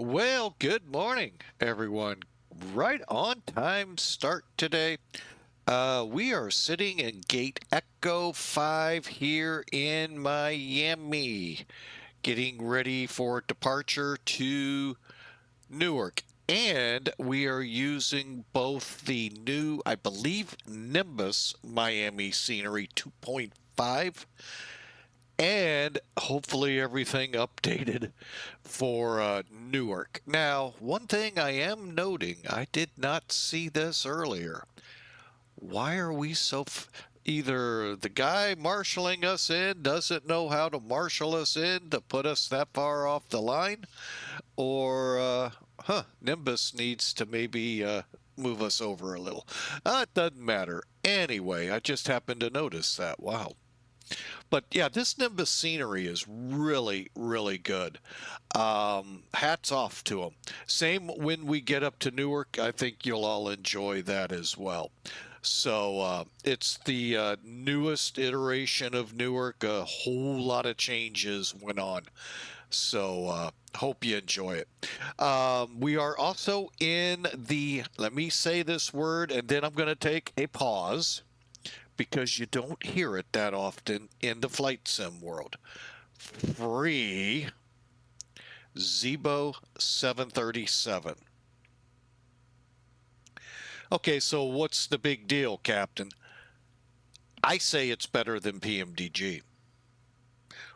Well, good morning, everyone. Right on time start today. We are sitting in gate Echo 5 here in Miami, getting ready for departure to Newark. And we are using both the new, I believe, Nimbus Miami Scenery 2.5 and hopefully everything updated for Newark. Now, one thing I am noting, I did not see this earlier. Why are we so either the guy marshaling us in doesn't know how to marshal us in to put us that far off the line, or Nimbus needs to maybe move us over a little. It doesn't matter. Anyway, I just happened to notice that. Wow. But yeah, this Nimbus scenery is really, really good. Hats off to them. Same when we get up to Newark. I think you'll all enjoy that as well. So it's the newest iteration of Newark. A whole lot of changes went on. So hope you enjoy it. We are also in the, let me say this word, and then I'm going to take a pause because you don't hear it that often in the flight sim world. Free Zibo 737. Okay, so what's the big deal, Captain? I say it's better than PMDG,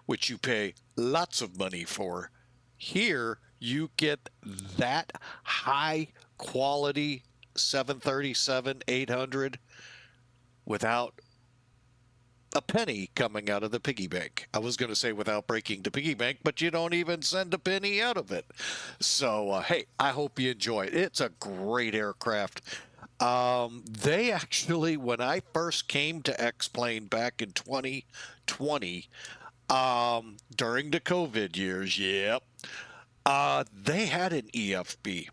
which you pay lots of money for. Here, you get that high quality 737-800 without a penny coming out of the piggy bank. I was going to say without breaking the piggy bank, but you don't even send a penny out of it. So, hey, I hope you enjoy it. It's a great aircraft. They actually, when I first came to X-Plane back in 2020, during the COVID years, yep, they had an EFB.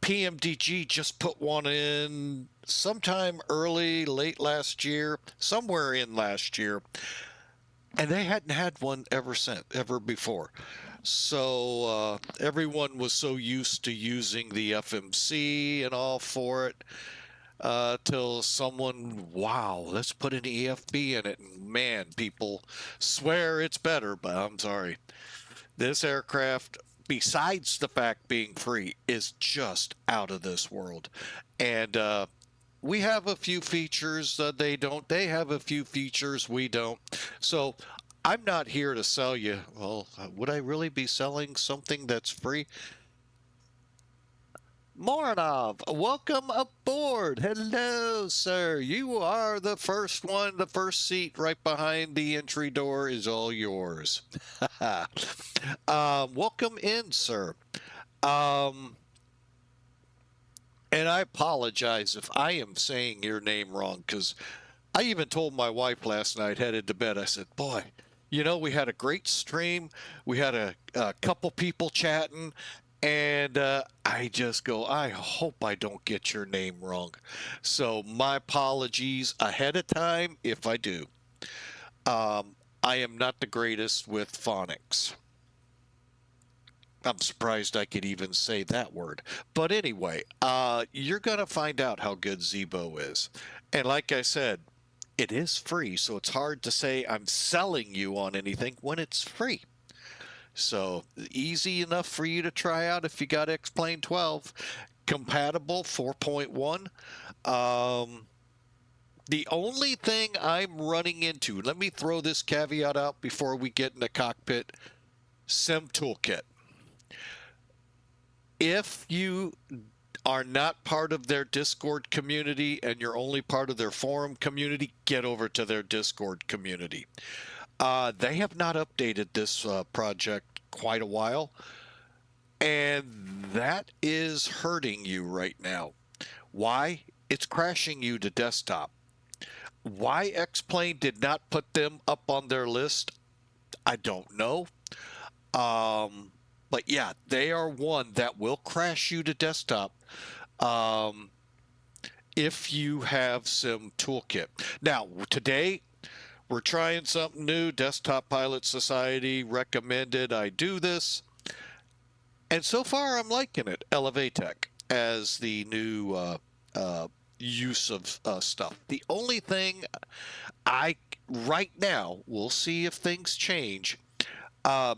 PMDG just put one in sometime late last year, somewhere in last year, and they hadn't had one ever before. So everyone was so used to using the FMC and all for it till someone, wow, let's put an EFB in it. And man, people swear it's better, but I'm sorry. This aircraft, besides the fact being free, is just out of this world. And we have a few features they don't. They have a few features we don't. So I'm not here to sell you. Well, would I really be selling something that's free? Moranov, welcome aboard. Hello, sir. You are the first one. The first seat right behind the entry door is all yours. Welcome in, sir. And I apologize if I am saying your name wrong, because I even told my wife last night, headed to bed, I said, boy, we had a great stream. We had a couple people chatting, and I just go, I hope I don't get your name wrong. So my apologies ahead of time if I do. I am not the greatest with phonics. I'm surprised I could even say that word. But anyway, you're going to find out how good Zibo is. And like I said, it is free, so it's hard to say I'm selling you on anything when it's free. So easy enough for you to try out if you got X-Plane 12. Compatible 4.1. The only thing I'm running into, let me throw this caveat out before we get in the cockpit, Sim Toolkit. If you are not part of their Discord community and you're only part of their forum community, get over to their Discord community. They have not updated this project quite a while, and that is hurting you right now. Why? It's crashing you to desktop. Why X-Plane did not put them up on their list, I don't know. But yeah, they are one that will crash you to desktop if you have Sim Toolkit. Now, today, We're trying something new. Desktop Pilot Society recommended I do this. And so far, I'm liking it. Elevatech as the new use of stuff. The only thing right now, we'll see if things change,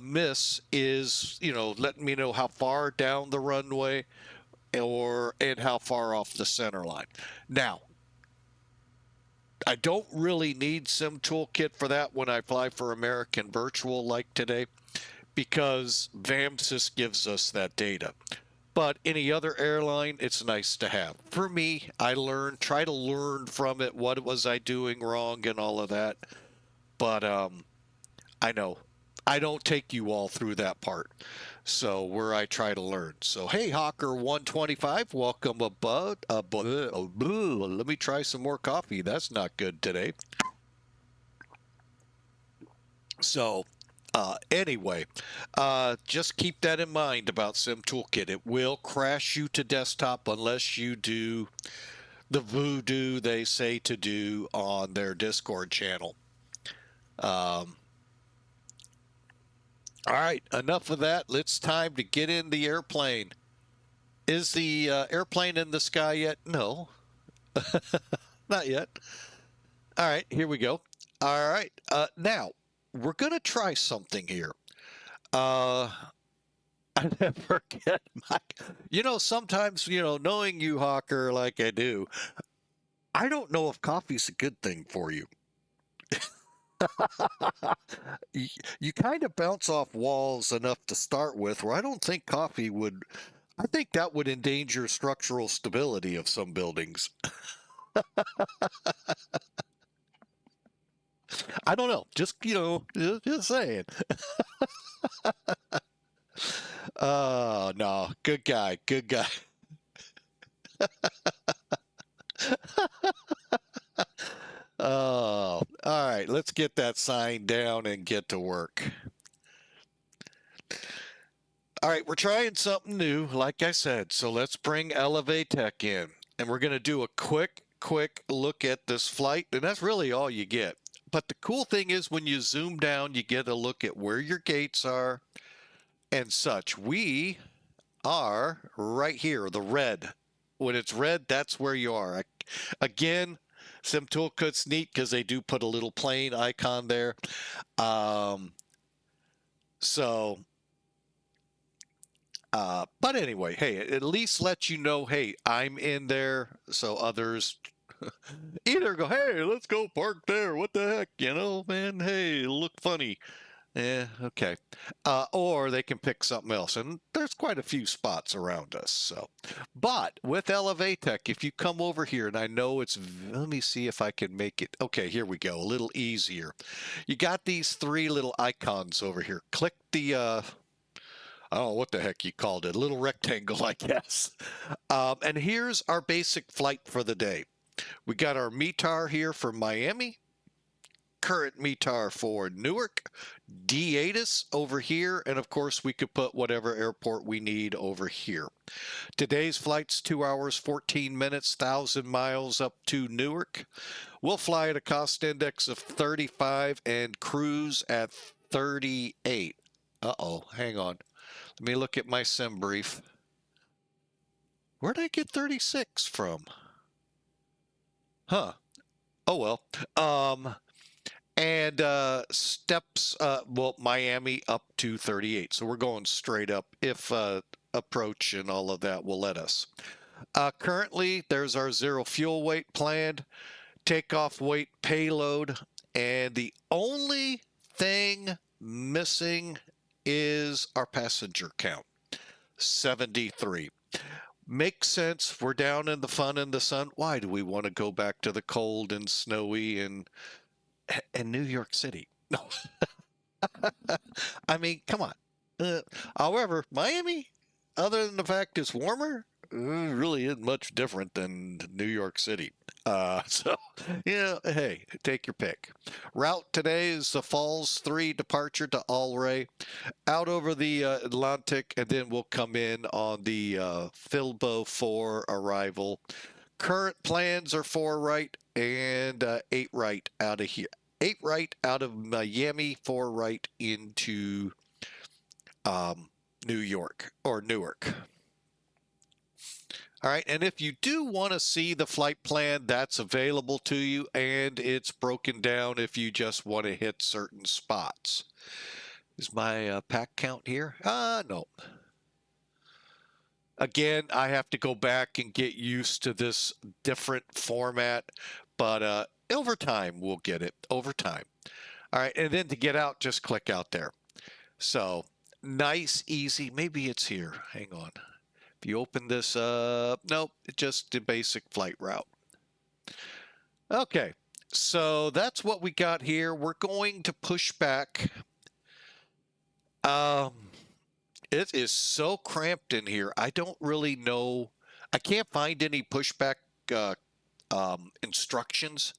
miss is, letting me know how far down the runway and how far off the center line. Now, I don't really need Sim Toolkit for that when I fly for American Virtual like today, because VAMSys gives us that data. But any other airline, it's nice to have. For me, try to learn from it. What was I doing wrong and all of that? But I know I don't take you all through that part. So where I try to learn. So hey, Hawker 125, welcome above. Let me try some more coffee. That's not good today. So anyway, just keep that in mind about Sim Toolkit. It will crash you to desktop unless you do the voodoo they say to do on their Discord channel. All right, enough of that. It's time to get in the airplane. Is the airplane in the sky yet? No, not yet. All right, here we go. All right, now we're going to try something here. I never get my, sometimes, knowing you, Hawker, like I do, I don't know if coffee's a good thing for you. You kind of bounce off walls enough to start with, where I don't think coffee would. I think that would endanger structural stability of some buildings. I don't know. Just saying. Oh, no. Good guy. Good guy. Oh, all right. Let's get that sign down and get to work. All right, we're trying something new, like I said. So let's bring Elevatech in, and we're going to do a quick look at this flight, and that's really all you get. But the cool thing is when you zoom down, you get a look at where your gates are and such. We are right here, the red. When it's red, that's where you are. Again, Sim Toolkit's neat because they do put a little plane icon there. So but anyway, hey, at least let you know, hey, I'm in there, so others either go, hey, let's go park there. What the heck, man? Hey, look funny. Yeah, okay. Or they can pick something else, and there's quite a few spots around us. So, but with Elevatech, if you come over here, and I know let me see if I can make it. Okay, here we go. A little easier. You got these three little icons over here. Click the I don't know what the heck you called it, a little rectangle, I guess. And here's our basic flight for the day. We got our METAR here for Miami, current METAR for Newark, D8 over here, and of course we could put whatever airport we need over here. Today's flight's 2 hours, 14 minutes, 1,000 miles up to Newark. We'll fly at a cost index of 35 and cruise at 38. Uh-oh, hang on. Let me look at my sim brief. Where'd I get 36 from? Huh. Oh, well. And steps, Miami up to 38. So we're going straight up if approach and all of that will let us. Currently, there's our zero fuel weight planned, takeoff weight payload, and the only thing missing is our passenger count, 73. Makes sense. We're down in the fun and the sun. Why do we want to go back to the cold and snowy and New York City? No. I mean, come on. However, Miami, other than the fact it's warmer, really isn't much different than New York City. So, hey, take your pick. Route today is the Falls 3 departure to Alray, out over the Atlantic, and then we'll come in on the Filbo 4 arrival. Current plans are 4 right and 8 right out of here. 8 right out of Miami, 4 right into New York or Newark. All right, and if you do want to see the flight plan, that's available to you, and it's broken down if you just want to hit certain spots. Is my pack count here? No. Again, I have to go back and get used to this different format, but over time, we'll get it. Over time. All right, and then to get out, just click out there. So, nice, easy. Maybe it's here. Hang on. If you open this up, nope, it's just the basic flight route. Okay, so that's what we got here. We're going to push back. It is so cramped in here. I don't really know. I can't find any pushback instructions.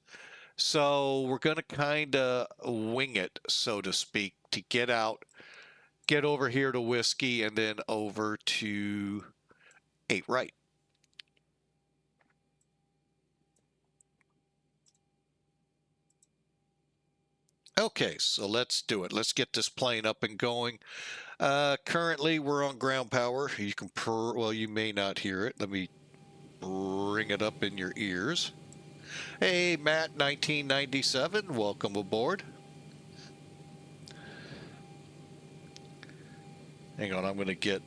So we're going to kind of wing it, so to speak, to get out, get over here to whiskey, and then over to 8 right. Okay, so let's do it. Let's get this plane up and going. Currently, we're on ground power. You can, well, you may not hear it. Let me bring it up in your ears. Hey, Matt, 1997, welcome aboard. Hang on, I'm going to get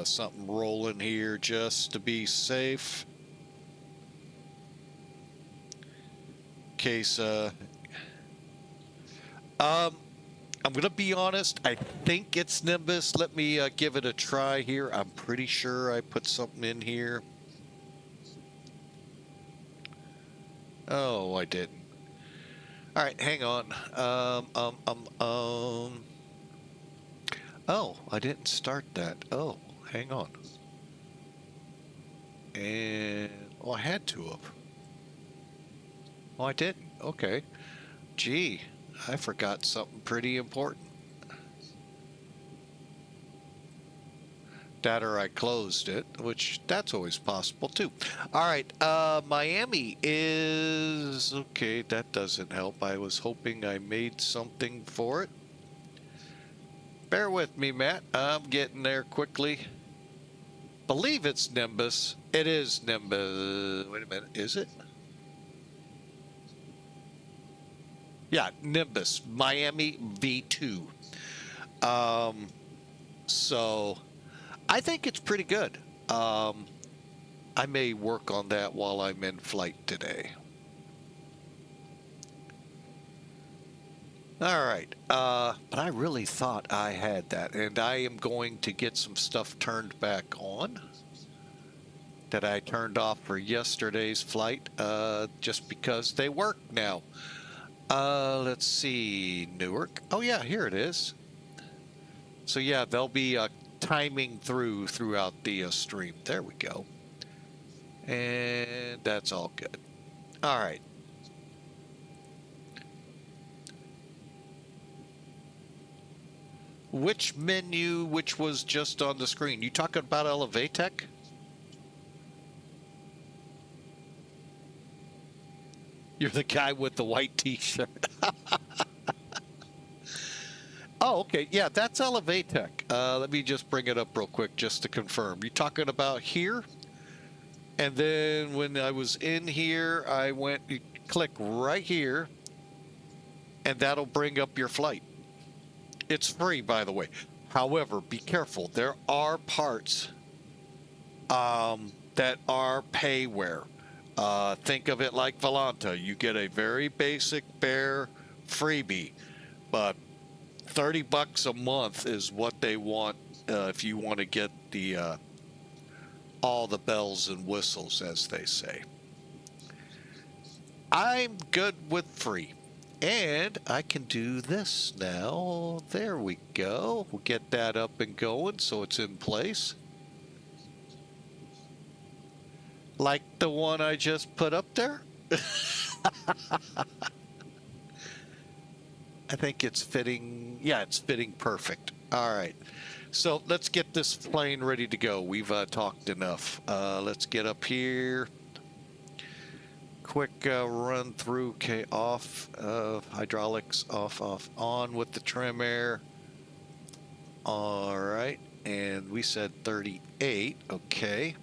something rolling here just to be safe. In case, I'm going to be honest, I think it's Nimbus. Let me give it a try here. I'm pretty sure I put something in here. Oh, I didn't. All right, hang on. Oh, I didn't start that. Oh, hang on. And, oh, I had to have. Oh, I didn't. Okay. Gee, I forgot something pretty important. That or I closed it, which that's always possible too. All right, Miami is okay. That doesn't help. I was hoping I made something for it. Bear with me, Matt. I'm getting there quickly. Believe it's Nimbus. It is Nimbus. Wait a minute. Is it? Yeah, Nimbus. Miami V2. So I think it's pretty good. I may work on that while I'm in flight today. All right, but I really thought I had that, and I am going to get some stuff turned back on that I turned off for yesterday's flight, just because they work now. Let's see, Newark. Oh yeah, here it is. So yeah, they'll be timing throughout the stream. There we go. And that's all good. All right. Which menu, which was just on the screen? You talking about Elevatech? You're the guy with the white t-shirt. Oh, okay. Yeah, that's Elevatech. Let me just bring it up real quick just to confirm. You talking about here? And then when I was in here, I went, you click right here, and that'll bring up your flight. It's free, by the way. However, be careful. There are parts that are payware. Think of it like Volanta. You get a very basic, bare freebie, but $30 a month is what they want if you want to get the all the bells and whistles, as they say. I'm good with free. And I can do this now. There we go. We'll get that up and going so it's in place. Like the one I just put up there. I think it's fitting. Yeah, it's fitting perfect. All right. So let's get this plane ready to go. We've talked enough. Let's get up here. quick run through. Okay, off, hydraulics, off, on with the trim air. All right, and we said 38, okay.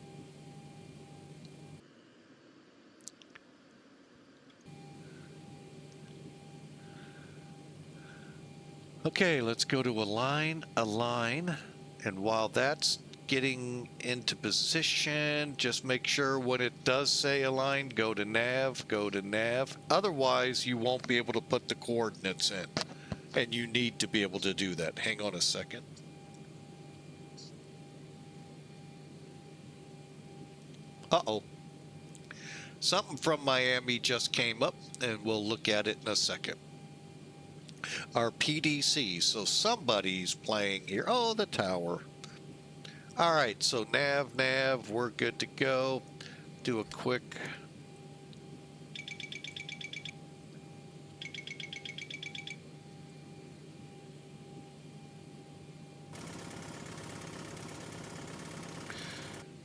Okay, let's go to align, and while that's getting into position, just make sure when it does say align, go to nav. Otherwise, you won't be able to put the coordinates in, and you need to be able to do that. Hang on a second. Uh-oh. Something from Miami just came up, and we'll look at it in a second. Our PDC, so somebody's playing here. Oh, the tower. All right, so nav, we're good to go. Do a quick...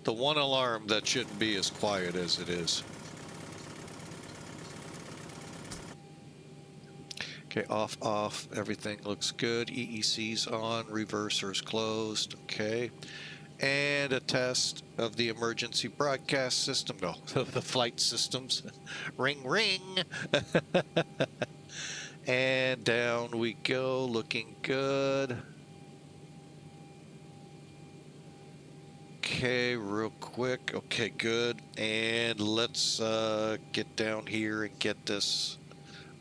The one alarm that shouldn't be as quiet as it is. Okay, off, everything looks good. EEC's on, reverser's closed, okay. And a test of the emergency broadcast system, no, the flight systems. Ring, ring. And down we go, looking good. Okay, real quick. Okay, good. And let's get down here and get this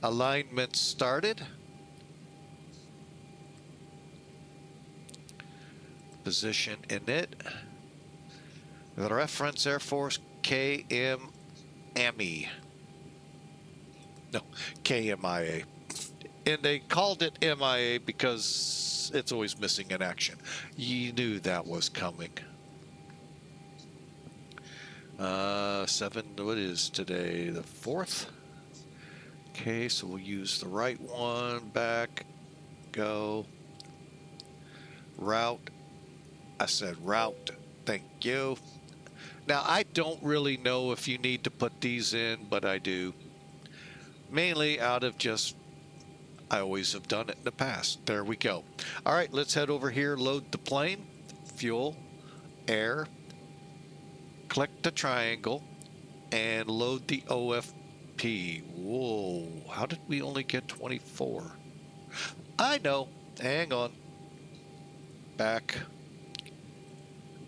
alignment started. Position in it. The reference Air Force KMIA. No, KMIA. And they called it MIA because it's always missing in action. You knew that was coming. what is today? The 4th? Okay, so we'll use the right one. Back, go. Route. I said route. Thank you. Now, I don't really know if you need to put these in, but I do. Mainly out of just, I always have done it in the past. There we go. All right, let's head over here, load the plane, fuel, air, click the triangle, and load the OFP. Whoa, how did we only get 24? I know. Hang on. Back.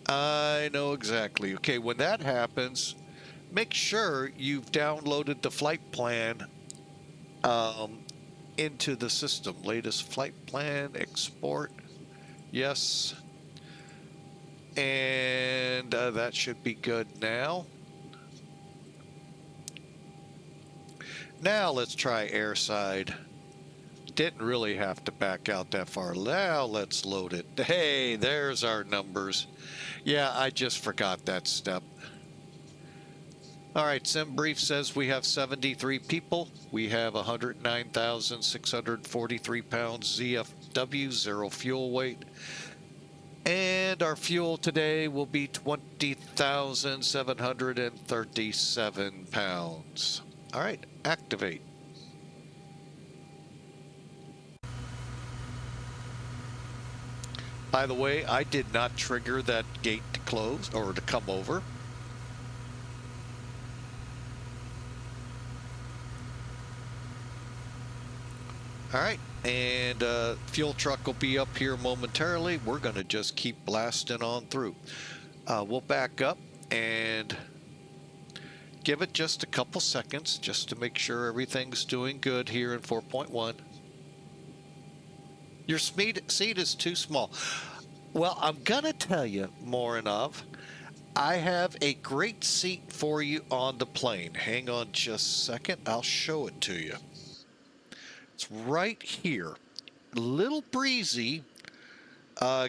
I know exactly. Okay, when that happens, make sure you've downloaded the flight plan into the system. Latest flight plan, export. Yes. And that should be good now. Now let's try airside. Didn't really have to back out that far. Now let's load it. Hey, there's our numbers. Yeah, I just forgot that step. All right, SimBrief says we have 73 people. We have 109,643 pounds ZFW, 0 fuel weight. And our fuel today will be 20,737 pounds. All right, activate. By the way, I did not trigger that gate to close or to come over. All right, and fuel truck will be up here momentarily. We're going to just keep blasting on through. We'll back up and give it just a couple seconds just to make sure everything's doing good here in 4.1. Your seat is too small. Well, I'm going to tell you, Morinov, I have a great seat for you on the plane. Hang on just a second. I'll show it to you. It's right here. A little breezy.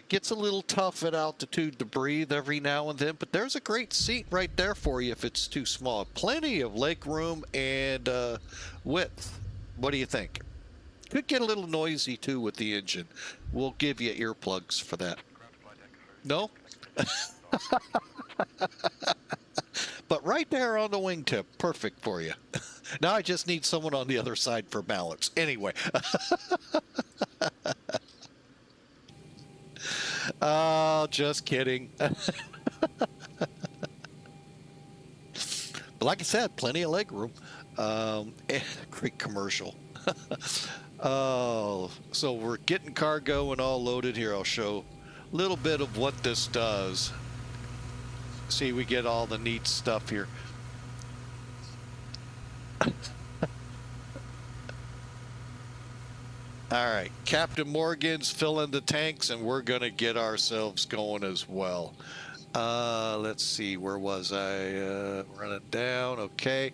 Gets a little tough at altitude to breathe every now and then, but there's a great seat right there for you if it's too small. Plenty of leg room and width. What do you think? Could get a little noisy too with the engine. We'll give you earplugs for that. No? But right there on the wingtip, perfect for you. Now I just need someone on the other side for balance. Anyway. Oh, just kidding. But like I said, plenty of leg room. Great commercial. Oh, so we're getting cargo and all loaded here. I'll show a little bit of what this does. See, we get all the neat stuff here. All right, Captain Morgan's filling the tanks, and we're going to get ourselves going as well. Let's see, where was I? Running down, okay.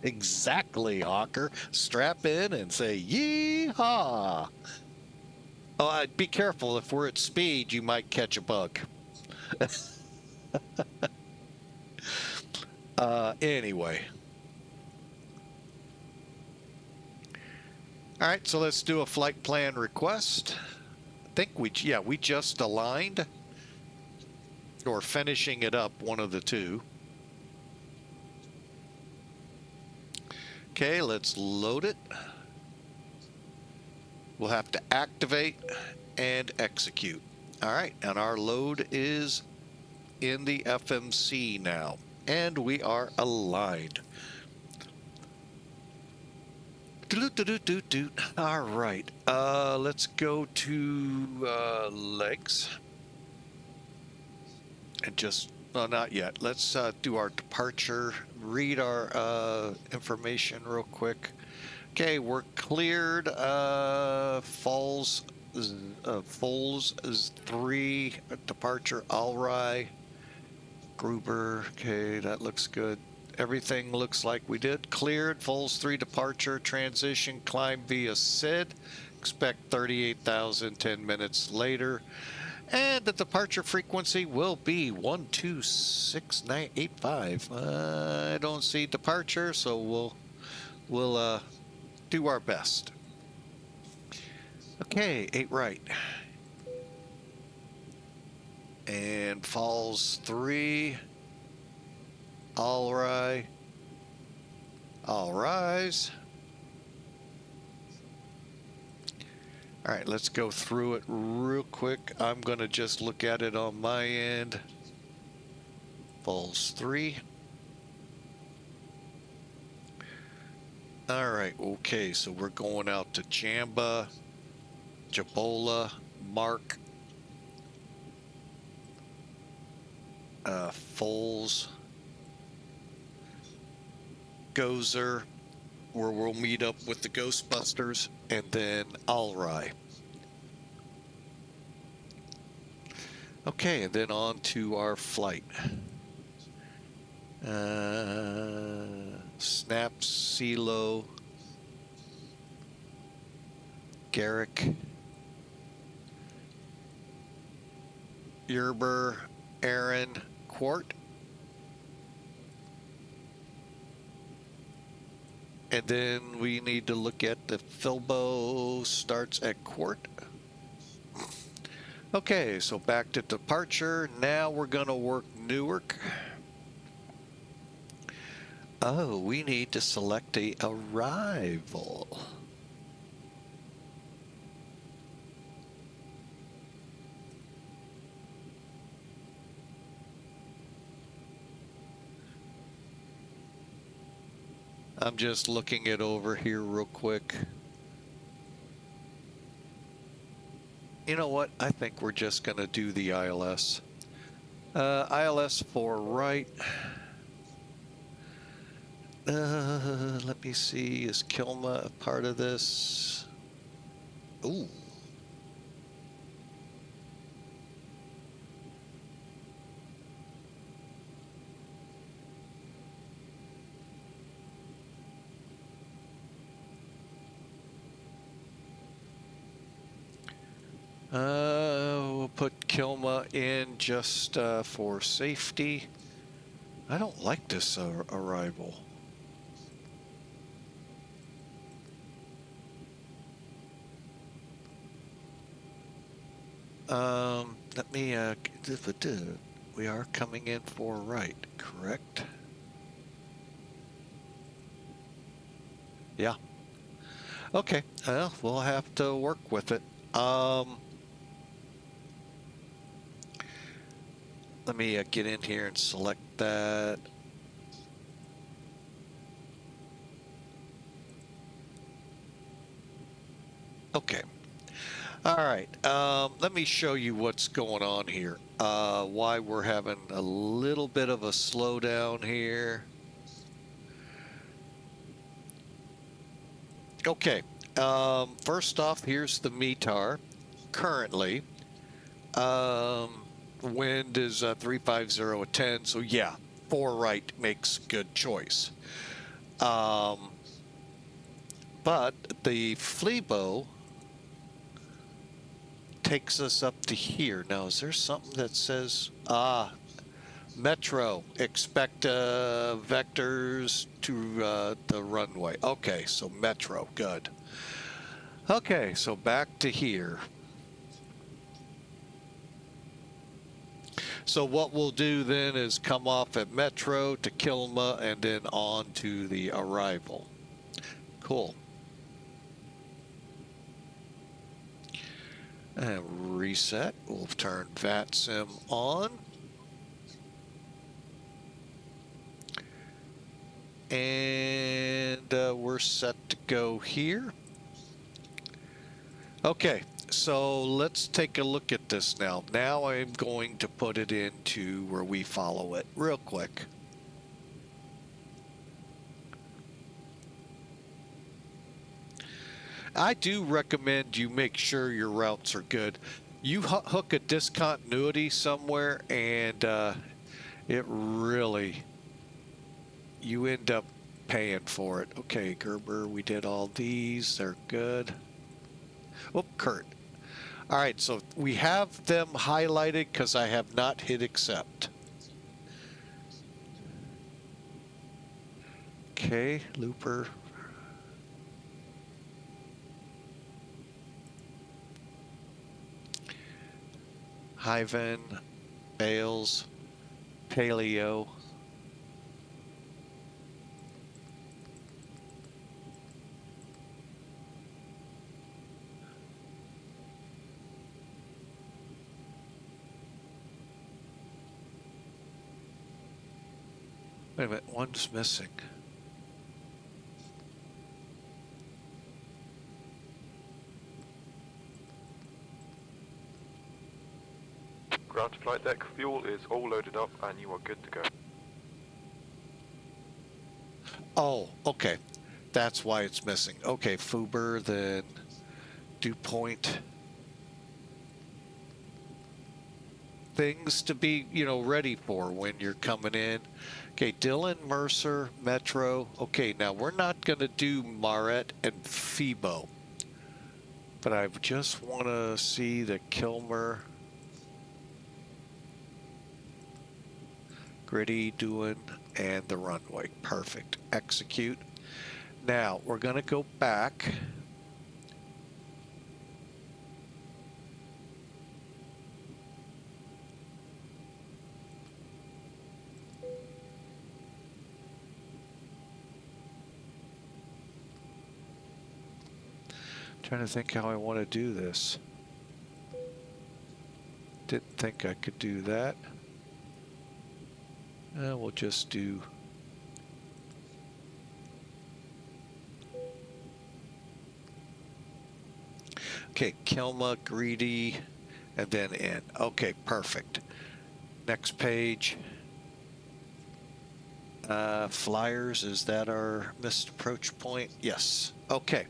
Exactly, Hawker. Strap in and say, yee-haw. Oh, be careful. If we're at speed, you might catch a bug. Anyway. All right, so let's do a flight plan request. I think we just aligned or finishing it up, one of the two. Okay, let's load it. We'll have to activate and execute. All right, and our load is in the FMC now, and we are aligned. All right, let's go to legs. And just, no, not yet. Let's do our departure, read our information real quick. Okay, we're cleared. Foles is 3, departure Alrai, Gruber. Okay, that looks good. Everything looks like we did. Cleared, Foles 3 departure, transition, climb via SID. Expect 38,000 10 minutes later. And the departure frequency will be 126985. I don't see departure, so we'll do our best. Okay, 8 right. And falls 3. All right. All rise. All right, let's go through it real quick. I'm going to just look at it on my end. Falls 3. All right, okay, so we're going out to Jamba, Jabola, Mark, Foles, Gozer, where we'll meet up with the Ghostbusters, and then Alrai. Okay, and then on to our flight. Snap, CeeLo, Garrick, Yerber, Aaron, Quart. And then we need to look at the Filbo starts at Quart. Okay, so back to departure. Now we're going to work Newark. Oh, we need to select a arrival. I'm just looking it over here real quick. You know what? I think we're just going to do the ILS. ILS for right. Let me see. Is Kilma a part of this? Ooh. We'll put Kilma in just for safety. I don't like this arrival. let me, we are coming in for right, correct? Yeah. Okay, well, we'll have to work with it. Let me get in here and select that. Okay. All right. Let me show you what's going on here. Why we're having a little bit of a slowdown here. Okay. First off, here's the METAR. Currently, wind is 350 at 10. So yeah, 4 right makes good choice. But the FLEBO takes us up to here. Now, is there something that says, Metro, expect vectors to the runway. Okay, so Metro, good. Okay, so back to here. So what we'll do then is come off at Metro to KMIA and then on to the arrival. Cool. And reset. We'll turn VATSIM on. And we're set to go here. Okay, so let's take a look at this now. Now I'm going to put it into where we follow it real quick. I do recommend you make sure your routes are good. You hook a discontinuity somewhere and it really, you end up paying for it. Okay, Gerber, we did all these. They're good. Oh, Kurt. All right, so we have them highlighted because I have not hit accept. Okay, Looper. Hyven, Bales, Paleo. Wait a minute, one's missing. Ground to flight deck, fuel is all loaded up and you are good to go. Oh, okay. That's why it's missing. Okay, Fuber, then DuPont. Things to be, ready for when you're coming in. Okay, Dylan, Mercer, Metro. Okay, now we're not going to do Maret and FIBO. But I just want to see the Kilmer. Gritty doing and the runway. Perfect. Execute. Now we're going to go back. Trying to think how I want to do this. Didn't think I could do that. We'll just do okay, Kilma, Greedy, and then in. Okay, perfect. Next page. Flyers, is that our missed approach point? Yes. Okay.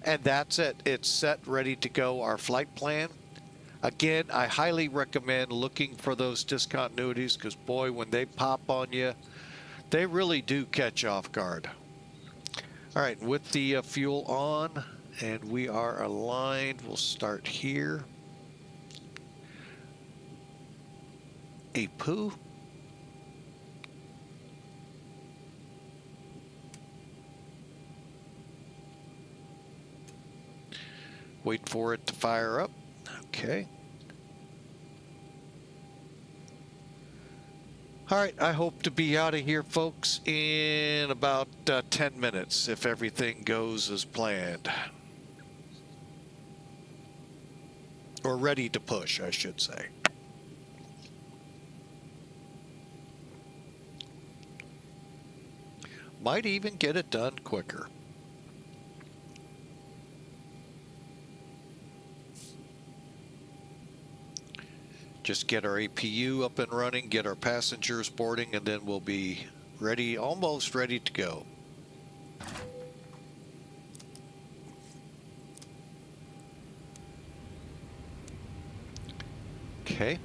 And that's it. It's set, ready to go. Our flight plan. Again, I highly recommend looking for those discontinuities because, boy, when they pop on you, they really do catch off guard. All right, with the fuel on, and we are aligned, we'll start here. APU. Wait for it to fire up. Okay. All right, I hope to be out of here, folks, in about 10 minutes if everything goes as planned. Or ready to push, I should say. Might even get it done quicker. Just get our APU up and running, get our passengers boarding, and then we'll be ready, almost ready to go. Okay.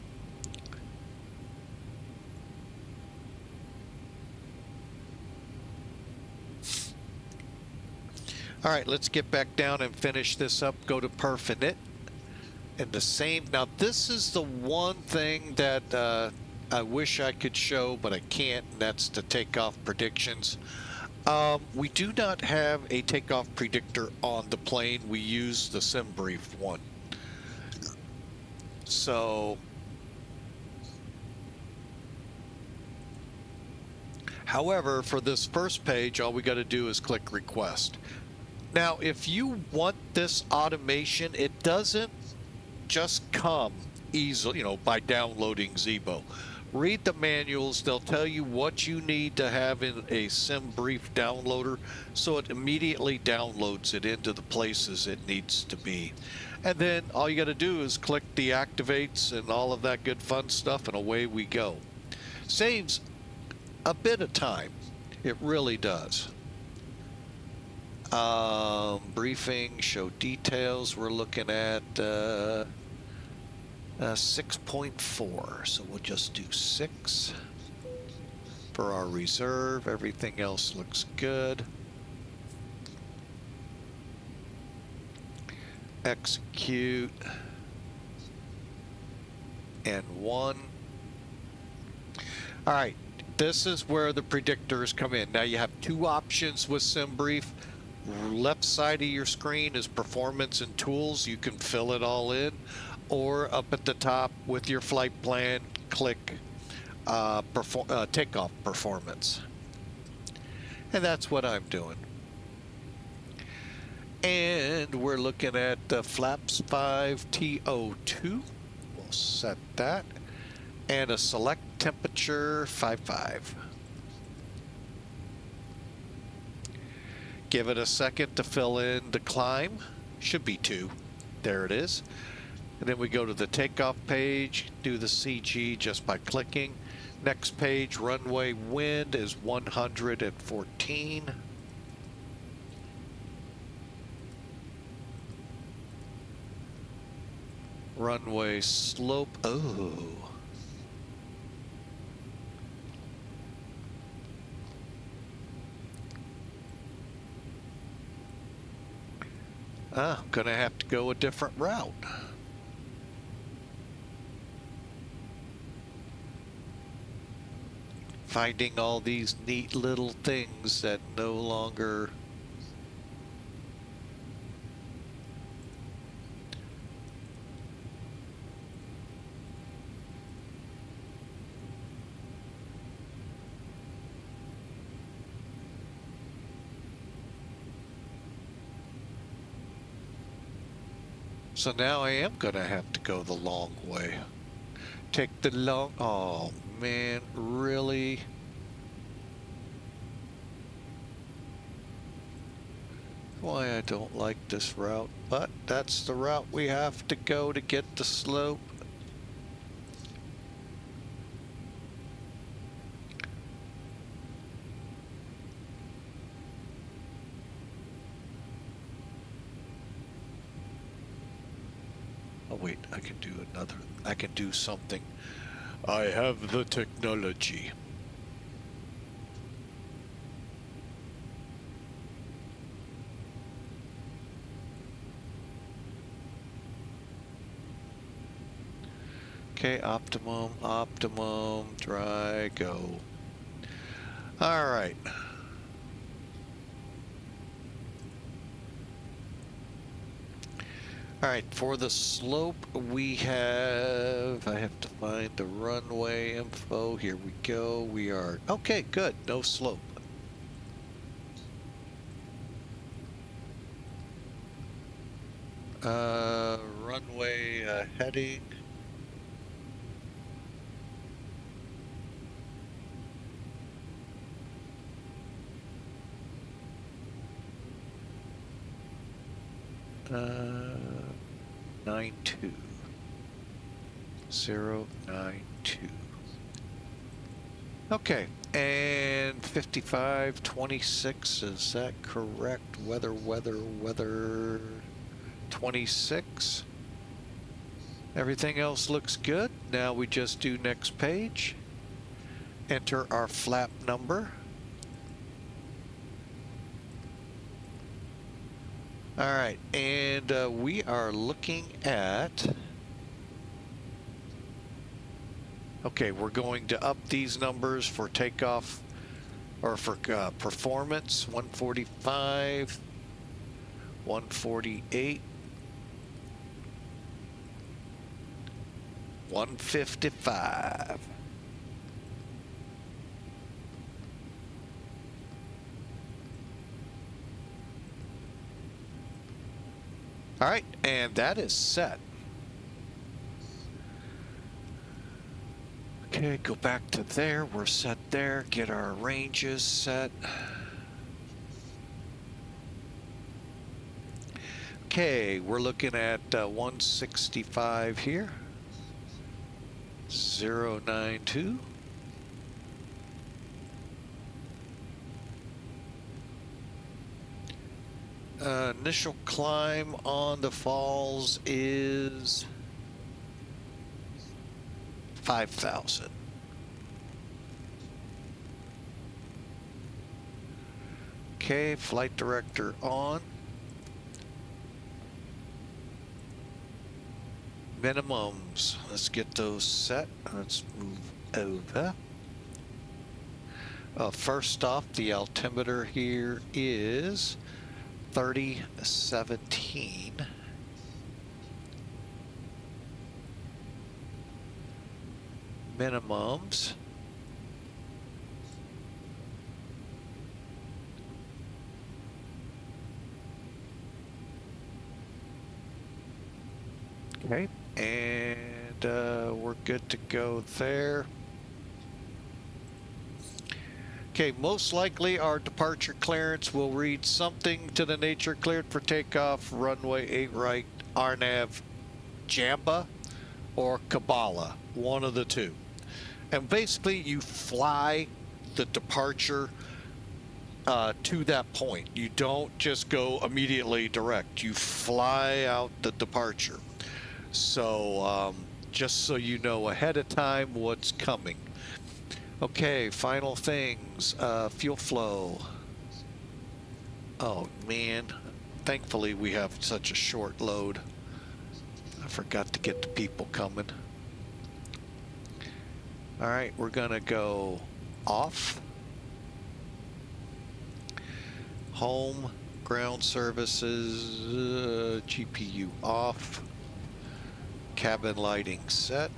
All right, let's get back down and finish this up. Go to perf init. And the same, now this is the one thing that I wish I could show, but I can't, and that's the takeoff predictions. We do not have a takeoff predictor on the plane. We use the SimBrief one. So, however, for this first page, all we got to do is click request. Now, if you want this automation, it doesn't just come easily, by downloading Zibo. Read the manuals. They'll tell you what you need to have in a SimBrief downloader, so it immediately downloads it into the places it needs to be. And then all you got to do is click the activates and all of that good fun stuff, and away we go. Saves a bit of time. It really does. Briefing, show details. We're looking at 6.4, so we'll just do 6 for our reserve. Everything else looks good. Execute and 1. All right, this is where the predictors come in. Now you have two options with SimBrief. Left side of your screen is performance and tools. You can fill it all in, or up at the top with your flight plan, click takeoff performance. And that's what I'm doing. And we're looking at flaps 5 TO2. We'll set that. And a select temperature 55. Give it a second to fill in the climb. Should be 2. There it is. And then we go to the takeoff page, do the CG just by clicking. Next page, runway wind is 114. Runway slope, oh. I'm gonna have to go a different route. Finding all these neat little things that no longer So now I am gonna have to go the long way. Take the long, oh man, really? Why I don't like this route, but that's the route we have to go to get the slope. Oh wait, I can do another, I can do something. I have the technology. Okay, optimum, dry, go. All right. All right, for the slope, we have, I have to find the runway info. Here we go. We are, okay, good. No slope. Runway heading. Uh, 92092. Okay, and 5526, is that correct? Weather 26. Everything else looks good. Now we just do next page. Enter our flap number. All right, and we are looking at, okay, we're going to up these numbers for takeoff or for performance. 145, 148, 155. All right, and that is set. Okay, go back to there. We're set there. Get our ranges set. Okay, we're looking at 165 here. 092. Initial climb on the falls is 5,000. Okay, flight director on. Minimums, let's get those set. Let's move over. First off, the altimeter here is 3017. Minimums. Okay, and we're good to go there. Okay, most likely our departure clearance will read something to the nature cleared for takeoff, runway 8 right, RNAV, Jamba, or Kabbalah, one of the two. And basically you fly the departure to that point. You don't just go immediately direct. You fly out the departure. So just so you know ahead of time what's coming. Okay, final things. Fuel flow. Oh man, thankfully we have such a short load. I forgot to get the people coming. All right, we're gonna go off. Home, ground services, GPU off. Cabin lighting set.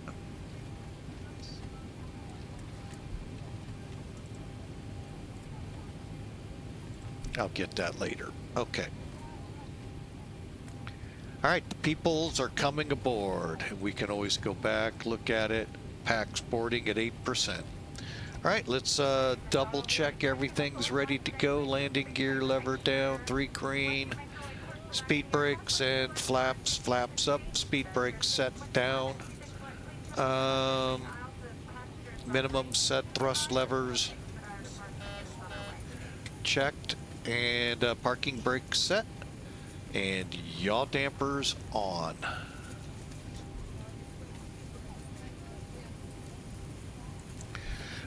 I'll get that later. Okay. All right, the peoples are coming aboard. We can always go back, look at it. Pack's boarding at 8%. All right, let's double check everything's ready to go. Landing gear lever down, 3 green. Speed brakes and flaps, flaps up. Speed brakes set down. Minimum set thrust levers checked. And parking brakes set. And yaw dampers on.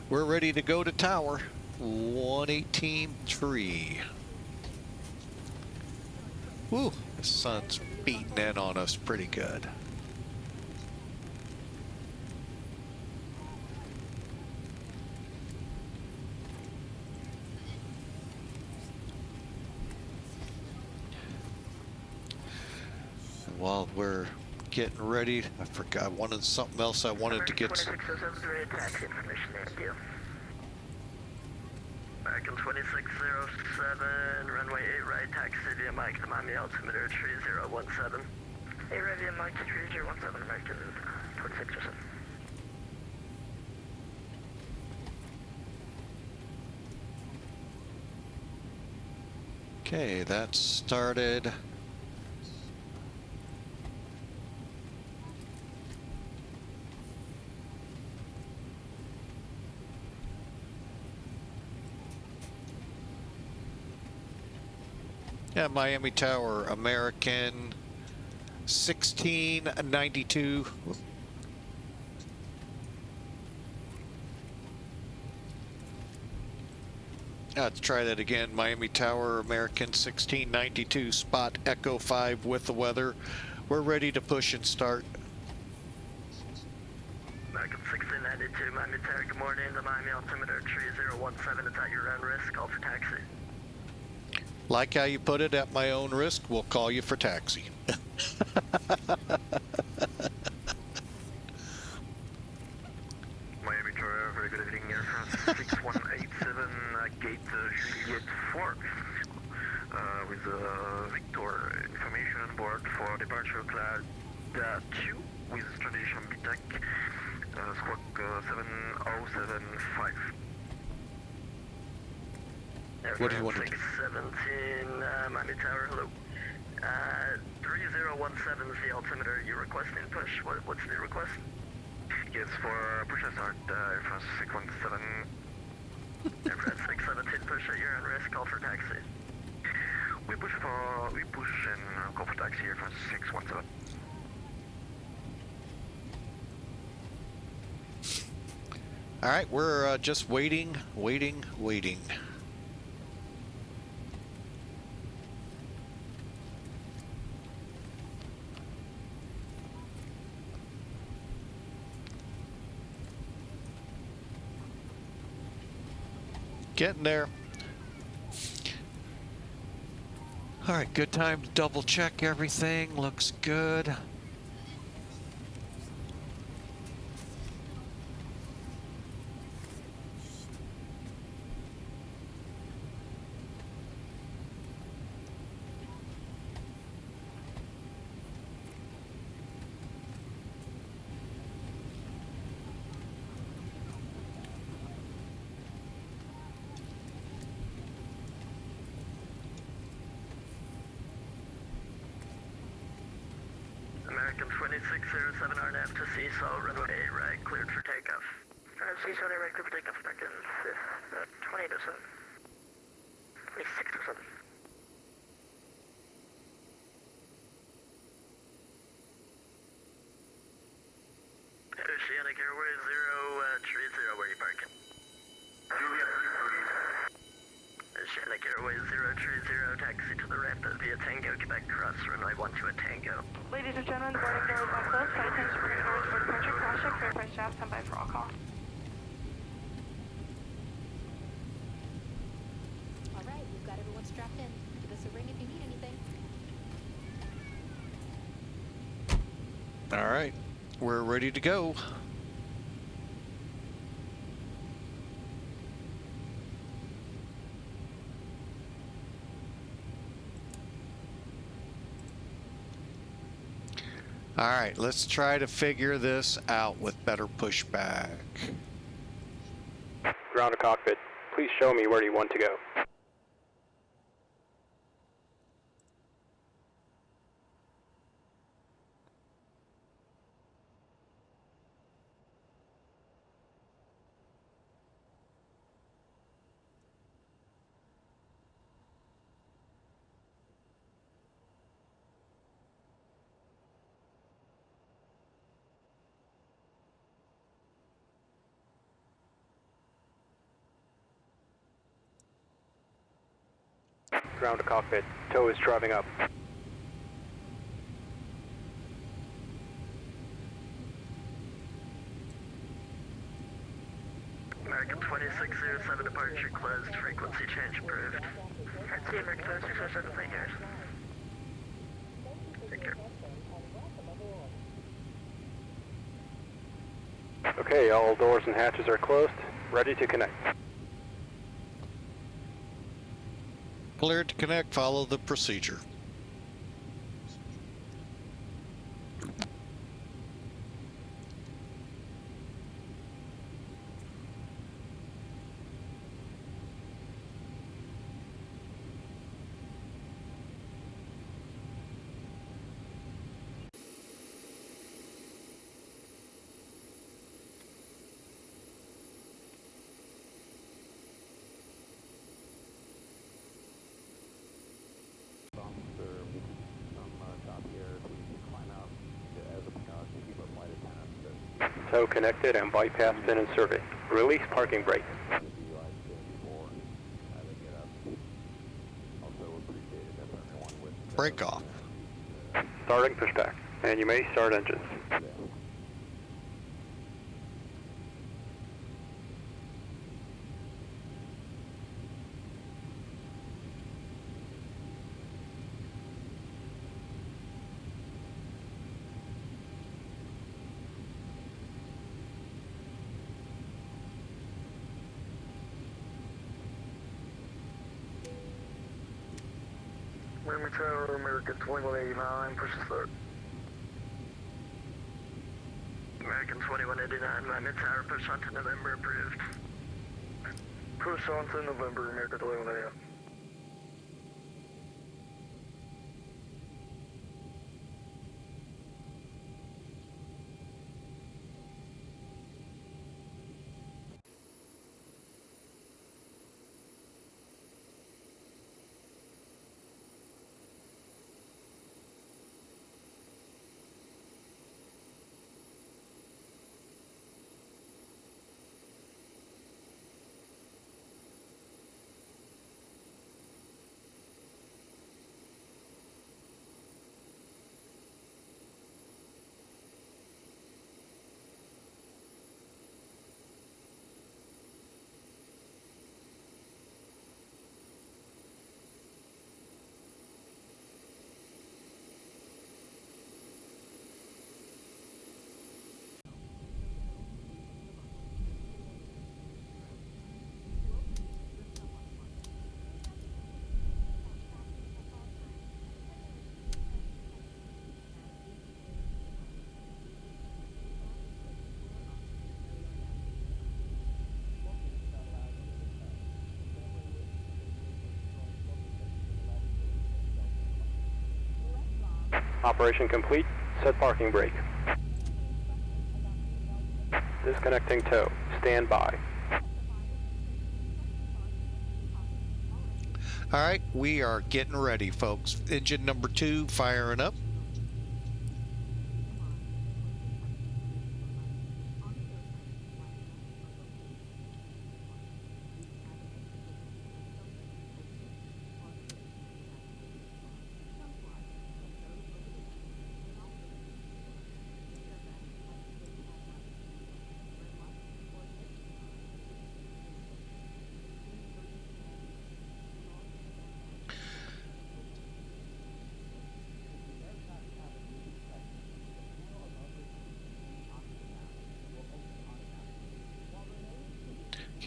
We're ready to go to tower. 118.3. Woo, the sun's beating in on us pretty good. while we're getting ready, I forgot, I wanted something else I wanted to get. American 2607, taxi information, thank you. American 2607, runway 8 right, taxi via Mike, the Miami altimeter 3017. 8 right via Mike 3017, American 2607. Okay, that started. Yeah, Miami Tower, American 1692. Let's try that again. Miami Tower, American 1692, spot Echo 5 with the weather. We're ready to push and start. American 1692, Miami Tower, good morning. The Miami altimeter 3017 is at your own risk. Call for taxi. Like how you put it, at my own risk, we'll call you for taxi. Miami Tower, very good evening. Air France 6187, gate Juliet 4. With Victor information on board for departure class 2 with transition BTEC, squawk 7075. What do you want to do? 617, Miami Tower, hello. 3017 is the altimeter. You requesting push? What's the request? Yes, for push and start, Air France 617. Air France 617, push at your own risk, call for taxi. We push and call for taxi, Air France 617. All right, we're just waiting. Getting there. All right, good time to double check everything. Looks good. American 2607 RNF to CSO, runway 8 right, cleared for takeoff. CSO, right, cleared for takeoff, American 2807. 2607. Oceanic Airways 030, where are you parking? Oceanic Airways 030, taxi to the ramp via Tango, Quebec, cross runway 12 at Tango. Ladies and gentlemen, the boarding door is now closed. Flight attendants will bring doors for departure. Crash check, fair price staff, stand by for all call. All right, we've got everyone strapped in. Give us a ring if you need anything. All right, we're ready to go. All right, let's try to figure this out with better pushback. Ground to cockpit. Please show me where you want to go. Ground to cockpit. Tow is driving up. American 2607 departure closed, frequency change approved. Alright, see you, American 2607, thank you. Take care. Okay, all doors and hatches are closed. Ready to connect. Cleared to connect. Follow the procedure. Tow connected and bypass pin and survey. Release parking brake. Break off. Starting pushback. And you may start engines. Miami Tower, American 2189, push to start. American 2189, Miami Tower, push on to November, approved. Push on to November, American 2189. Operation complete. Set parking brake. Disconnecting tow. Stand by. All right, we are getting ready, folks. Engine number 2 firing up.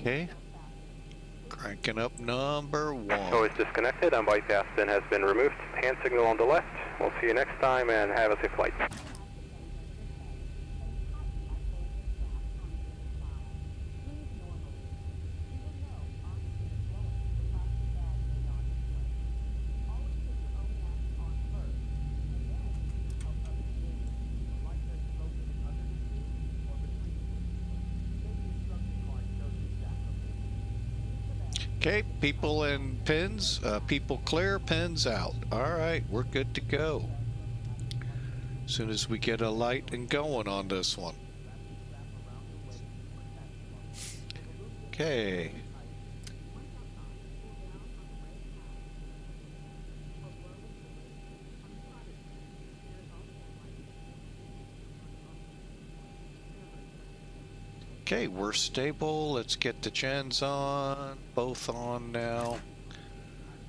Okay. Cranking up number 1. Tow is disconnected and bypass pin has been removed. Hand signal on the left. We'll see you next time and have a safe flight. Okay, people and pins, people clear, pins out. All right, we're good to go. As soon as we get a light and going on this one. Okay. Okay, we're stable. Let's get the gens on. Both on now.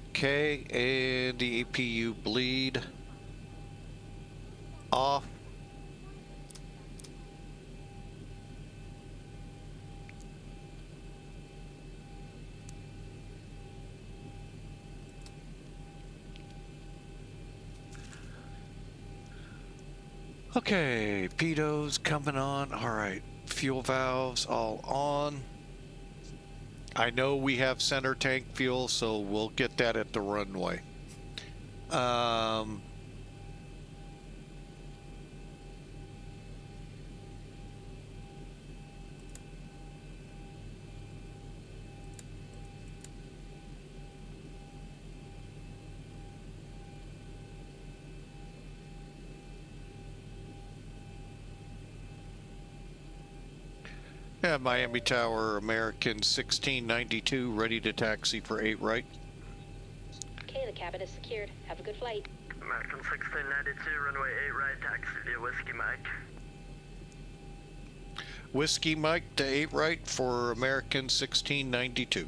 Okay, and the APU bleed off. Okay, pitos coming on. All right, fuel valves all on. I know we have center tank fuel, so we'll get that at the runway. Yeah, Miami Tower, American 1692, ready to taxi for 8 right. Okay, the cabin is secured. Have a good flight. American 1692, runway 8 right, taxi via Whiskey Mike. Whiskey Mike to 8 right for American 1692.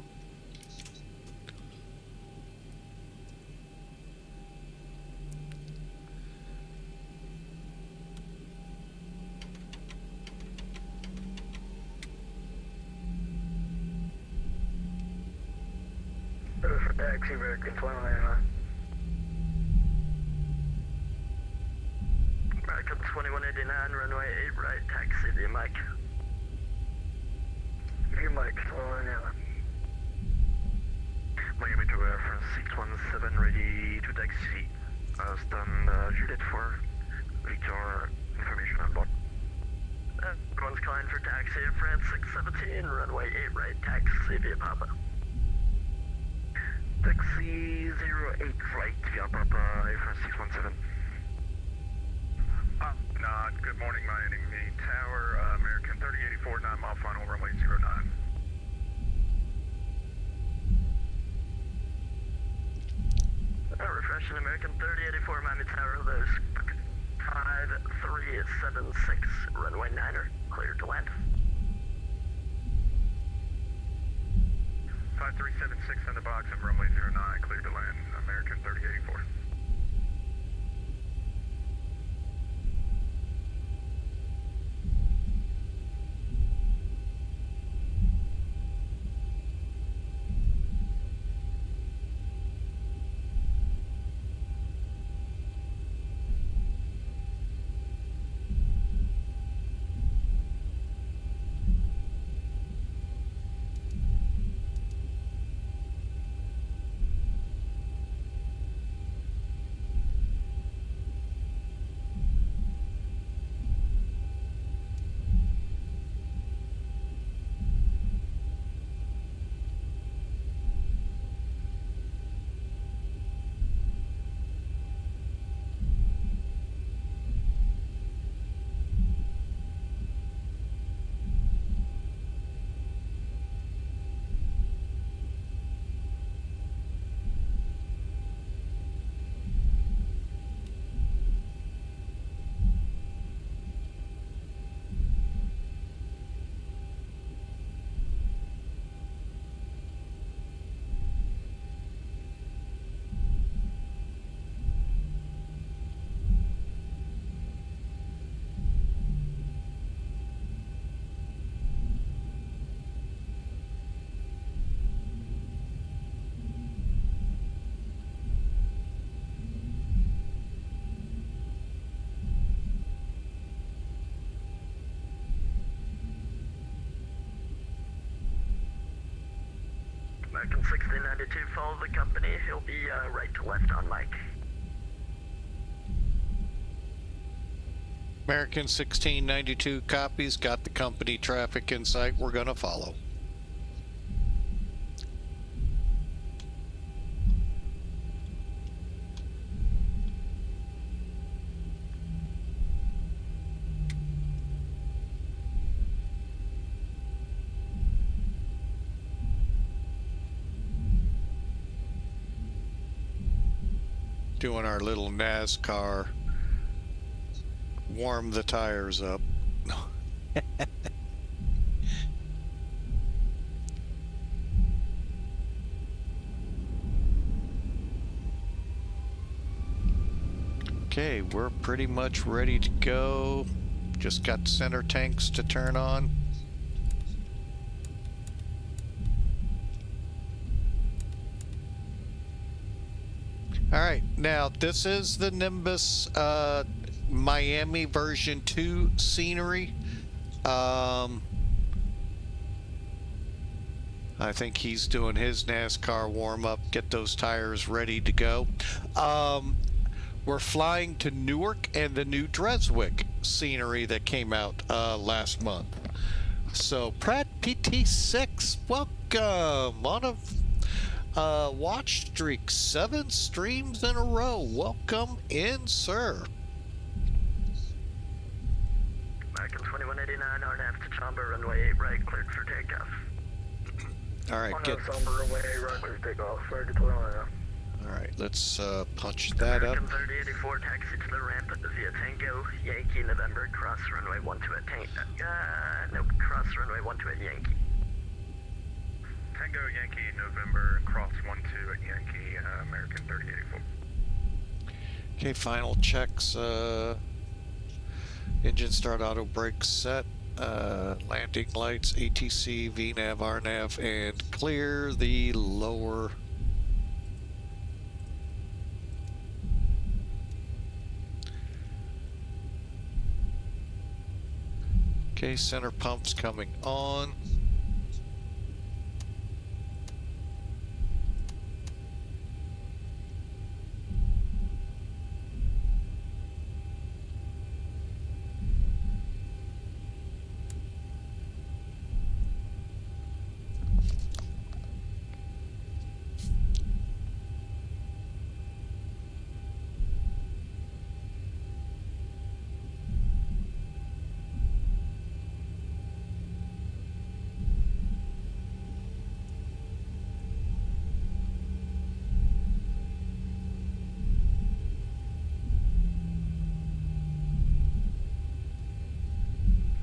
For taxi, American 2189. American 2189, runway 8 right, taxi via Mike. Via Mike, 2189. Miami to reference 617, ready to taxi. Stand Juliet 4, Victor, information on board. Everyone's calling for taxi, France 617, runway 8 right, taxi via Papa. Taxi 08 flight via Papa, France 617. Nod, good morning, Miami Tower, American 3084, 9 mile final, runway 09. Refreshing American 3084, Miami Tower, those 5376, runway 9er, cleared to land. 5376 in the box of runway 09, cleared to land, American 3084. American 1692, follow the company, he'll be right to left on Mike. American 1692 copies, got the company traffic in sight, we're gonna follow. Doing our little NASCAR, warm the tires up. Okay, we're pretty much ready to go. Just got center tanks to turn on. All right, now this is the Nimbus Miami version 2 scenery. I think he's doing his NASCAR warm-up, get those tires ready to go. We're flying to Newark and the new Drzewieckii scenery that came out last month. So Pratt PT6, welcome on a watch streak, 7 streams in a row. Welcome in, sir. American 2189, RNAV to Chamba, runway 8 right, cleared for takeoff. All right, get. Runway 8 right, cleared for takeoff. Ready to deploy. All right, let's punch that up. American 3084, taxi to the ramp via Tango, Yankee, November, cross runway 12 at nope, cross runway 12 at Yankee. Tango Yankee November, cross 12 at Yankee, American 3084. Okay, final checks. Engine start, auto brakes set, landing lights, ATC, VNAV, RNAV, and clear the lower. Okay, center pumps coming on.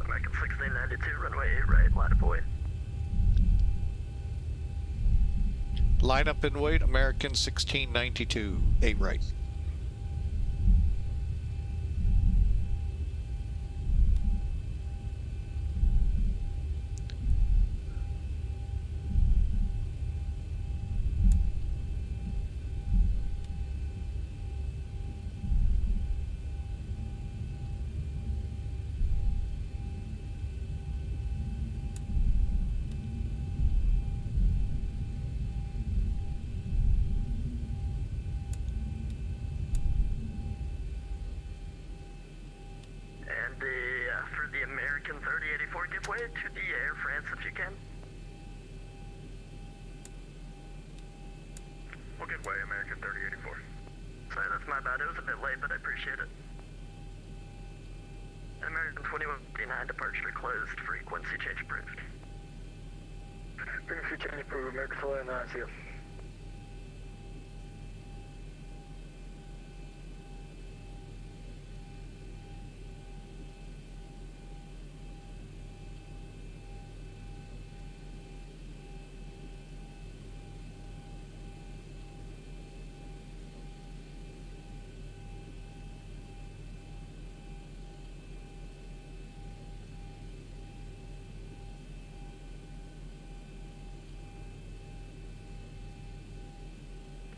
American 1692, runway 8 right, line of void. Line up and wait, American 1692, 8 right. And for the American 3084, give way to the Air France if you can. We'll give way, American 3084. Sorry, that's my bad. It was a bit late, but I appreciate it. American 2189, departure closed. Frequency change approved. Frequency change approved. American 409, see you.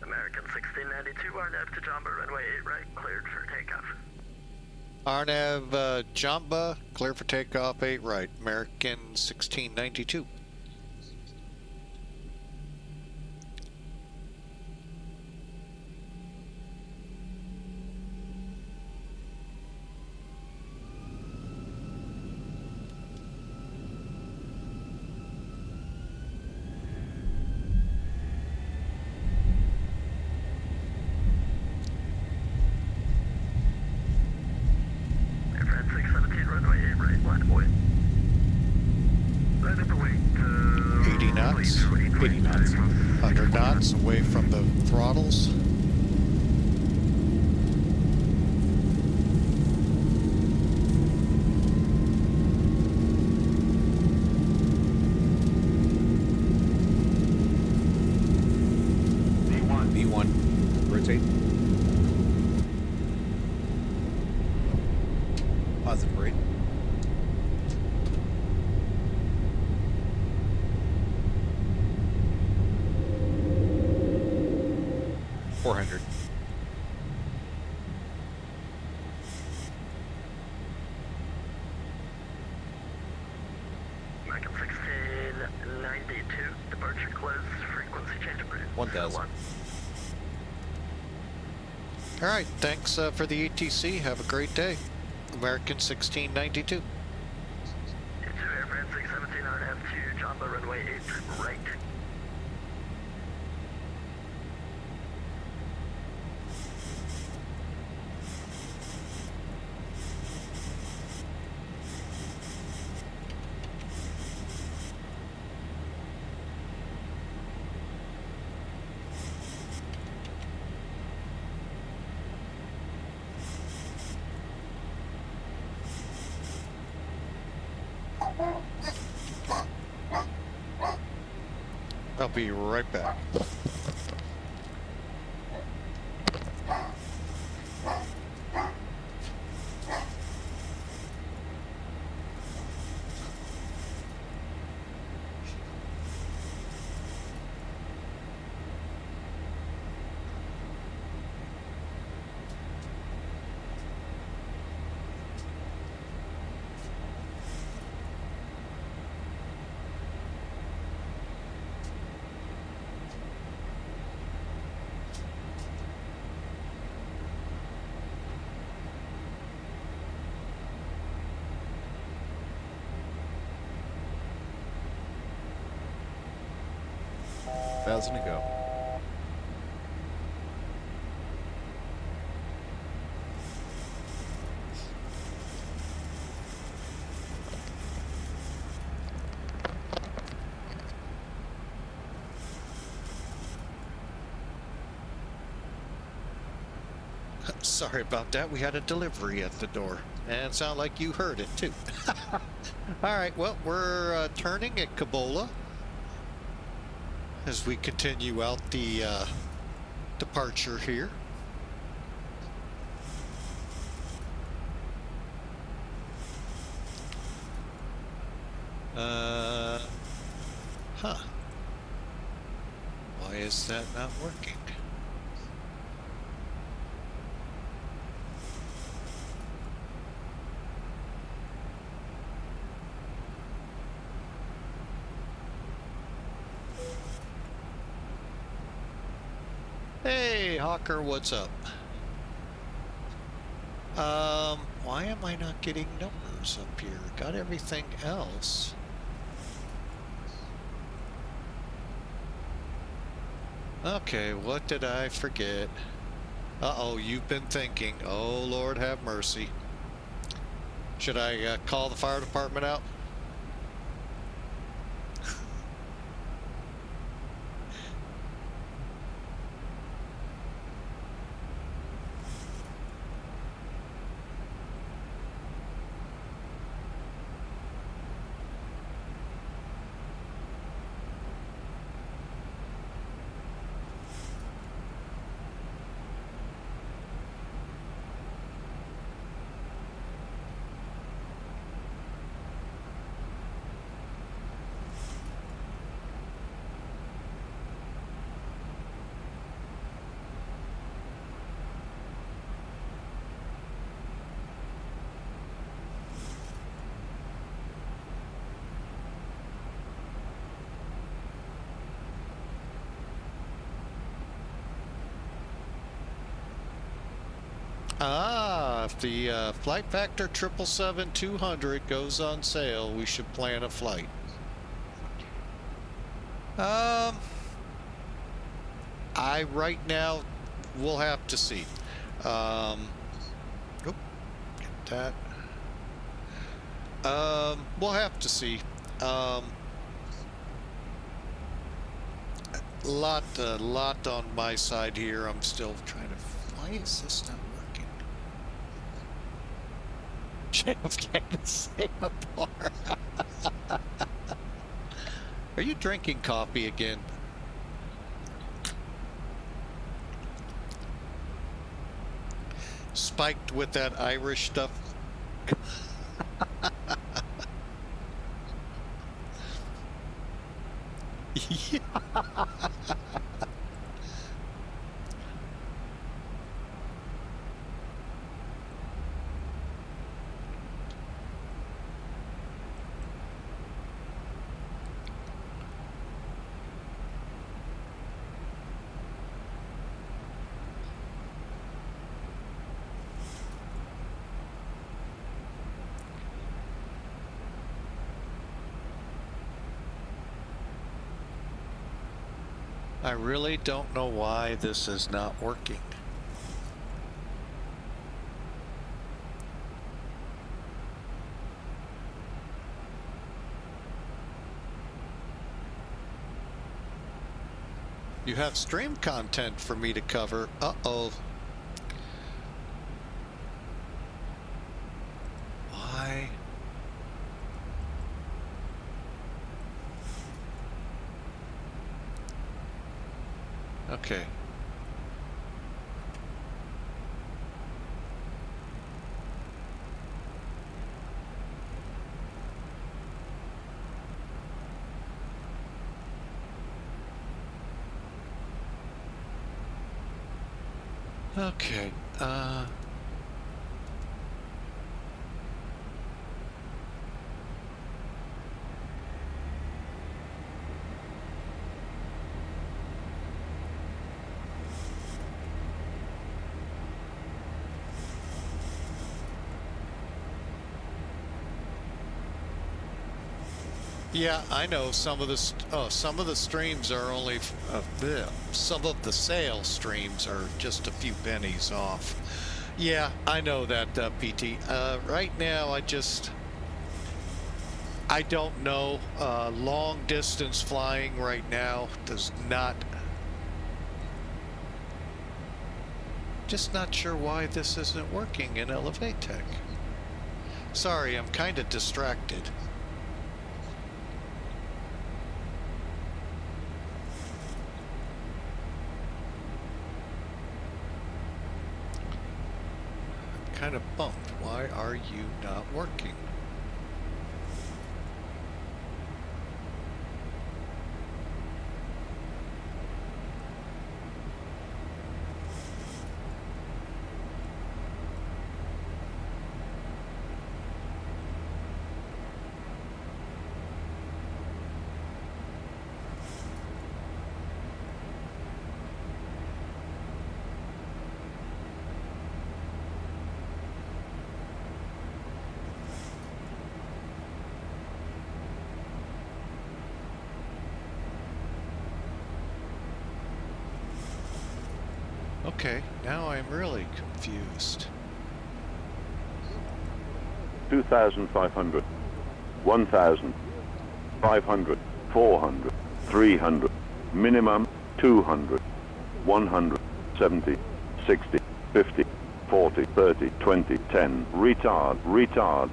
American 1692, RNAV to Jamba, runway 8 right, cleared for takeoff. RNAV Jamba, clear for takeoff, 8 right, American 1692. Air France 617, runway 8 right, line of void. Line up and wait, 80 knots, 80 knots. 100 knots away from the throttles. B1, rotate. Positive rate. once you change it. 1,000. All right, thanks for the ATC. Have a great day. American 1692. You too, Air France 617 on F2, Jamba runway 8 right. I'll be right back. Thousand to go. Sorry about that. We had a delivery at the door. And it sounded like you heard it too. All right, well, we're turning at Kabola as we continue out the departure here. Huh. Why is that not working? Hey, Hawker, what's up? Why am I not getting numbers up here? Got everything else. Okay, what did I forget? Uh-oh, you've been thinking. Oh, Lord have mercy. Should I call the fire department out? If the flight factor 777-200 goes on sale, we should plan a flight. Right now, we'll have to see. Oop, get that. We'll have to see. Lot on my side here. I'm still trying to. Why is this not working? JFK to Singapore. Are you drinking coffee again? Spiked with that Irish stuff. Yeah. I really don't know why this is not working. You have stream content for me to cover. Uh-oh. Why? Okay. Okay. Yeah, I know some of the streams are only some of the sales streams are just a few pennies off. Yeah, I know that, PT. Right now, I don't know. Long distance flying right now does not. Just not sure why this isn't working in Elevatech. Sorry, I'm kind of distracted. Kind of bumped. Why are you not working? Okay, now I'm really confused. 2,500, 1,000, 500, 400, 300, minimum 200, 100, 70, 60, 50, 40, 30, 20, 10, retard, retard.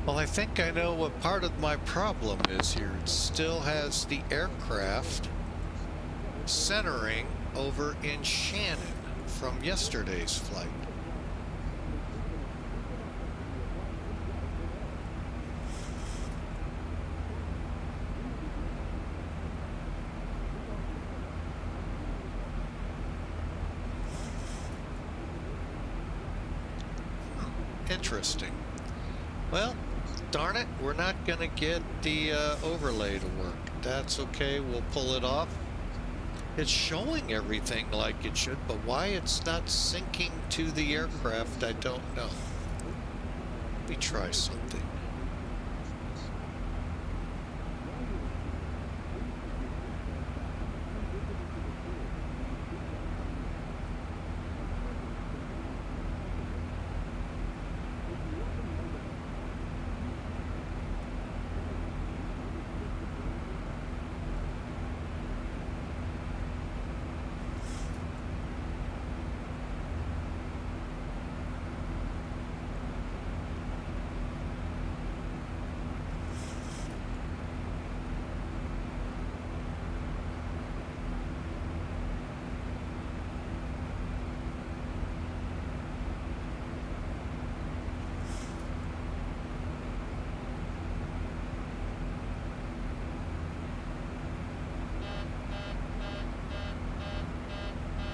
Well, I think I know what part of my problem is here. It still has the aircraft centering over in Shannon from yesterday's flight. Interesting. Well, darn it, we're not going to get the overlay to work. That's okay, we'll pull it off. It's showing everything like it should, but why it's not syncing to the aircraft, I don't know. Let me try something.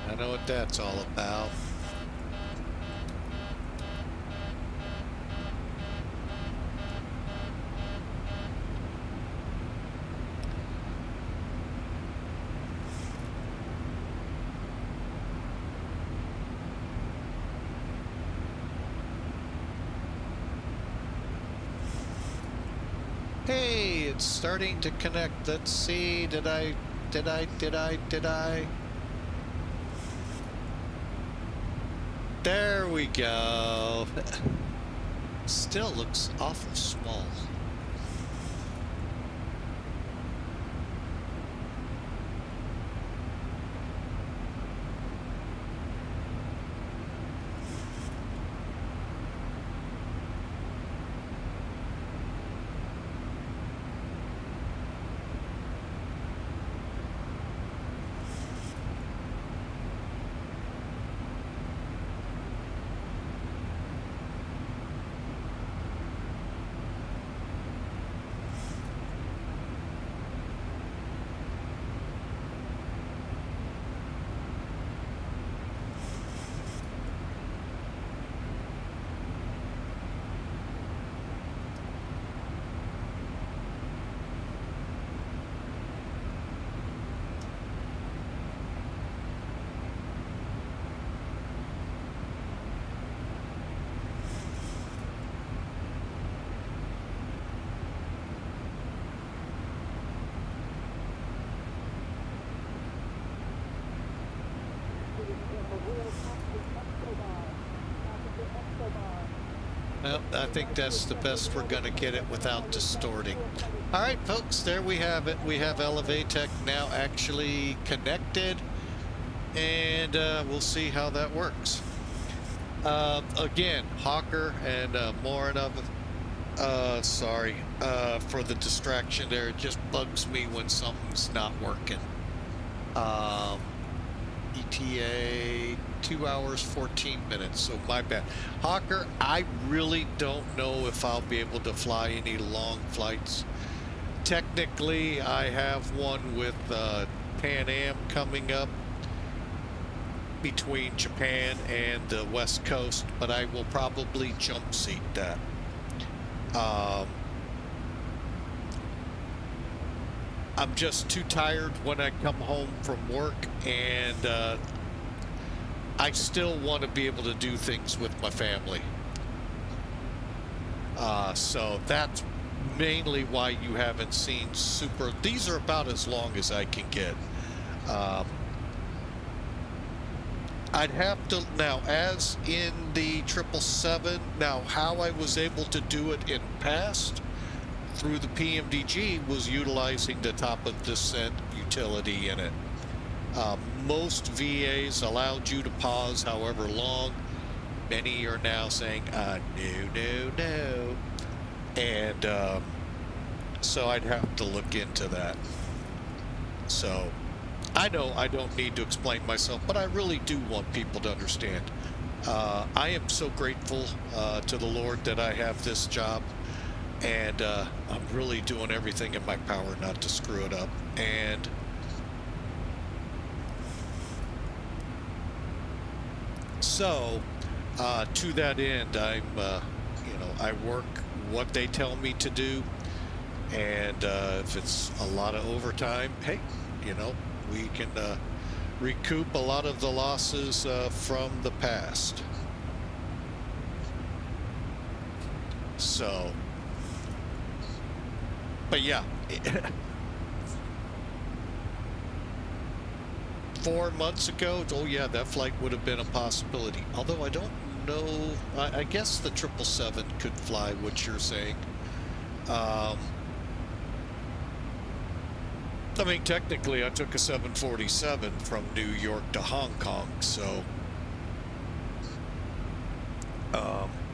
I know what that's all about. Hey, it's starting to connect. Let's see. Did I? There we go. Still looks awful small. Well, I think that's the best we're going to get it without distorting. All right, folks, there we have it. We have Elevatech now actually connected, and we'll see how that works. Again, Hawker and Morinov, sorry for the distraction there. It just bugs me when something's not working. ETA 2 hours 14 minutes, so my bad. Hawker, I really don't know if I'll be able to fly any long flights. Technically, I have one with Pan Am coming up between Japan and the West Coast, but I will probably jump seat that. I'm just too tired when I come home from work, and I still want to be able to do things with my family. So that's mainly why you haven't seen super. These are about as long as I can get. I'd have to now, as in the 777. Now, how I was able to do it in past through the PMDG was utilizing the top of descent utility in it. Most VAs allowed you to pause however long. Many are now saying, no. And so I'd have to look into that. So I know I don't need to explain myself, but I really do want people to understand. I am so grateful to the Lord that I have this job. And I'm really doing everything in my power not to screw it up. And so, to that end, I'm, I work what they tell me to do. And if it's a lot of overtime, hey, we can recoup a lot of the losses from the past. So. But yeah, 4 months ago, oh yeah, that flight would have been a possibility. Although I don't know, I guess the 777 could fly what you're saying. I mean, technically, I took a 747 from New York to Hong Kong, so.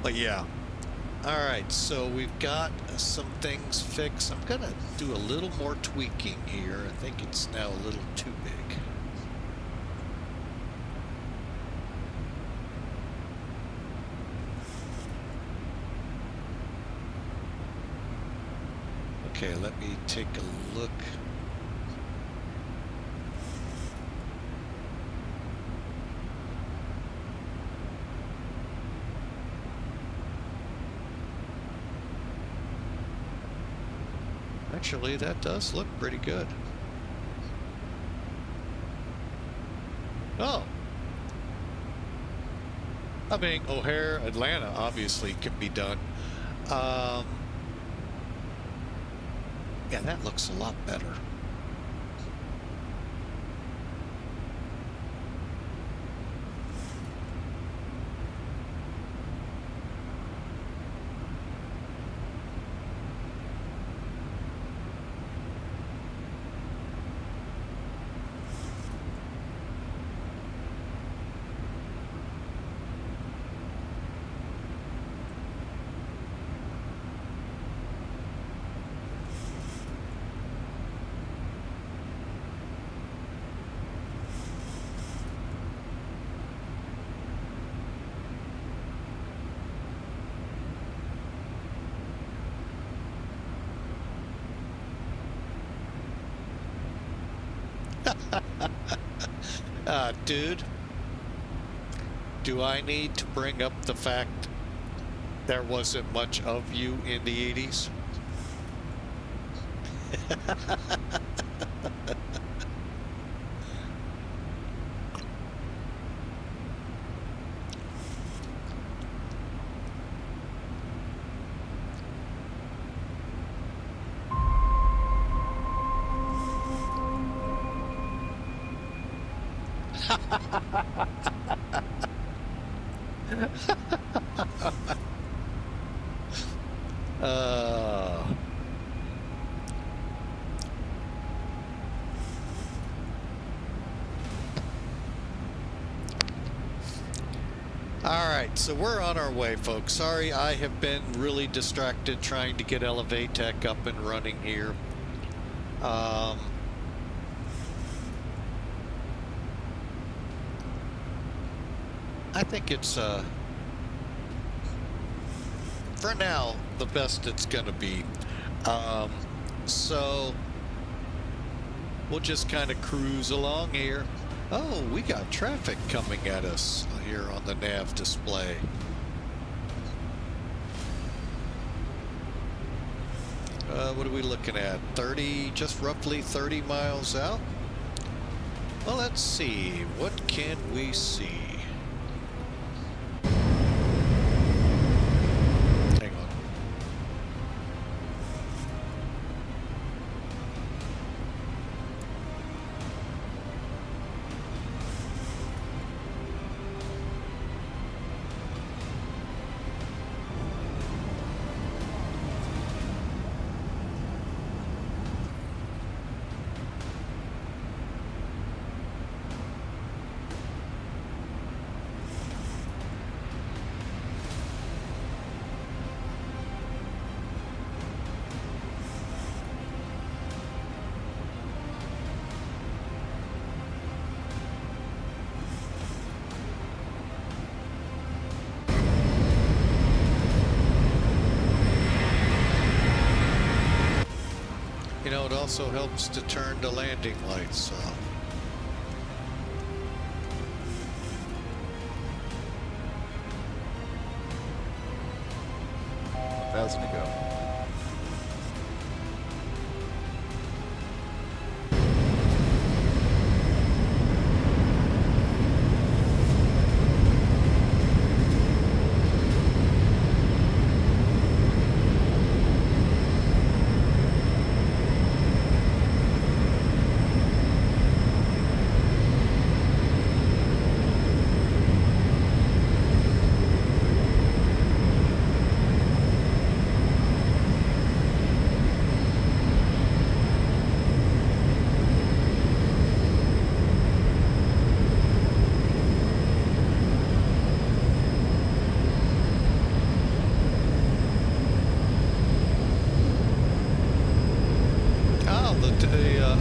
But yeah. All right, so we've got some things fixed. I'm gonna do a little more tweaking here. I think it's now a little too big. Okay, let me take a look. Actually, that does look pretty good. Oh. I mean, O'Hare, Atlanta, obviously can be done. Yeah, that looks a lot better. Dude, do I need to bring up the fact there wasn't much of you in the 80s? All right, so we're on our way, folks. Sorry, I have been really distracted trying to get Elevatech up and running here. I think it's, for now, the best it's gonna be. So we'll just kind of cruise along here. Oh, we got traffic coming at us here on the nav display. What are we looking at? 30, just roughly 30 miles out? Well, let's see. What can we see? Hang on. You know, it also helps to turn the landing lights off. $1,000 to go.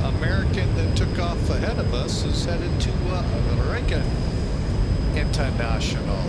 American that took off ahead of us is headed to American International.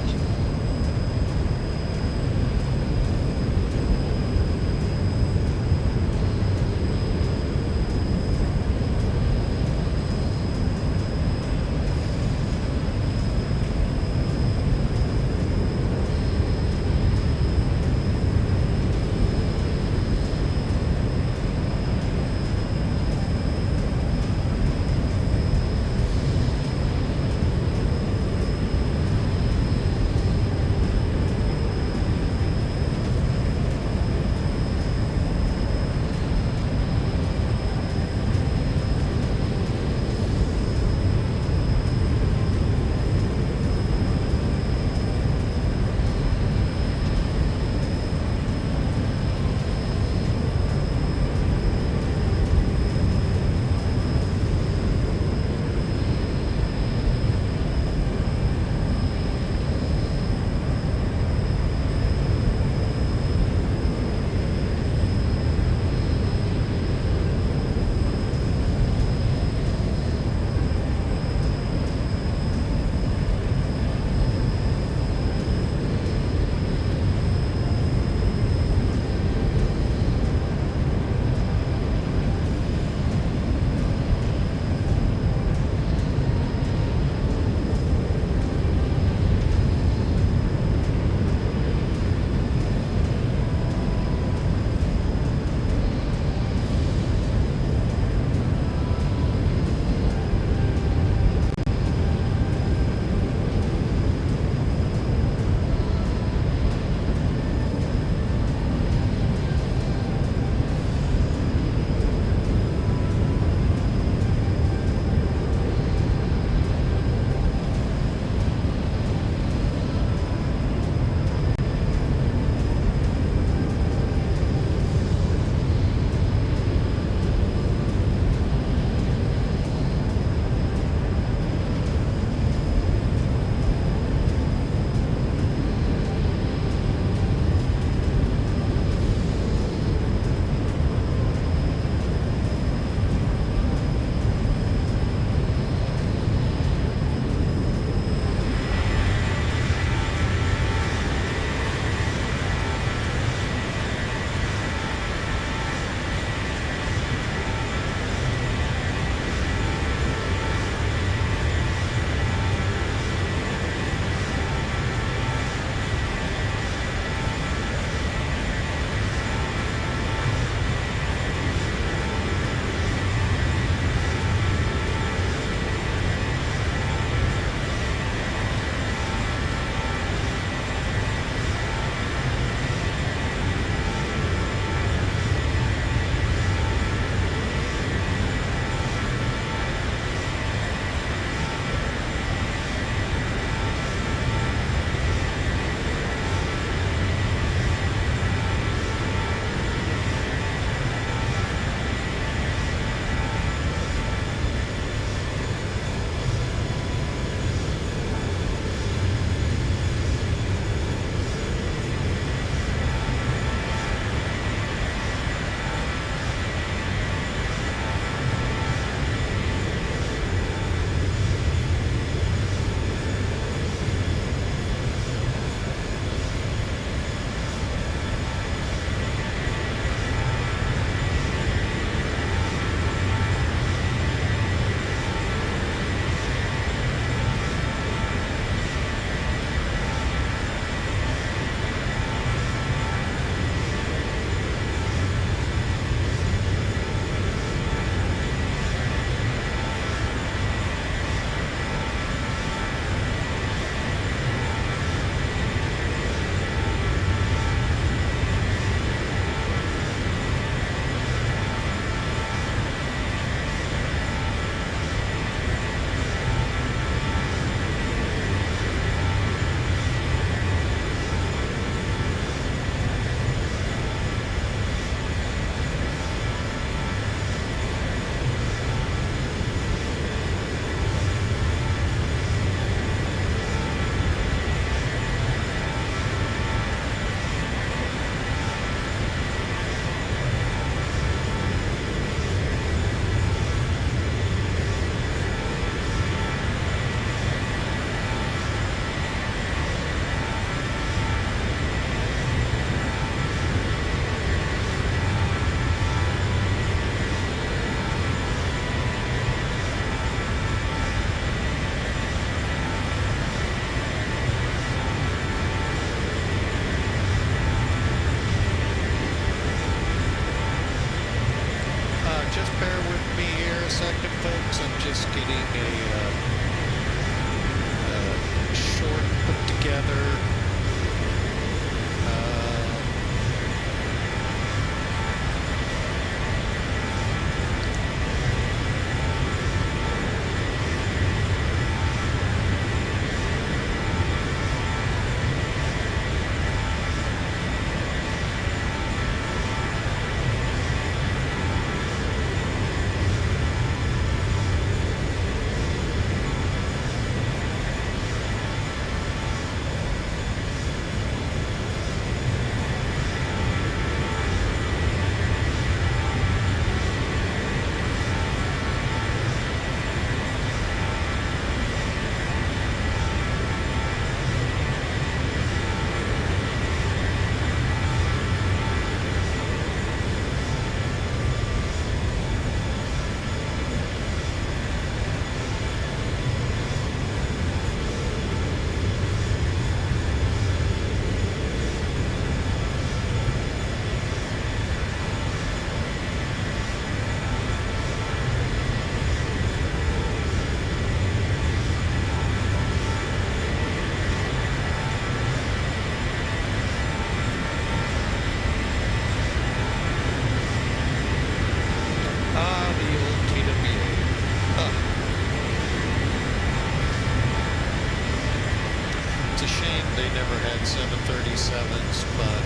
they never had 737s, but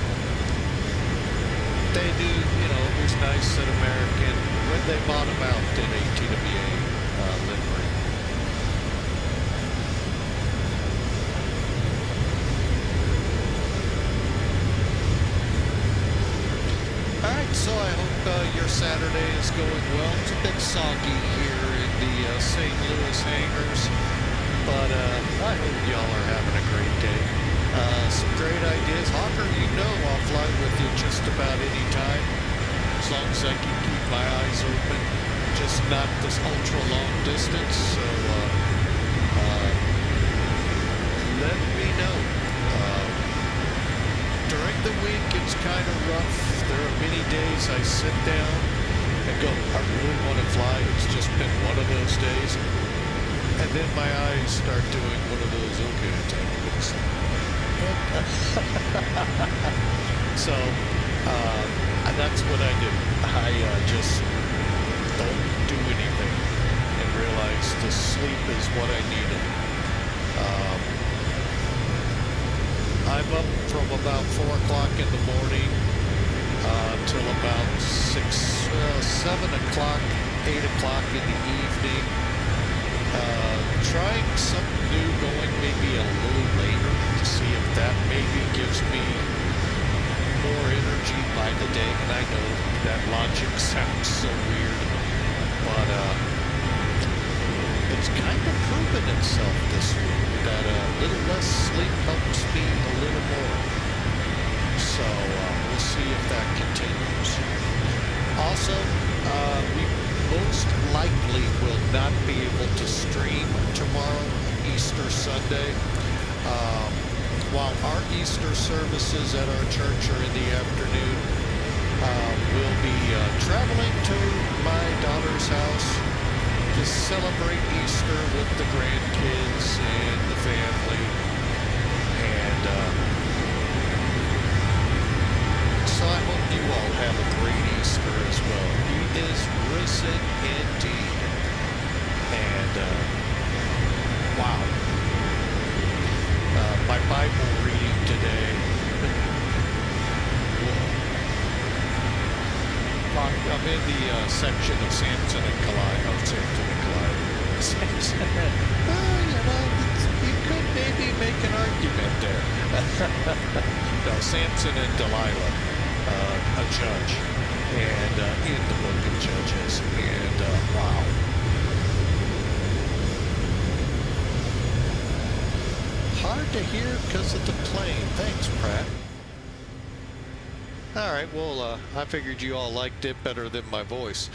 they do, you know, it was nice that American, when they bought them out, did a TWA livery. Alright, so I hope your Saturday is going well. It's a bit soggy here in the St. Louis hangars, but I hope y'all are having a great day. Some great ideas. Hawker, you know I'll fly with you just about any time, as long as I can keep my eyes open, just not this ultra long distance, so let me know. During the week, it's kind of rough. There are many days I sit down and go, I really want to fly. It's just been one of those days. And then my eyes start doing one of those, okay, time to go to sleep. So, and that's what I do. I just don't do anything and realize the sleep is what I needed. I'm up from about 4 o'clock in the morning till about 7 o'clock, 8 o'clock in the evening. Trying something new, going maybe a little later to see if that maybe gives me more energy by the day. And I know that logic sounds so weird, but it's kind of proven itself this week that a little less sleep helps me a little more. So we'll see if that continues. Also, we most likely will not be able to stream tomorrow, Easter Sunday. While our Easter services at our church are in the afternoon, we'll be traveling to my daughter's house to celebrate Easter with the grandkids and the family. And so I hope you all have a great Easter as well. He is risen indeed. And wow. My Bible reading today. I'm in the section of Samson and Delilah. Samson. You know, you could maybe make an argument there. No, Samson and Delilah, a judge, and in the book of Judges, and wow. Hard to hear because of the plane. Thanks, Pratt. All right, well, I figured you all liked it better than my voice.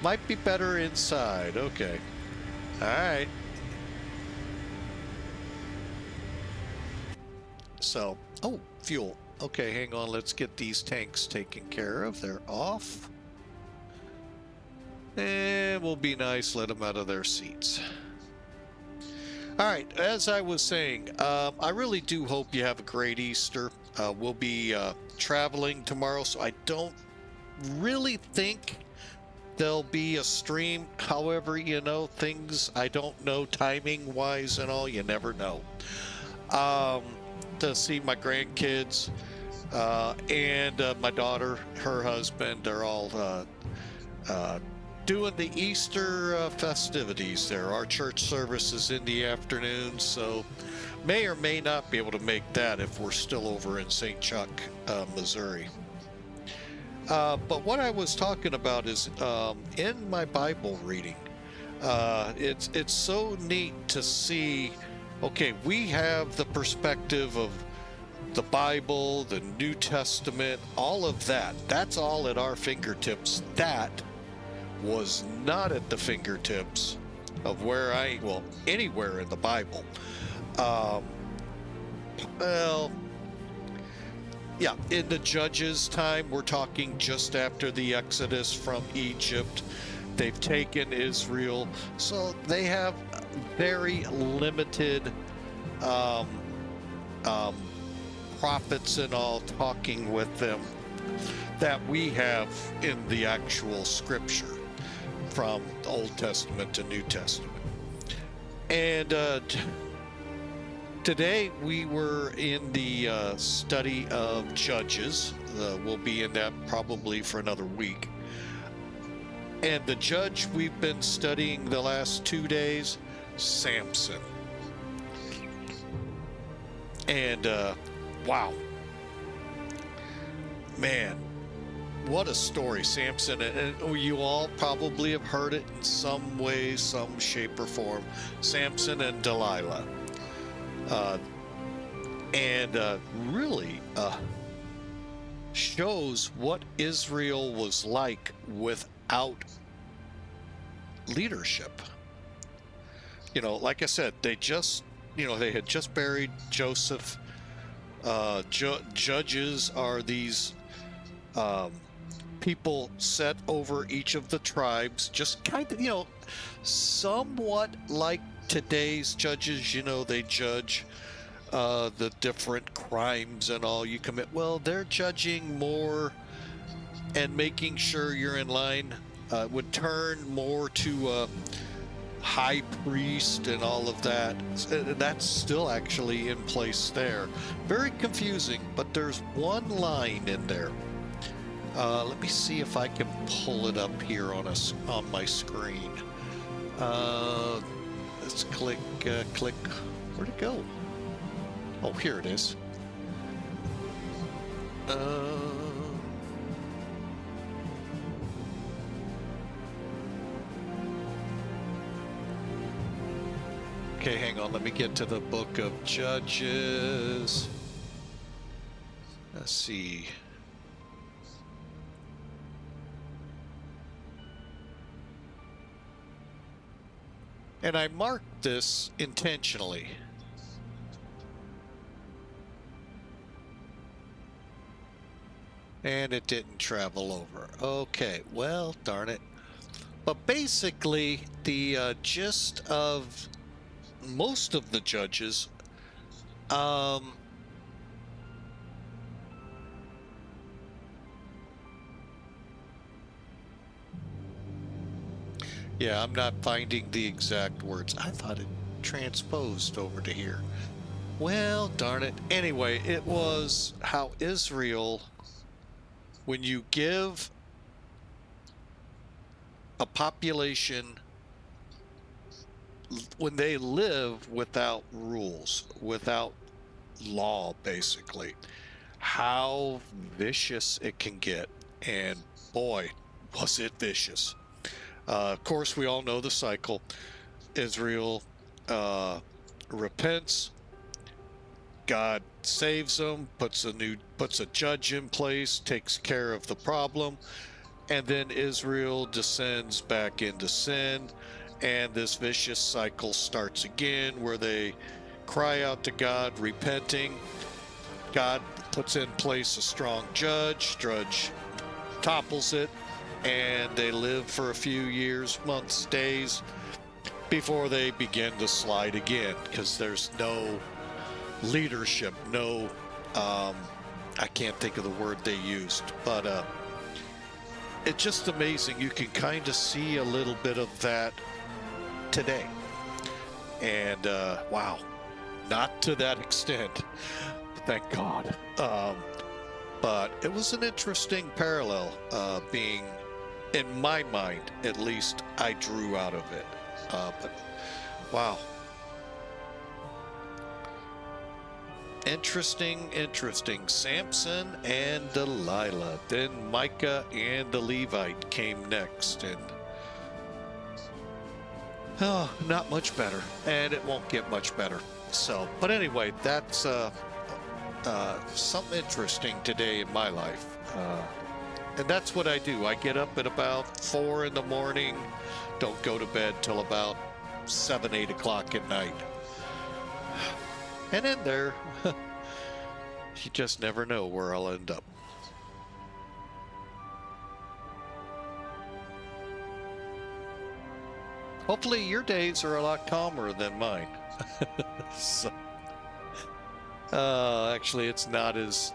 Might be better inside. Okay. All right. So, oh, fuel. Okay, hang on. Let's get these tanks taken care of. They're off. And we'll be nice, let them out of their seats. All right, as I was saying, I really do hope you have a great Easter. We'll be traveling tomorrow, so I don't really think there'll be a stream. However, you know, things I don't know timing-wise and all, you never know. To see my grandkids and my daughter, her husband, they're all doing the Easter festivities there. Our church service is in the afternoon, so may or may not be able to make that if we're still over in St. Chuck, Missouri. But what I was talking about is in my Bible reading, it's so neat to see, okay, we have the perspective of the Bible, the New Testament, all of that. That's all at our fingertips. That was not at the fingertips of well, anywhere in the Bible. Well, yeah, in the Judges time, we're talking just after the Exodus from Egypt. They've taken Israel, so they have very limited prophets and all talking with them that we have in the actual scripture from Old Testament to New Testament. And today we were in the study of Judges. We'll be in that probably for another week. And the judge we've been studying the last 2 days, Samson. And wow, man, what a story, Samson. And you all probably have heard it in some way, some shape or form. Samson and Delilah. And really shows what Israel was like without leadership. You know, like I said, they had just buried Joseph. Judges are these people set over each of the tribes, just kind of, somewhat like today's judges. They judge the different crimes and all you commit. Well, they're judging more and making sure you're in line. Would turn more to high priest and all of that. That's still actually in place there. Very confusing, but there's one line in there. Let me see if I can pull it up here on my screen. Let's click. Where'd it go? Oh, here it is. Okay, hang on. Let me get to the book of Judges. Let's see. And I marked this intentionally. And it didn't travel over. Okay, well, darn it. But basically, the gist of most of the judges, yeah, I'm not finding the exact words. I thought it transposed over to here. Well, darn it. Anyway, it was how Israel, when you give a population, when they live without rules, without law, basically, how vicious it can get. And boy, was it vicious. Of course, we all know the cycle. Israel repents, God saves them, puts a judge in place, takes care of the problem, and then Israel descends back into sin. And this vicious cycle starts again, where they cry out to God, repenting. God puts in place a strong judge topples it, and they live for a few years, months, days, before they begin to slide again, because there's no leadership, no, I can't think of the word they used, but it's just amazing. You can kind of see a little bit of that today. And wow, not to that extent, thank God. But it was an interesting parallel, being, in my mind at least, I drew out of it. But wow, interesting. Samson and Delilah. Then Micah and the Levite came next, and oh, not much better, and it won't get much better. So, but anyway, that's something interesting today in my life, and that's what I do. I get up at about 4 in the morning, don't go to bed till about 7, 8 o'clock at night, and in there, you just never know where I'll end up. Hopefully your days are a lot calmer than mine. So, actually, it's not as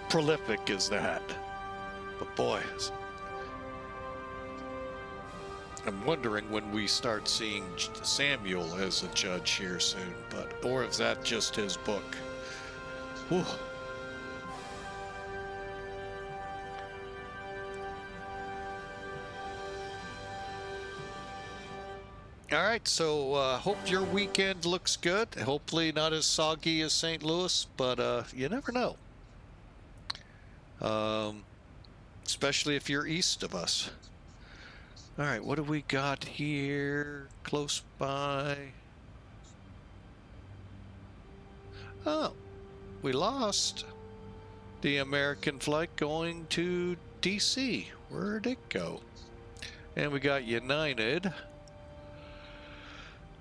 prolific as that. But boy, I'm wondering when we start seeing Samuel as a judge here soon, or is that just his book? Whew. All right, so hope your weekend looks good. Hopefully not as soggy as St. Louis, but you never know. Especially if you're east of us. All right, what do we got here close by? Oh, we lost the American flight going to DC. Where'd it go? And we got United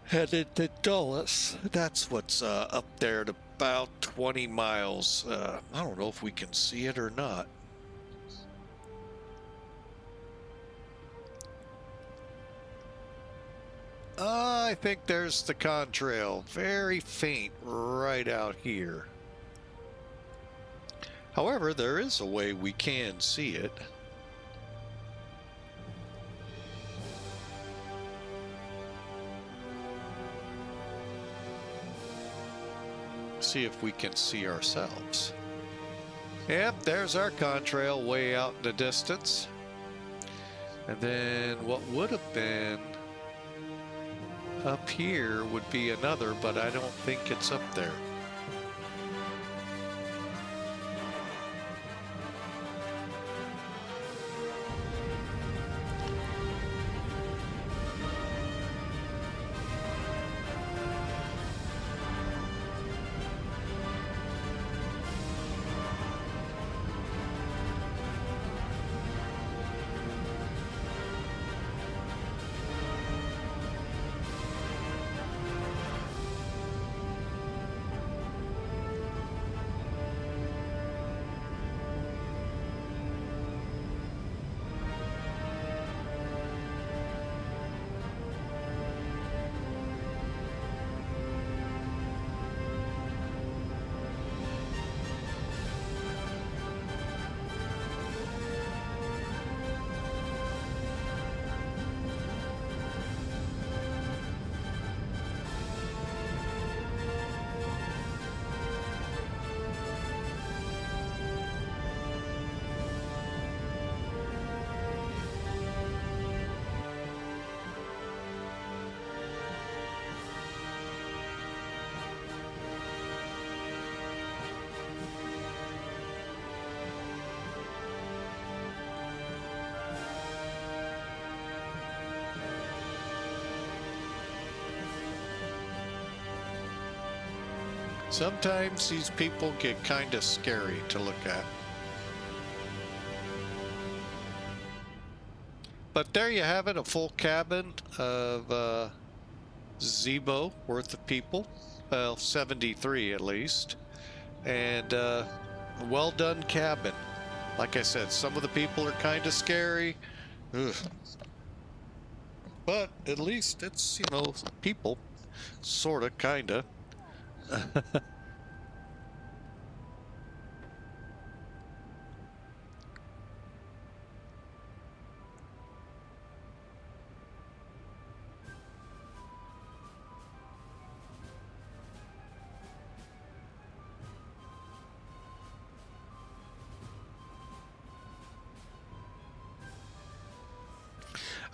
headed to Dulles. That's what's up there at about 20 miles. I don't know if we can see it or not. I think there's the contrail. Very faint right out here. However, there is a way we can see it. See if we can see ourselves. Yep, there's our contrail way out in the distance. And then what would have been up here would be another, but I don't think it's up there. Sometimes these people get kind of scary to look at. But there you have it, a full cabin of Zibo worth of people. Well, 73 at least. And a well done cabin. Like I said, some of the people are kind of scary. Ugh. But at least it's, you know, people. Sorta, kinda.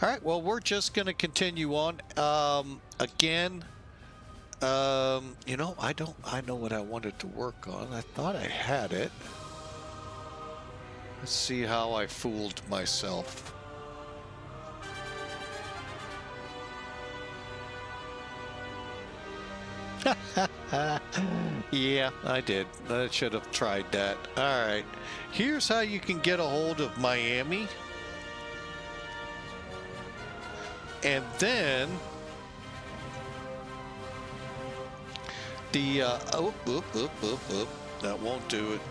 All right, well, we're just going to continue on. Again, you know, I know what I wanted to work on. I thought I had it. Let's see how I fooled myself. Yeah, I did. I should have tried that. All right. Here's how you can get a hold of Miami. And then the that won't do it.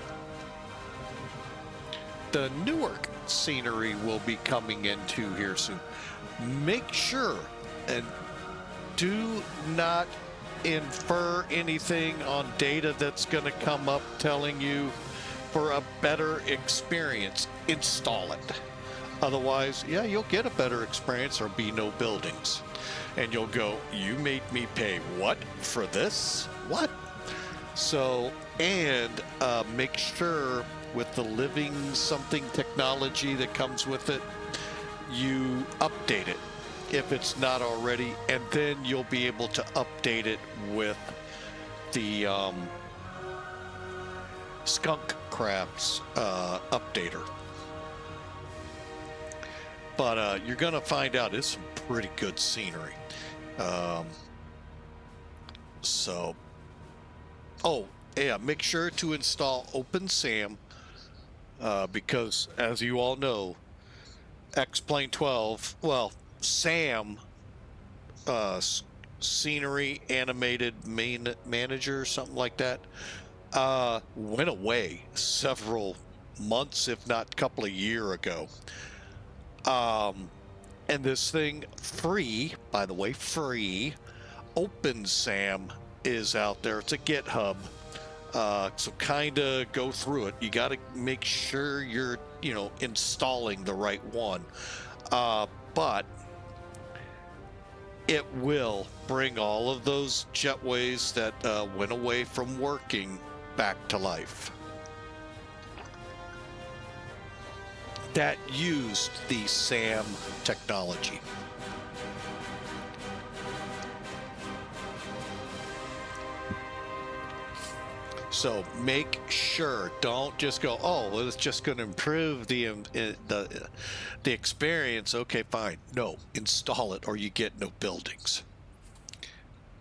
The Newark scenery will be coming into here soon. Make sure and do not infer anything on data that's going to come up telling you for a better experience. Install it. Otherwise, yeah, you'll get a better experience or be no buildings. And you'll go, you made me pay what for this? What? So, and make sure with the living something technology that comes with it, you update it if it's not already, and then you'll be able to update it with the Skunk Crafts updater. But you're going to find out it's some pretty good scenery. Oh, yeah, make sure to install OpenSam because, as you all know, X-Plane 12, well, SAM, Scenery Animated Manager, something like that, went away several months, if not a couple of years ago. And this thing, free, by the way, free, OpenSam is out there. It's a GitHub. So kind of go through it. You got to make sure you're, installing the right one. But it will bring all of those jetways that went away from working back to life. That used the SAM technology. So make sure, don't just go, oh, well, it's just going to improve the experience. Okay, fine. No, install it or you get no buildings.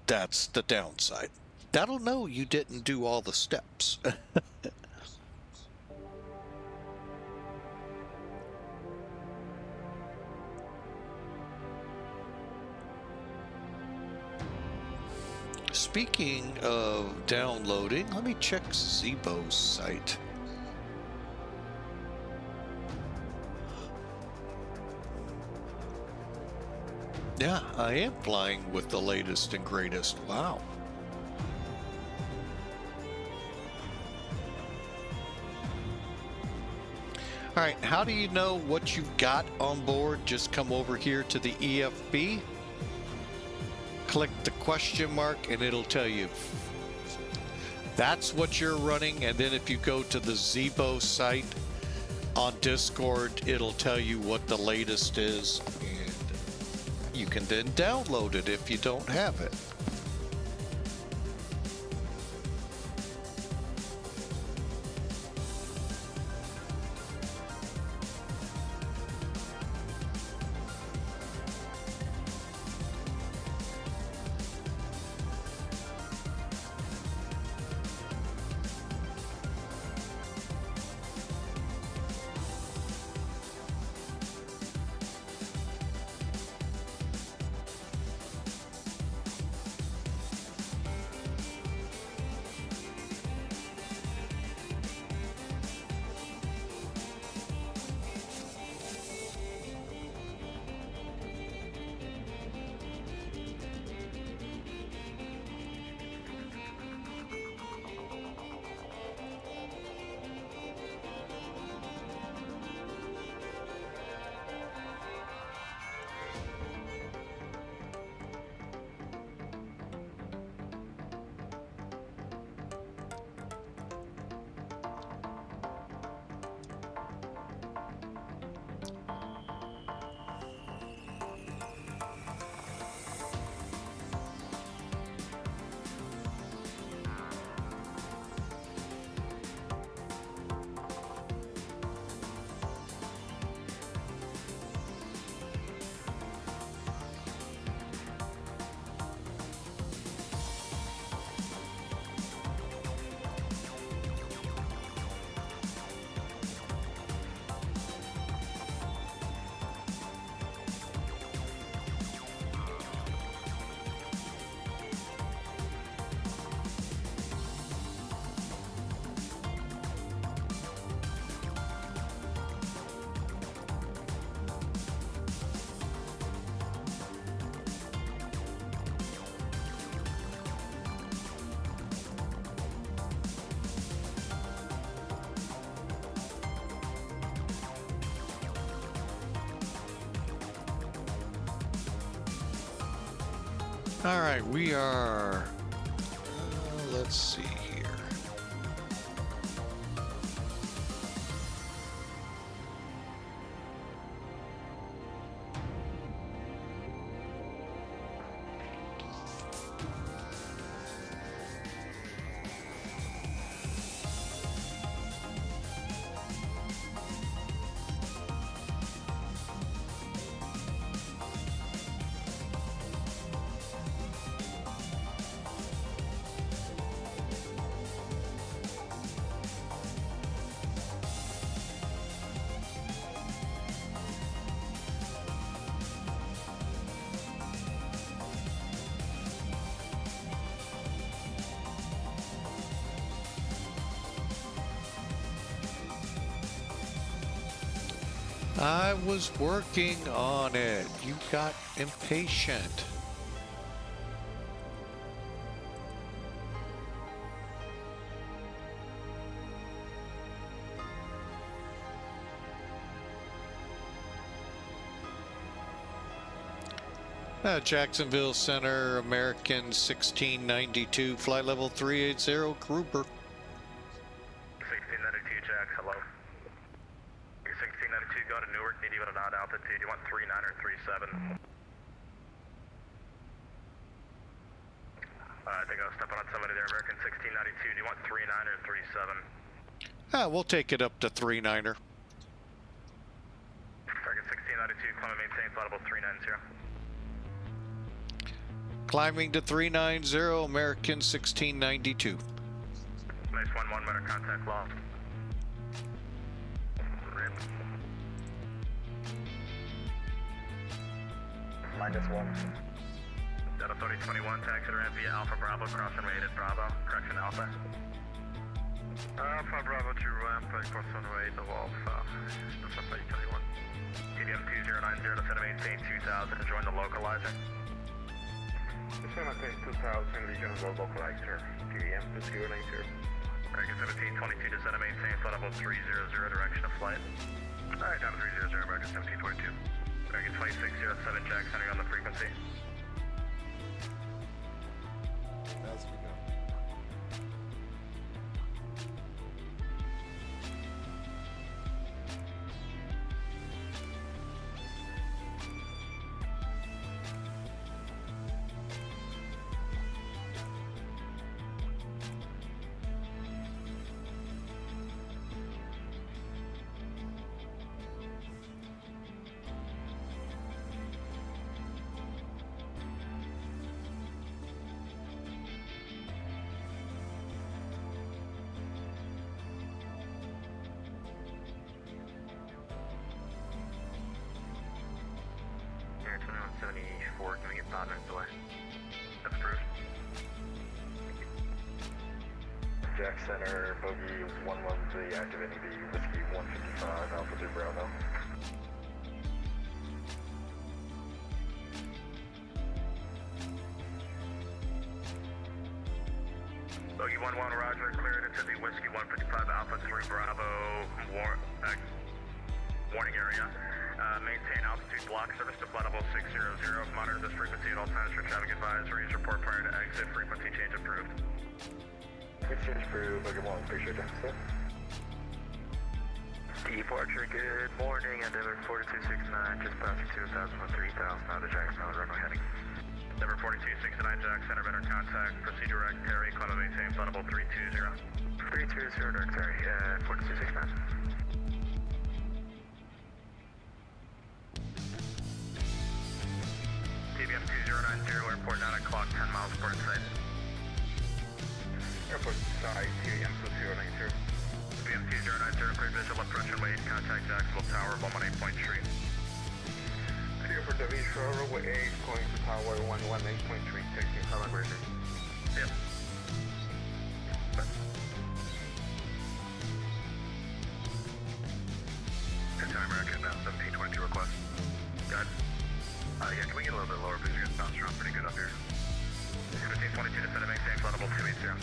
That's the downside. That'll know you didn't do all the steps. Speaking of downloading, let me check Zibo's site. Yeah, I am flying with the latest and greatest. Wow. All right, how do you know what you've got on board? Just come over here to the EFB. Click the question mark and it'll tell you that's what you're running. And then if you go to the Zibo site on Discord, it'll tell you what the latest is, and you can then download it if you don't have it. All right, we are, let's see here. I was working on it. You got impatient. Jacksonville Center, American 1692, flight level 380, Grouper. 1692, Jack, hello. Your 1692 go to Newark, need you at a knot altitude. You want 39 or 37? I think I was stepping on somebody there, American 1692. Do you want 39 or 37? We'll take it up to 39er. Target 1692, climb and maintain flight level 390. Climbing to 390, American 1692. Nice 1-1, better contact lost. Rip. -1. Delta 3021, taxi to ramp via Alpha Bravo, cross runway 8 at Bravo, correction Alpha. Alpha Bravo to ramp, cross runway 8 of Alpha, Delta 3021. TDM 2090 to set and maintain 2000, join the localizer. Descend maintain 2000, Legion of localizer, TDM 2090. American 1722 to set and maintain flight level 300, direction of flight. Alright, down to 300, American 1722. American 2607, Jack, centering on the frequency. As we go. Air 2174, can we get 5 minutes away? That's approved. Jack Center, bogey 113, activating the whiskey 155, Alpha 2 Bravo. Bogey 11, roger, cleared into the whiskey 155, Alpha 3 Bravo, warning area. Maintain altitude block service to flight level 600. Monitor this frequency at all times for traffic advisories. Report prior to exit. Frequency change approved. Good change for bogey 1, appreciate that, sir. Departure, good morning. Endeavor 4269, just passing 2000 with 3000 out of Jacksonville runway heading. Endeavor 4269, Jack Center, better contact. Proceed direct, Terry, climb and maintain flight level 320. 320, direct, Terry, 4269. TBM 2090, airport 9 o'clock, 10 miles port side. Airport side, TDM 2090. TBM 2090, clear visual approach runway 8, contact Jacksonville Tower, 118.3. Clear for the visual, runway 8, going to tower 118.3, taking calibration. Yep. Good time, American, 1722 request. Good. Yeah, can we get a little bit lower, please? You're getting bounced around pretty good up here. 1722 to set and maintain flight level 280.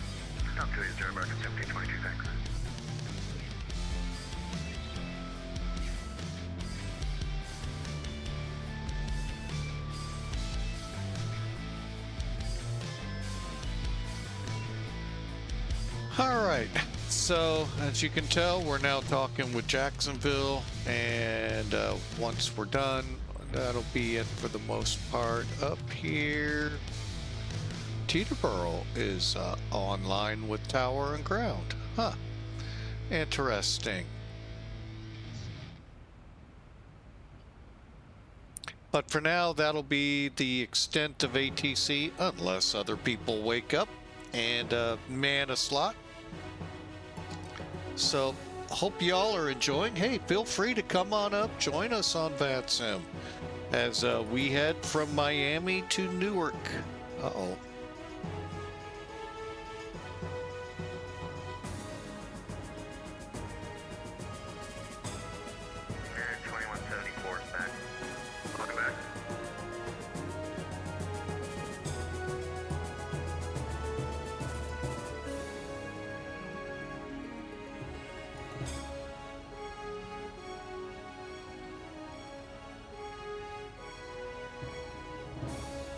Stop 280, American 1722, thanks. All right, so as you can tell, we're now talking with Jacksonville, and once we're done, that'll be it for the most part. Up here, Teterboro is online with tower and ground. Huh, interesting. But for now, that'll be the extent of ATC, unless other people wake up and man a slot. So, hope y'all are enjoying. Hey, feel free to come on up, join us on VATSIM as we head from Miami to Newark. Uh-oh. Air 2174 is back. Welcome back.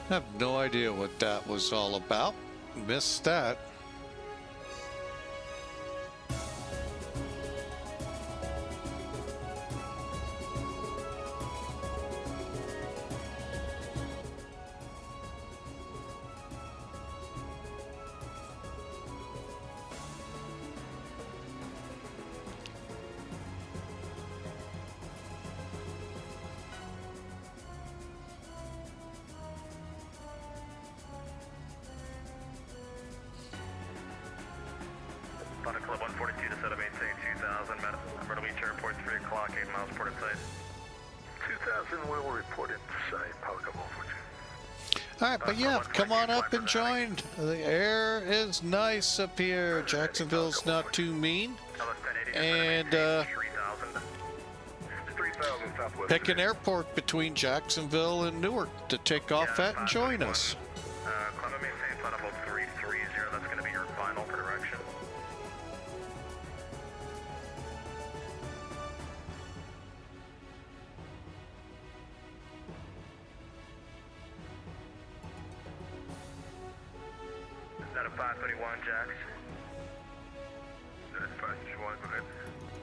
I have no idea what that was all about. Missed that. Thunder Club 142 to set up maintain 2000. Myrtle Beach Airport, 3 o'clock, 8 miles port at site. 2000 will report it to site. Power come over to. All right, but yeah, come on up and join. The air is nice up here. Jacksonville's not too mean. And pick an airport between Jacksonville and Newark to take off at and join us. Climate maintain flight level 330. That's going to be your final for direction. Is that a 531, Jax? That's 531, go ahead.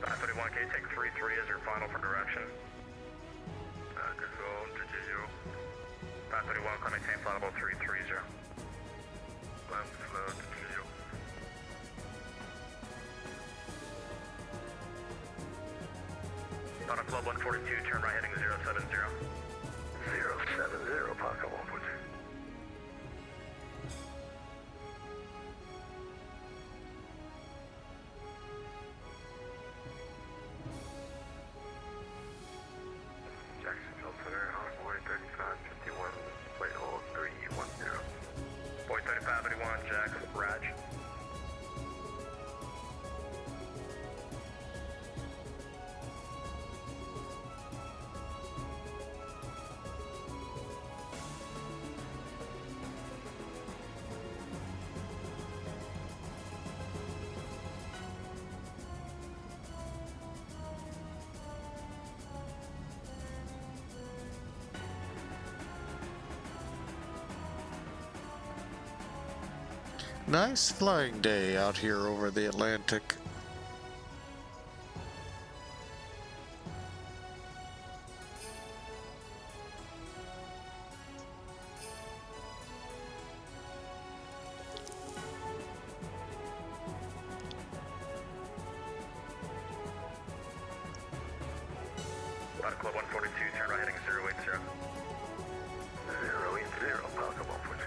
531, can you take 33 as your final for direction? Control, 320. 531, climate maintain flight level 330. Climb flow, 320. Thunder Club 142, turn right heading 070. 070, power come over to. Jacksonville Center, Envoy 3551, flight hold 310. Boy 3581, Jack, Raj. Nice flying day out here over the Atlantic. Thunder Club 142, turn right heading 080. 080, power come over to.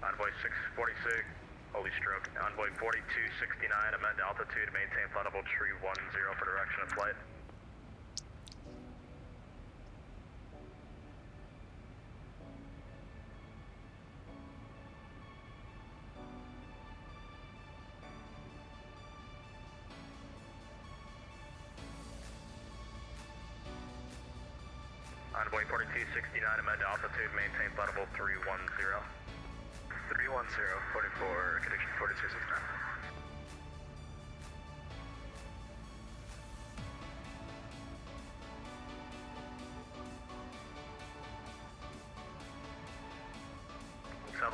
Envoy 646, holy stroke. Envoy 4269, amend altitude, maintain flight level 310 for direction of flight. Envoy 4269, amend altitude, maintain flight level 310. 310, 44, connection 4269.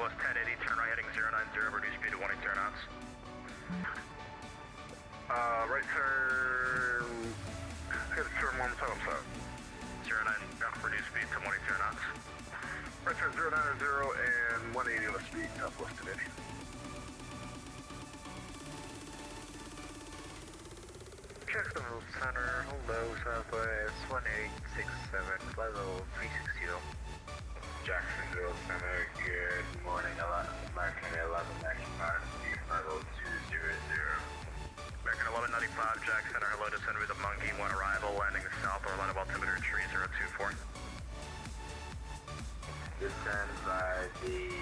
Southwest 1080, turn right heading 090, reduce speed to 180 knots. Right turn. Hit a turn one more time, so. 090, reduce speed to 180 knots. Right turn 090 and 180 left speed, Southwest 1080. Jacksonville Center, hello, Southwest 1867, level 360. Jacksonville Center, good morning, American 1195, level 200. American 1195, Jack Center, hello, descend with a Monkey 1 arrival, landing south, Orlando, altimeter 3024. Descend by the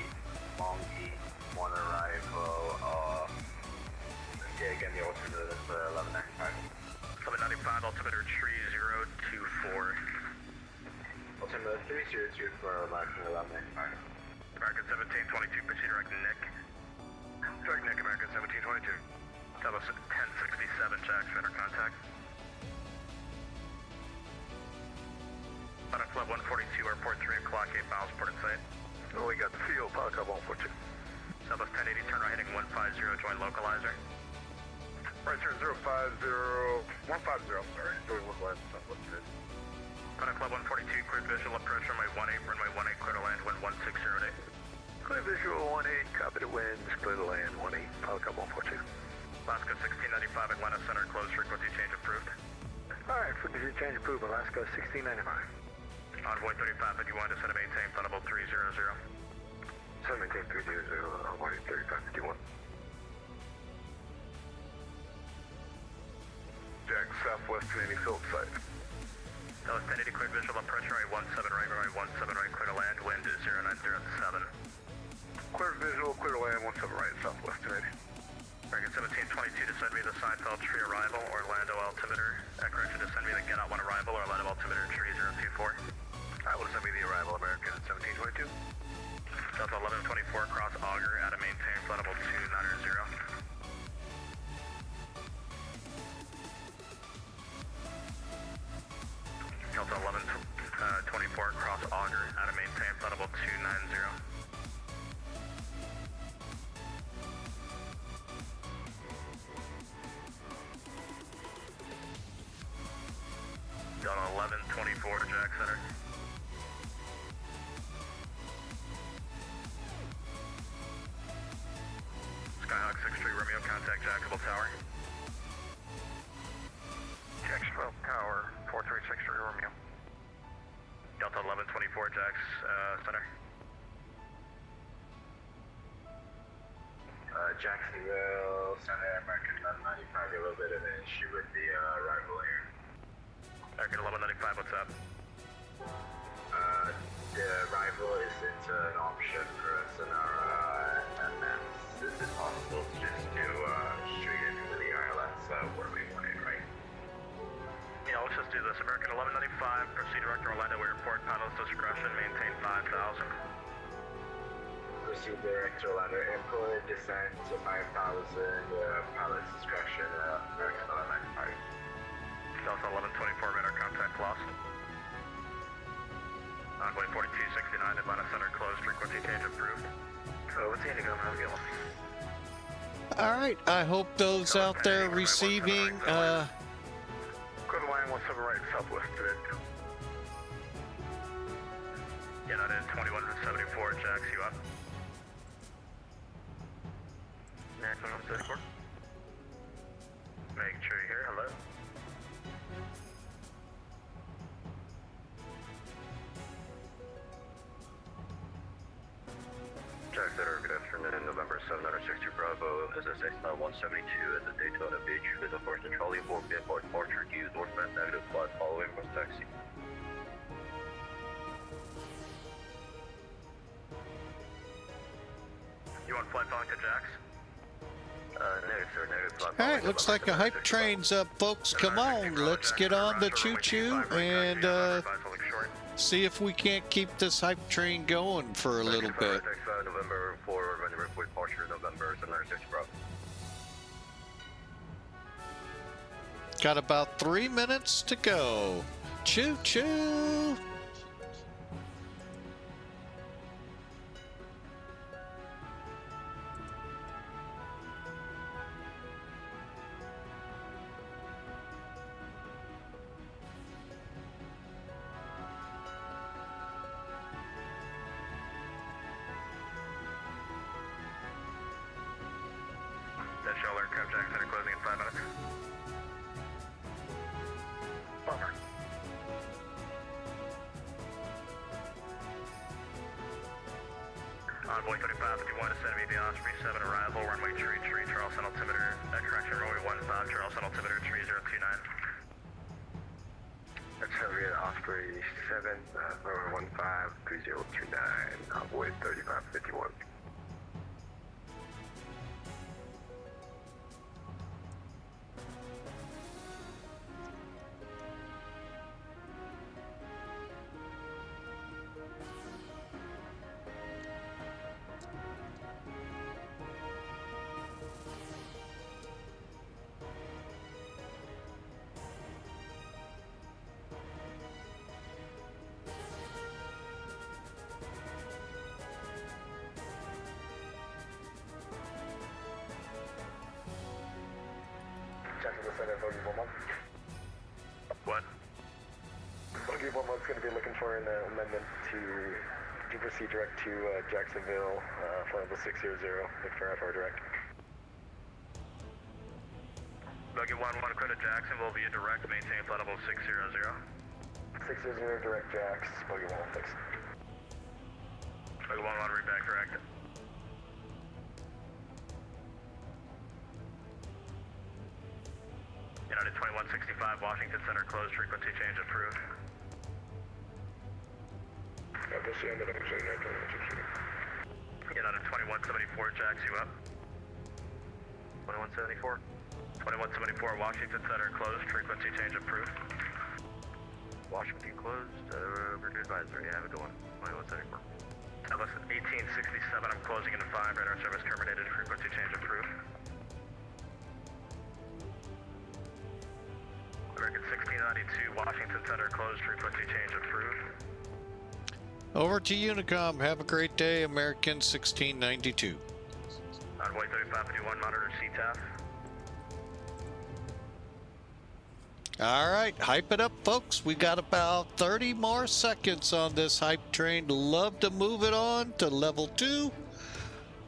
Monkey 1 arrival, again, the altimeter is 1195. 1195, altimeter 3024. Altimeter 3024, American 1195. American 1722, proceed direct Nick. Direct Nick, American 1722. Southwest 1067, Jack Center, contact. Final Club 142, airport 3 o'clock, 8 miles, port in sight. Oh, we got the field, Pilot Club 142. Southwest 1080, turn right heading 150, join localizer. Right turn 150, sorry, doing localizer, Southwest 1080. Final Club 142, clear visual approach runway 18, runway 18, clear to land, wind 160 8. Clear visual 18, copy the winds, clear to land 18, Pilot Club 142. Alaska 1695, Atlanta Center, closed, frequency change approved. Alright, frequency change approved, Alaska 1695. Envoy 3551, descend to maintain, flight level 300. Maintain 300, Envoy 3551. Jack, Southwest 1080, field site. Southwest 1080, cleared visual approach runway 17 right, runway 17 right, clear to land, wind 0907. Clear visual, clear to land, 17 right, Southwest 1080. American 1722, descend via the Seinfeld tree arrival, Orlando altimeter. Correction, descend via the Get Out 1 arrival, Orlando altimeter 3024. I will descend via the arrival, American 1722. Delta 1124, cross auger, out of maintain, flight level 290. Delta 1124, cross auger, out of maintain, flight level 290. Delta 1124, Jack Center. Skyhawk 63, Romeo, contact Jacksonville Tower. Jacksonville Tower, 4363 Romeo. Delta 1124, Jax Center. Jacksonville Center, American 1195, a little bit of an issue with the arrival here. American 1195, what's up? The arrival isn't an option for us in our maps. Is it possible just to straight into the ILS where we wanted, right? Yeah, let's just do this. American 1195, proceed direct to Orlando Airport, pilot's discretion, maintain 5,000. Proceed direct to Orlando Airport, descend to 5,000, pilot's discretion, American 1195. Delta 1124, radar contact lost. Envoy 4269, Atlanta Center closed, frequency change approved. What's the Indigo, how's it going? All right. I hope those out there receiving Clear to land, 17 right, Southwest 1080. United 2174, Jax, you up? American 174. Make sure you're here, hello. Jack Center, good afternoon, November 760 Bravo, SSA 172 at the Daytona Beach, with a force control, 4 airport departure, use northbound negative flight following from taxi. You want flight following to Jax? Negative, sir, negative flight all following. right, looks like a hype train's up, folks. Come on, let's get on the choo-choo and see if we can't keep this hype train going for a little bit. November 4, running report departure, November 760 Bravo. Got about 3 minutes to go. Choo-choo! all aircraft Jack Center closing in 5 minutes. Bummer. Envoy 3551 to Santa Barbara Osprey 7 arrival, runway 33, Charleston altimeter, correction, runway 15, Charleston altimeter 3029. That's Heavy Osprey 7, runway 15, 3029, Envoy 3551. What? Bogey 11's going to be looking for an amendment to proceed direct to Jacksonville, flight level 600, Victor FR direct. Bogey 11, clear to Jacksonville via direct, maintain flight level 600. 600 direct Jax, Bogey 1 fixed. Bogey 11, read back direct. United 2165, Washington Center closed, frequency change approved. United 2174, Jax, you up? 2174. 2174, Washington Center closed, frequency change approved. Washington closed, Virgin advisory, have a good one. 2174. Listen, 1867, I'm closing into 5, radar service terminated, frequency change approved. American 1692, Washington Center closed, frequency change approved. Over to Unicom. Have a great day, American 1692. Envoy 3551, monitor CTAF. All right, hype it up, folks. We got about 30 more seconds on this hype train. Love to move it on to level 2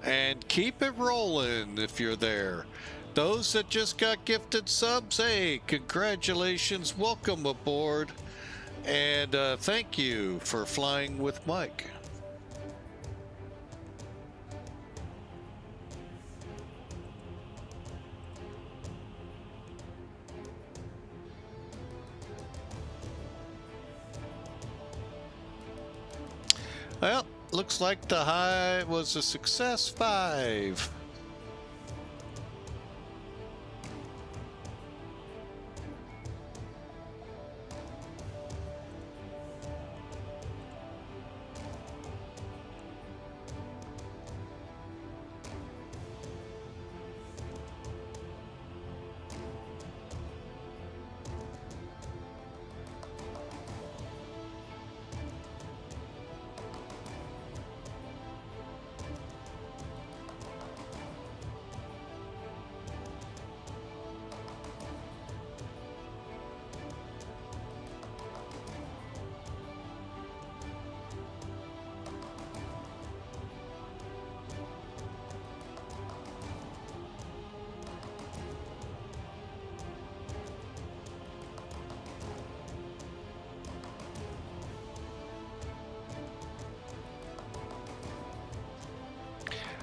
and keep it rolling if you're there. Those that just got gifted subs, hey, congratulations, welcome aboard, and thank you for flying with Mike. Well, looks like the high was a success 5.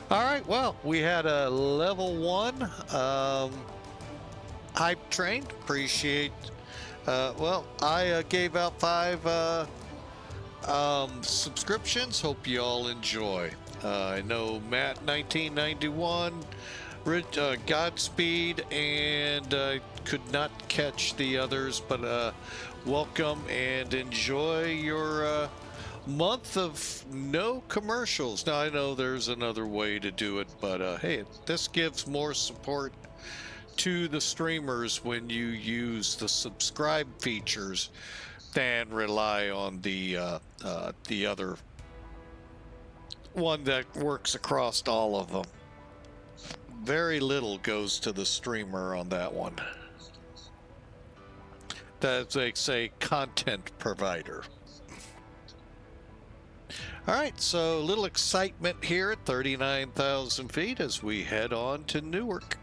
All right, well, we had a level 1 hype train. Appreciate, well, I gave out 5 subscriptions. Hope you all enjoy. I know Matt 1991, Godspeed, and could not catch the others, but welcome and enjoy your month of no commercials. Now I know there's another way to do it, but hey, this gives more support to the streamers when you use the subscribe features than rely on the other one that works across all of them. Very little goes to the streamer on that one. That's, they say, content provider. All right, so a little excitement here at 39,000 feet as we head on to Newark.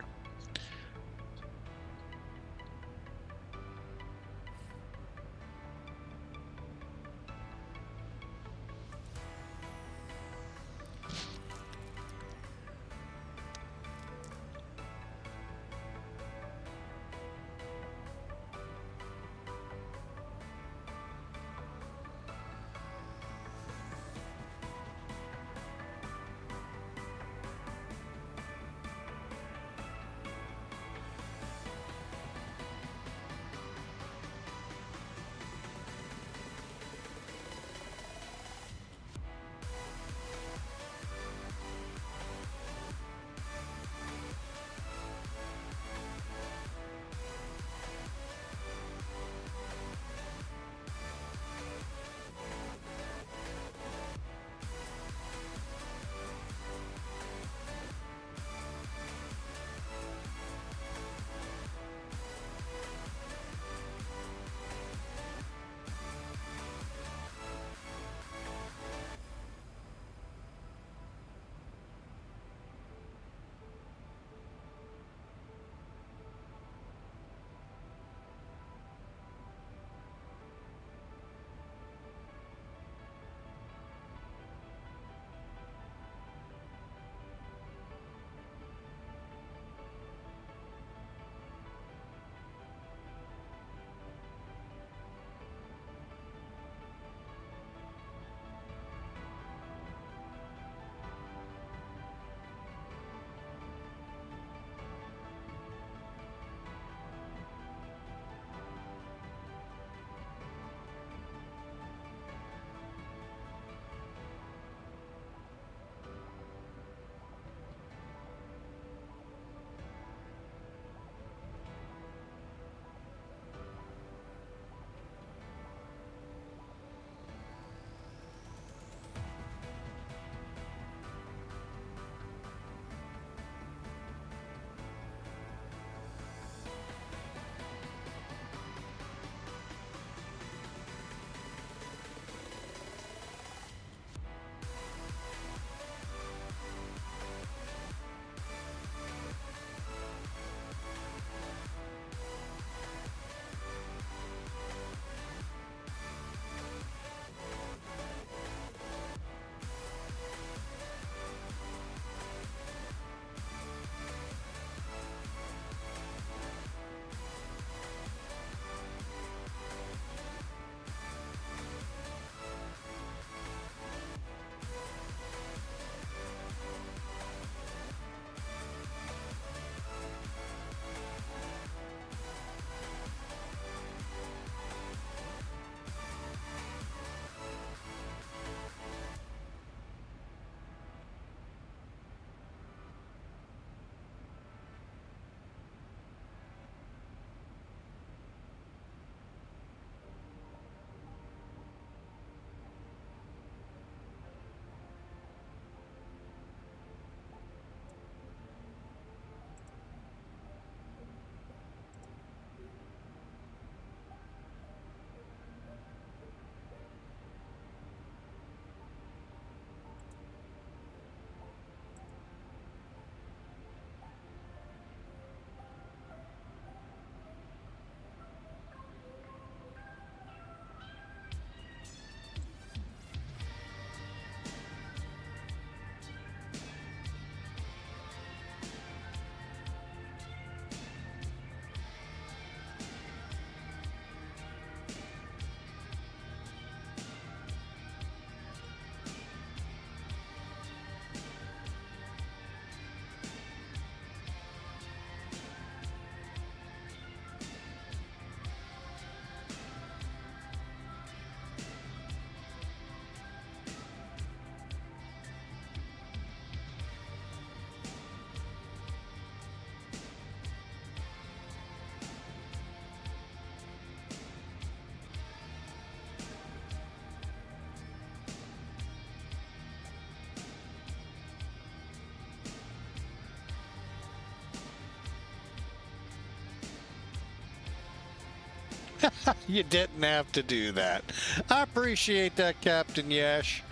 You didn't have to do that. I appreciate that, Captain Yash.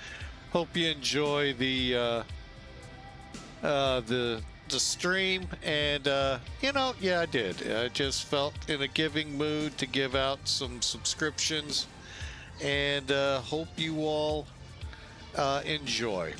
Hope you enjoy the stream, and you know, yeah, I did. I just felt in a giving mood to give out some subscriptions, and hope you all enjoy.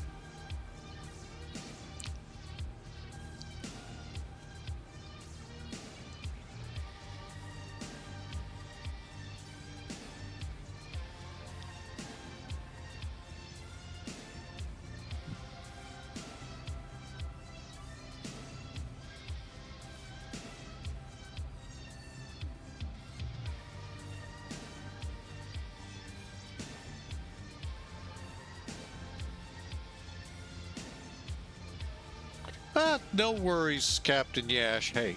No worries, Captain Yash. Hey,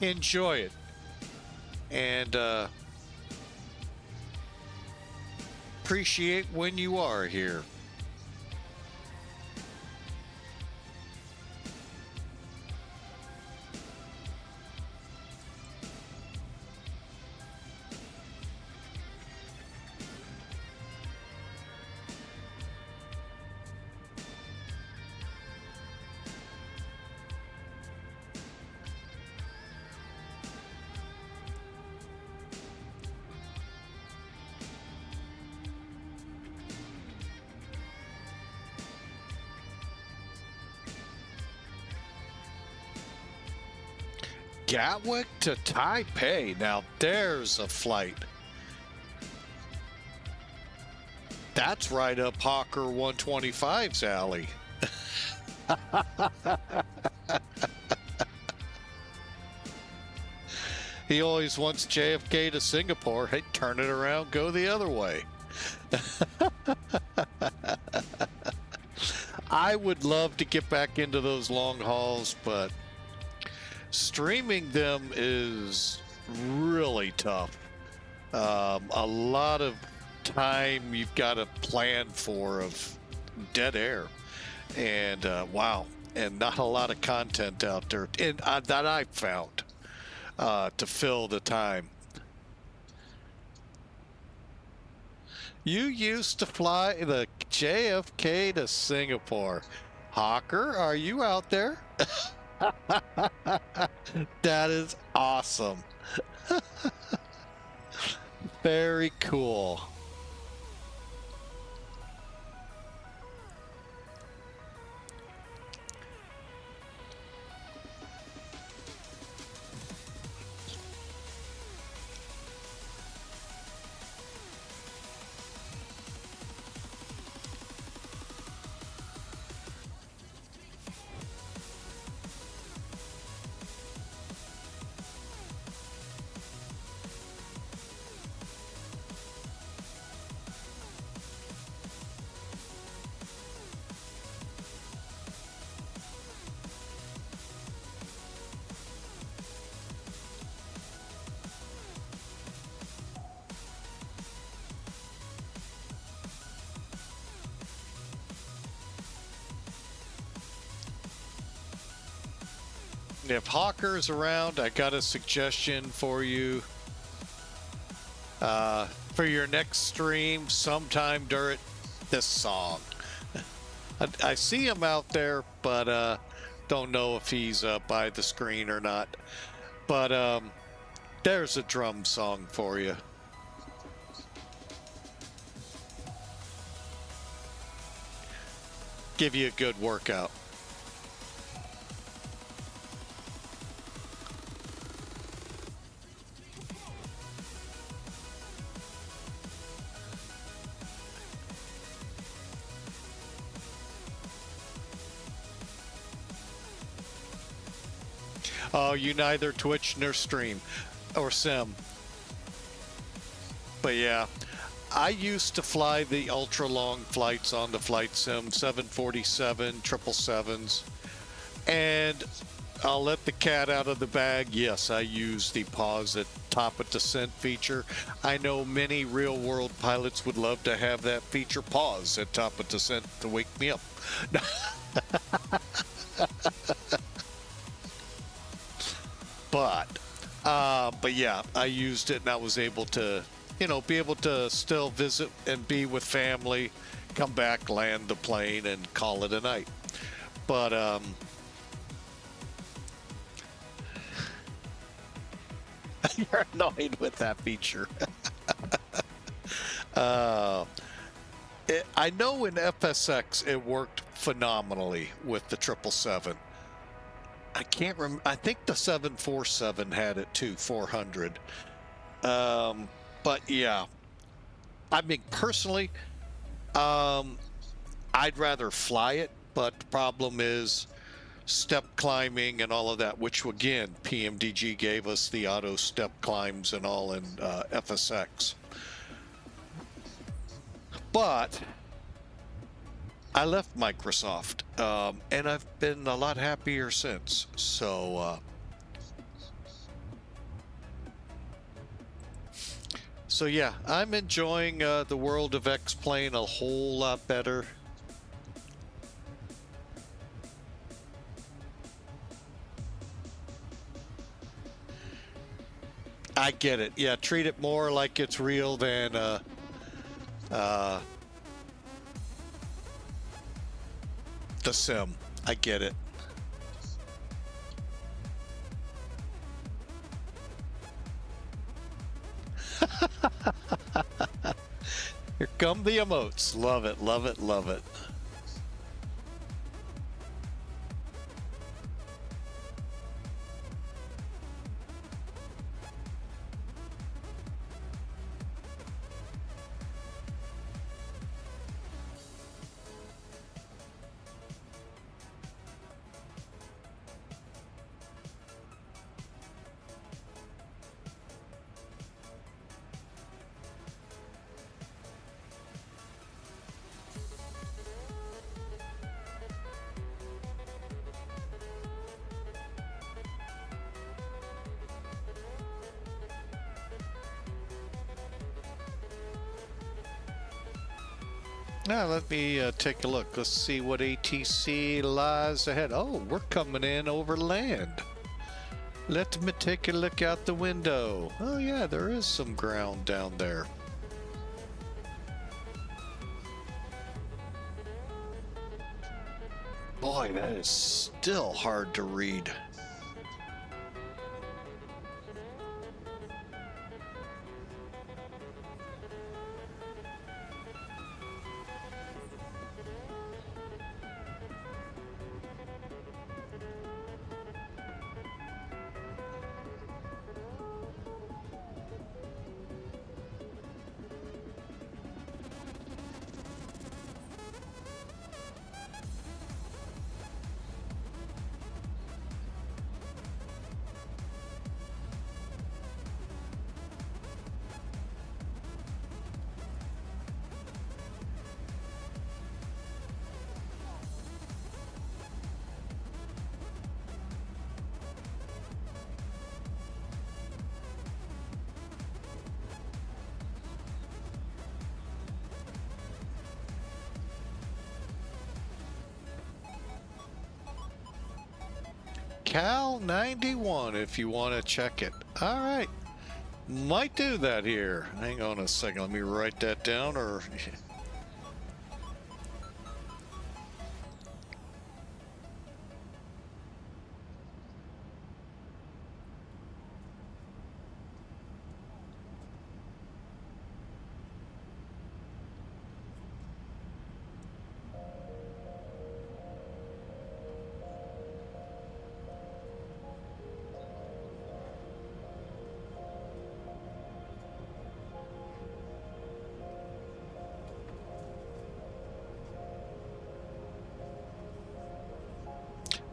enjoy it. And appreciate when you are here. Gatwick to Taipei. Now there's a flight. That's right up Hawker 125's alley. He always wants JFK to Singapore. Hey, turn it around, go the other way. I would love to get back into those long hauls, but streaming them is really tough. A lot of time you've got to plan for of dead air, and wow, and not a lot of content out there, and that I've found to fill the time. You used to fly the JFK to Singapore. Hawker, are you out there? That is awesome. Very cool. If Hawker's around, I got a suggestion for you for your next stream sometime during this song. I see him out there, but don't know if he's by the screen or not. But there's a drum song for you. Give you a good workout. Oh, you neither Twitch nor stream or sim. But yeah, I used to fly the ultra long flights on the flight sim, 747, 777s, and I'll let the cat out of the bag. Yes, I use the pause at top of descent feature. I know many real world pilots would love to have that feature, pause at top of descent, to wake me up. But But yeah, I used it and I was able to, you know, be able to still visit and be with family, come back, land the plane, and call it a night. But you're annoyed with that feature. I know in FSX it worked phenomenally with the 777. I can't remember. I think the 747 had it too, 400. But yeah, I mean, personally, I'd rather fly it, but the problem is step climbing and all of that, which again, PMDG gave us the auto step climbs and all in FSX. But I left Microsoft, and I've been a lot happier since. So yeah, I'm enjoying the world of X-Plane a whole lot better. I get it. Yeah, treat it more like it's real than the sim. I get it. Here come the emotes. Love it, love it, love it. Now let me take a look. Let's see what ATC lies ahead. Oh, we're coming in over land. Let me take a look out the window. Oh yeah, there is some ground down there. Boy, that is still hard to read. Cal 91 if you want to check it. All right. Might do that here. Hang on a second. Let me write that down or...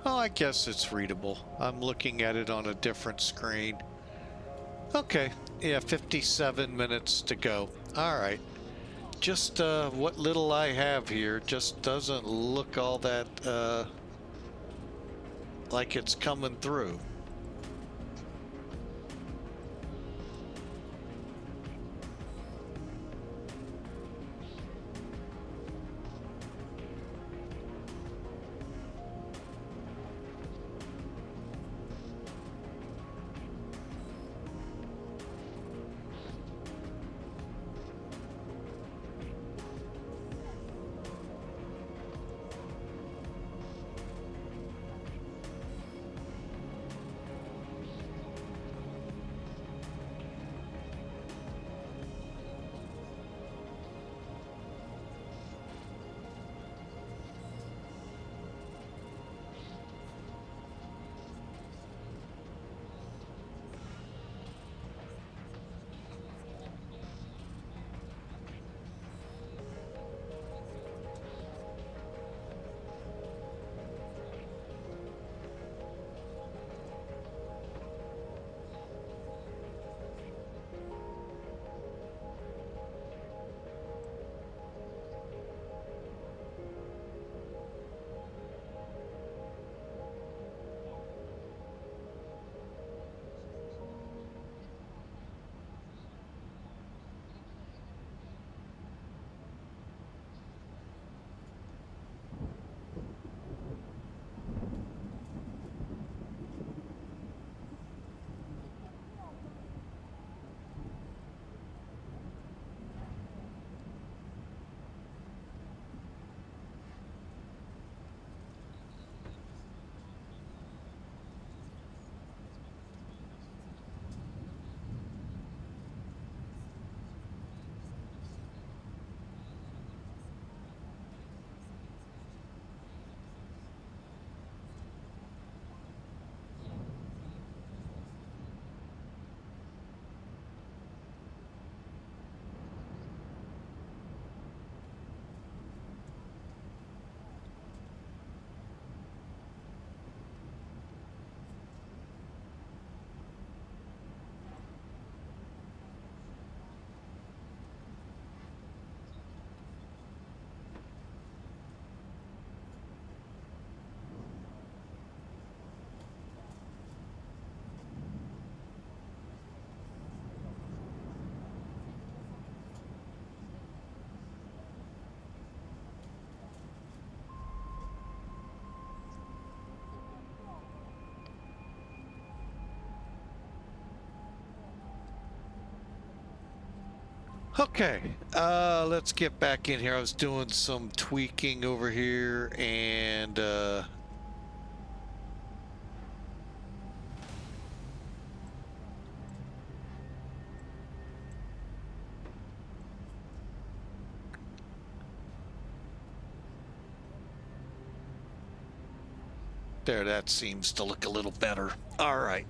Oh, I guess it's readable. I'm looking at it on a different screen. Okay, yeah, 57 minutes to go. All right. Just what little I have here just doesn't look all that like it's coming through. Okay, let's get back in here. I was doing some tweaking over here, and there, that seems to look a little better. All right.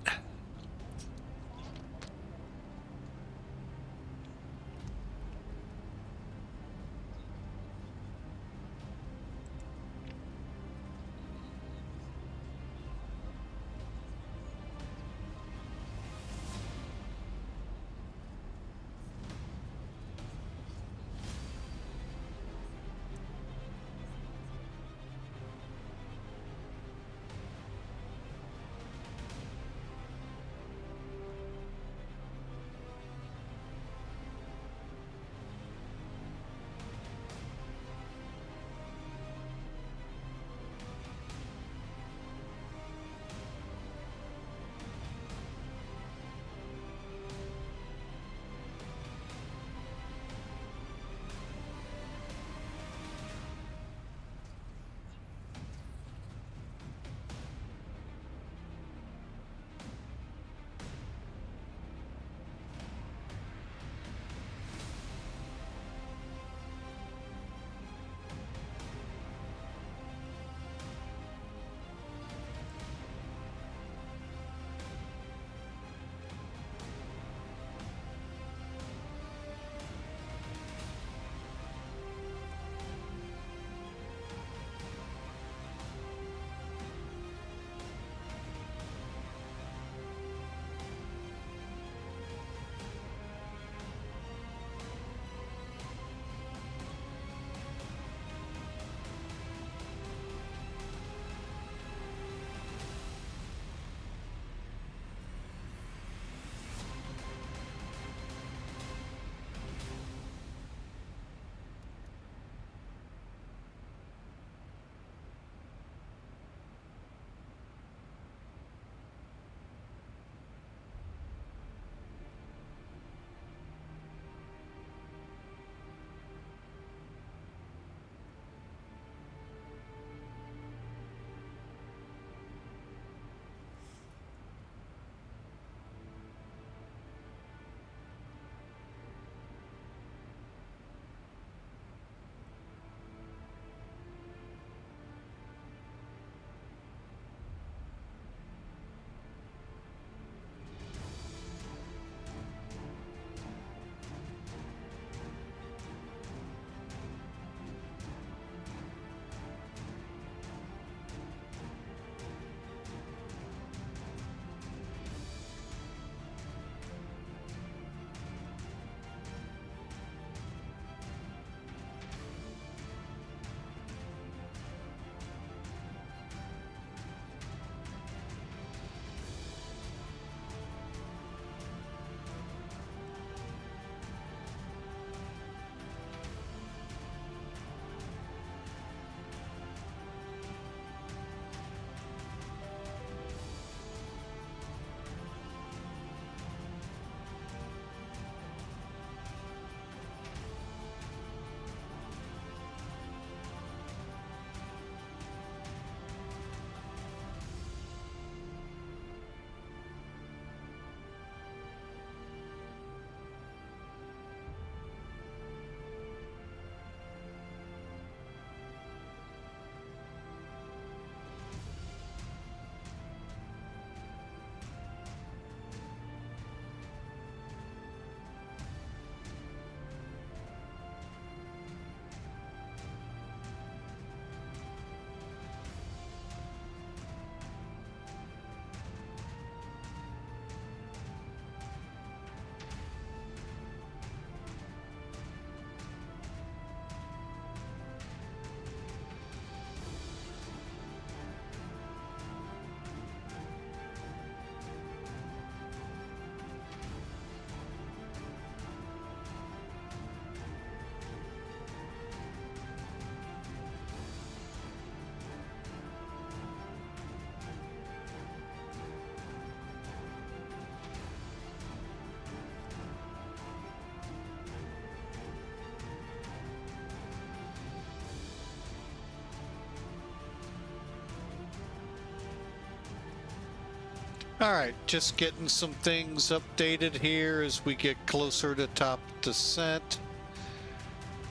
All right, just getting some things updated here as we get closer to top descent.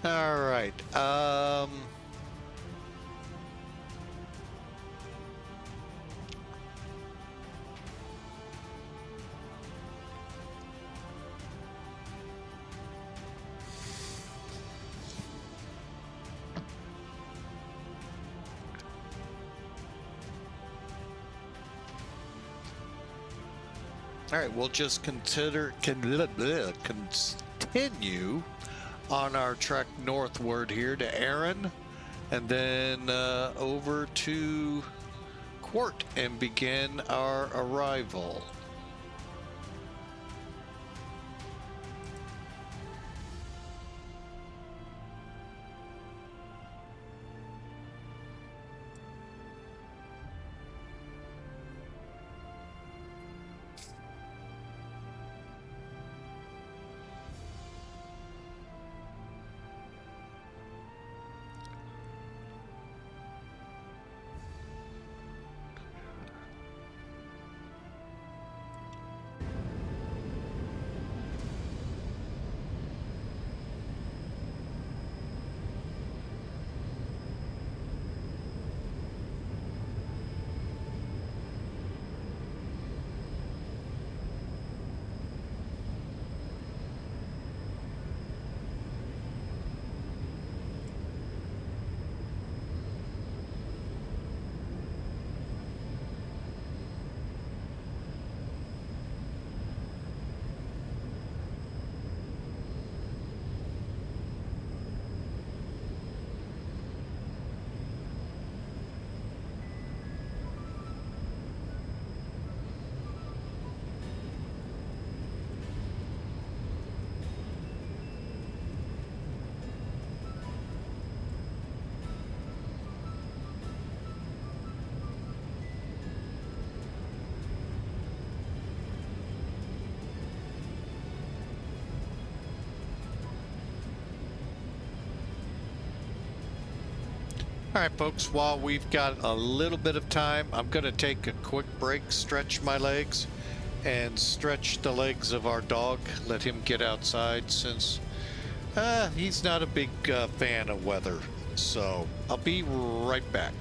All right. All right, we'll just continue on our trek northward here to Aaron, and then over to Quart and begin our arrival. All right, folks, while we've got a little bit of time, I'm going to take a quick break, stretch my legs, and stretch the legs of our dog. Let him get outside since he's not a big fan of weather. So I'll be right back.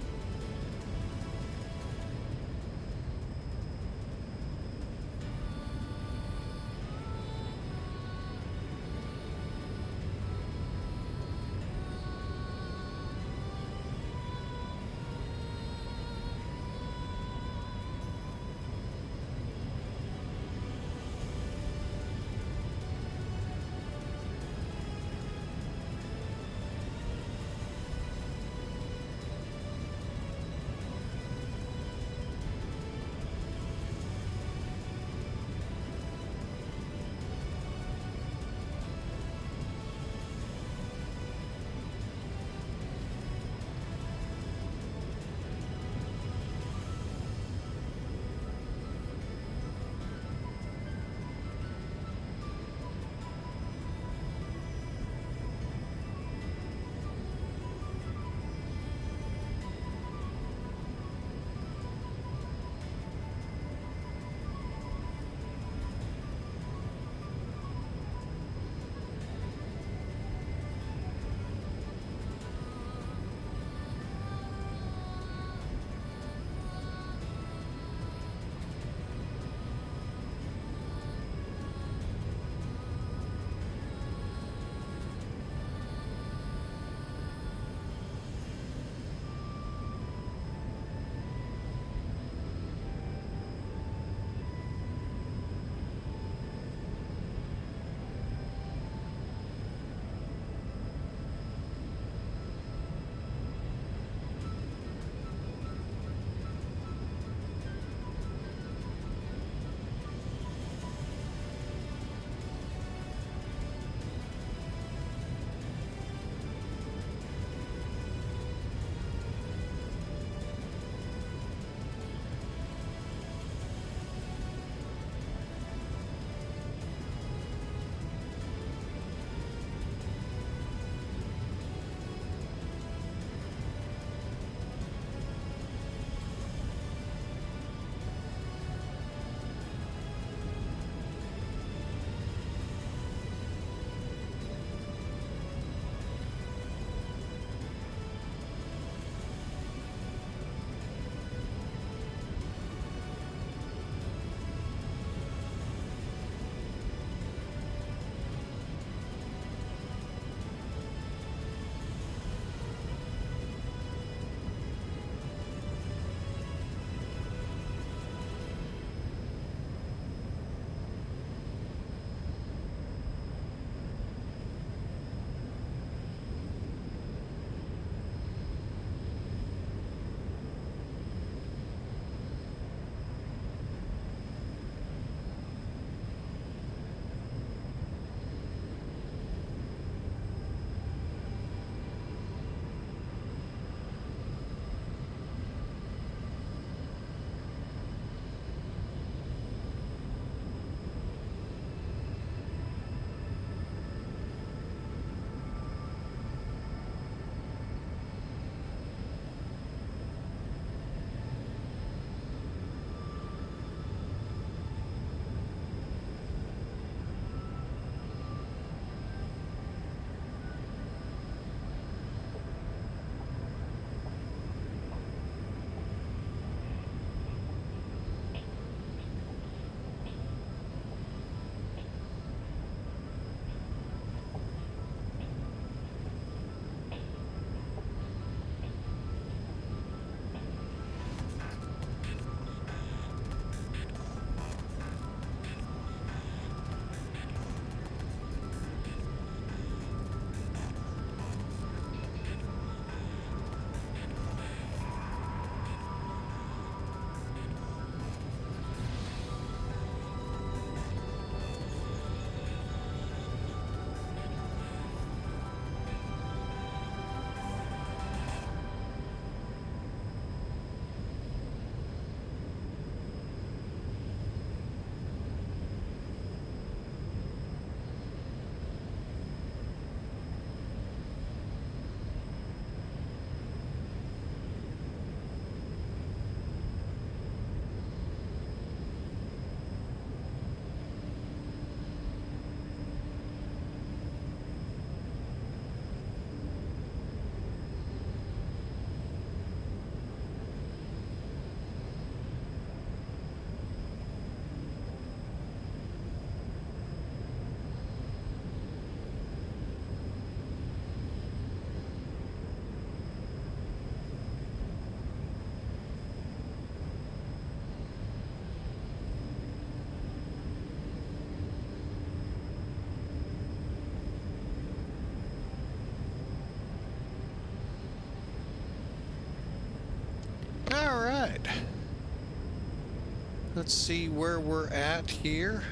Let's see where we're at here.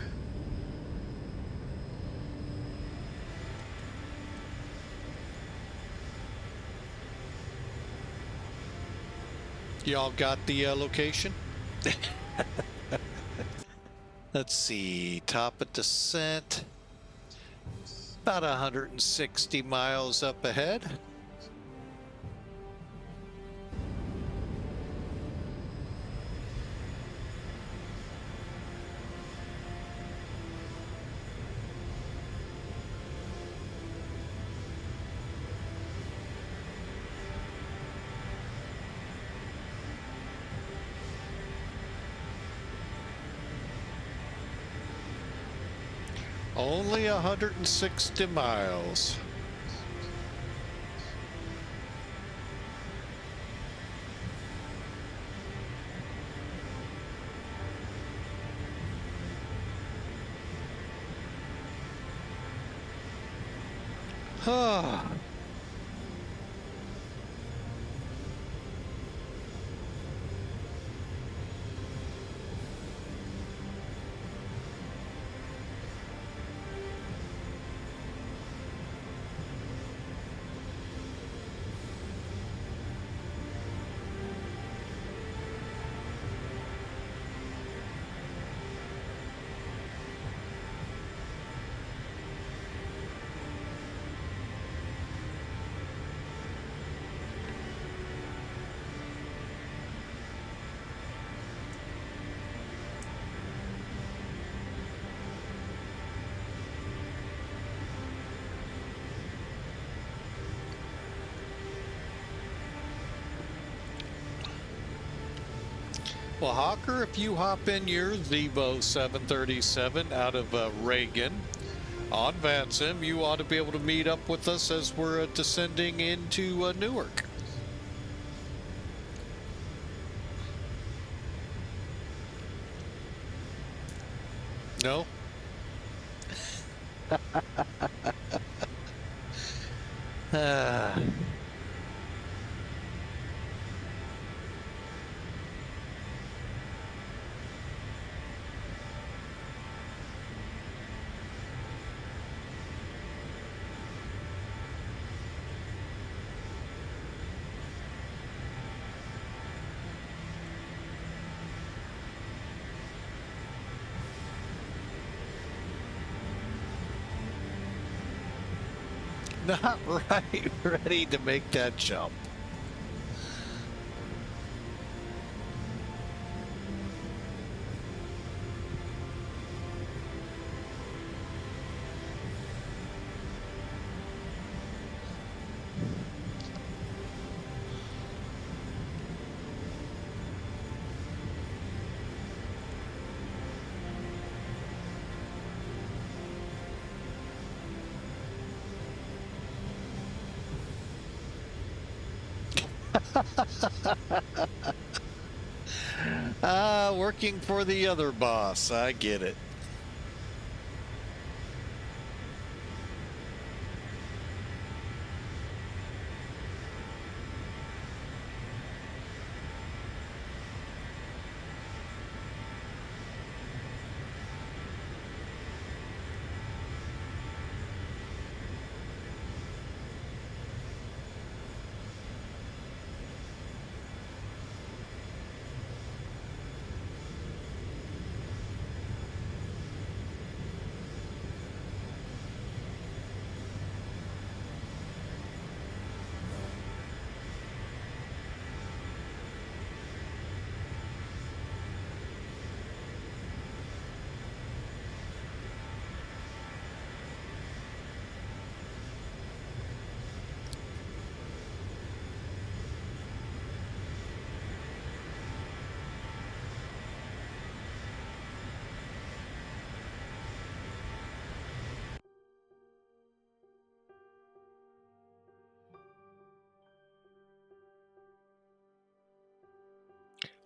Y'all got the location? Let's see, top of descent, about 160 miles up ahead. Only 160 miles. Ah. Well, Hawker, if you hop in your Zibo 737 out of Reagan on VATSIM, you ought to be able to meet up with us as we're descending into Newark. No? Not right ready to make that jump. Working for the other boss. I get it.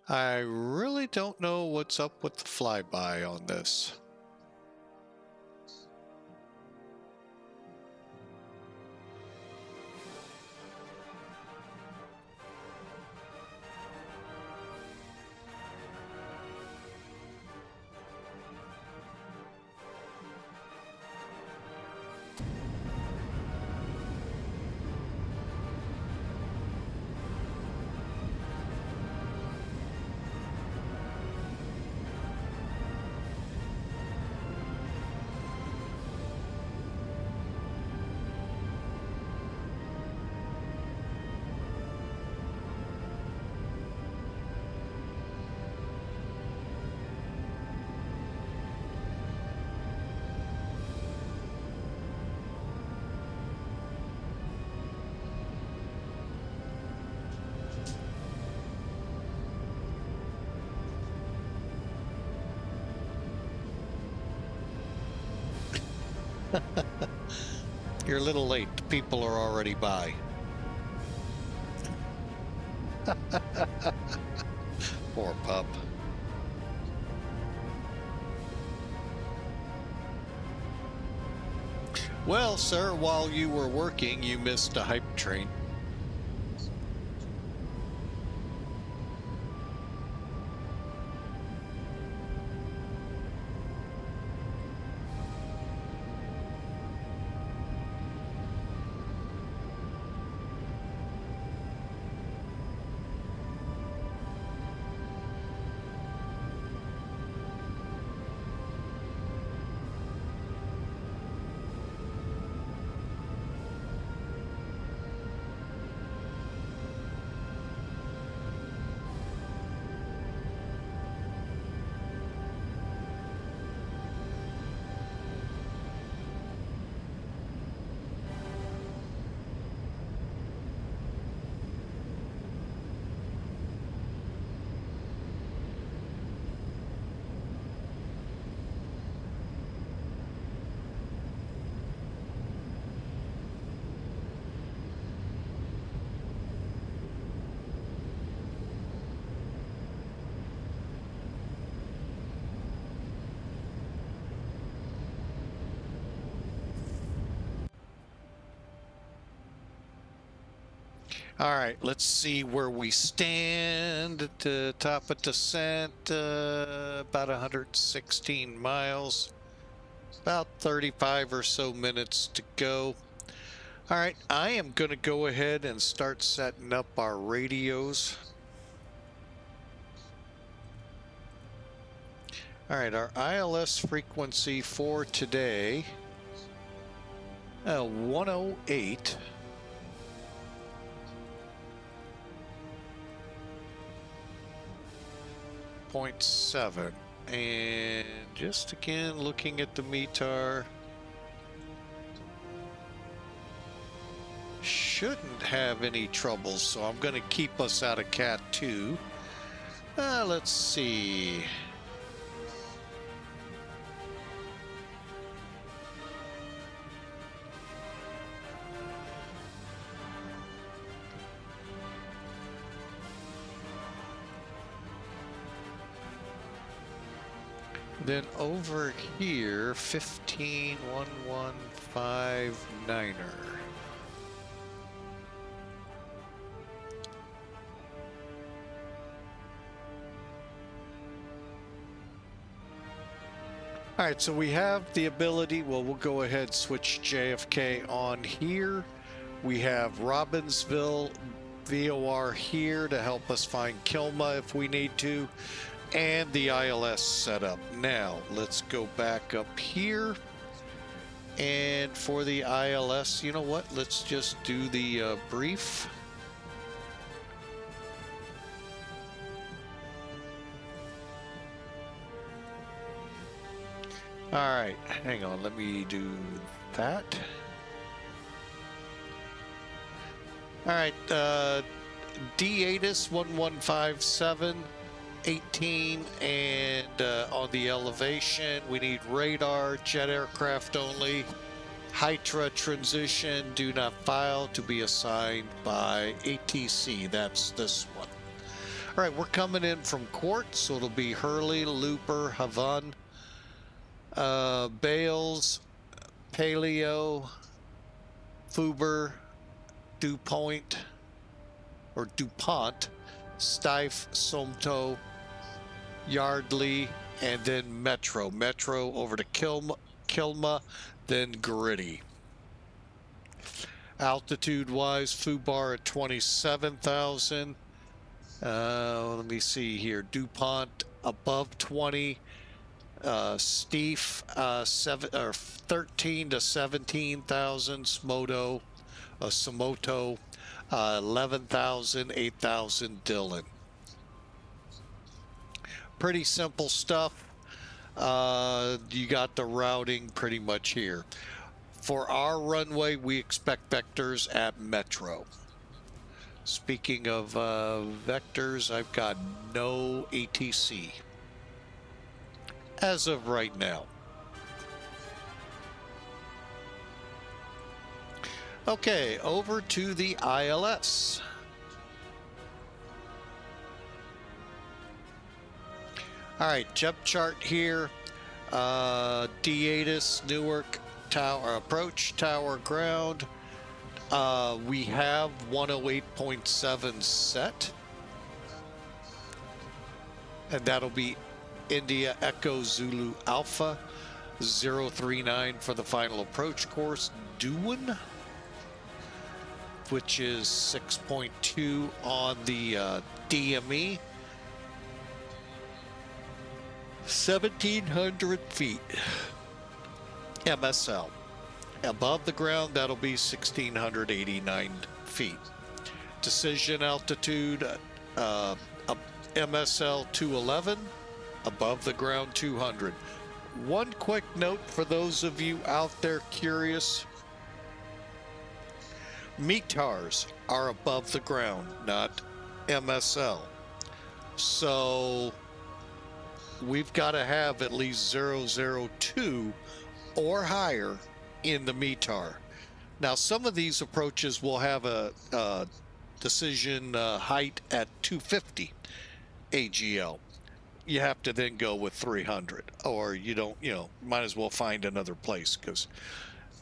I really don't know what's up with the flyby on this. You're a little late. The people are already by. Poor pup. Well, sir, while you were working, you missed a hype train. All right, let's see where we stand at the top of descent. About 116 miles, about 35 or so minutes to go. All right, I am going to go ahead and start setting up our radios. All right, our ILS frequency for today, 108. 0.7, and just again looking at the METAR, shouldn't have any troubles, so I'm going to keep us out of Cat 2. Let's see. Then over here, 15.115.9er. All right, so we have the ability, well, we'll go ahead and switch JFK on here. We have Robbinsville VOR here to help us find Kilma if we need to, and the ILS setup. Now, let's go back up here. And for the ILS, you know what? Let's just do the brief. All right, hang on, let me do that. All right, D-ATIS 1157, 18, and on the elevation, we need radar, jet aircraft only, Hydra transition, do not file, to be assigned by ATC, that's this one. All right, we're coming in from Quartz, so it'll be Hurley, Looper, Havana, Bales, Paleo, Fuber, DuPont, Stife, Somto, Yardley, and then Metro. Metro over to Kilma, then Gritty. Altitude-wise, Fubar at 27,000. Let me see here. DuPont above 20. Stief 13 to 17,000. Somoto 11,000, 8,000 Dillon. Pretty simple stuff. You got the routing pretty much here. For our runway, we expect vectors at Metro. Speaking of vectors, I've got no ATC as of right now. Okay, over to the ILS. All right, jump chart here. D8 Newark tower approach, tower ground. We have 108.7 set. And that'll be India Echo Zulu Alpha 039 for the final approach course. Doing, which is 6.2 on the DME. 1,700 feet. MSL. Above the ground, that'll be 1,689 feet. Decision altitude, MSL 211, above the ground 200. One quick note for those of you out there curious. METARs are above the ground, not MSL. So we've got to have at least 002 or higher in the METAR. Now, some of these approaches will have a decision height at 250 AGL. You have to then go with 300, or you don't, might as well find another place, because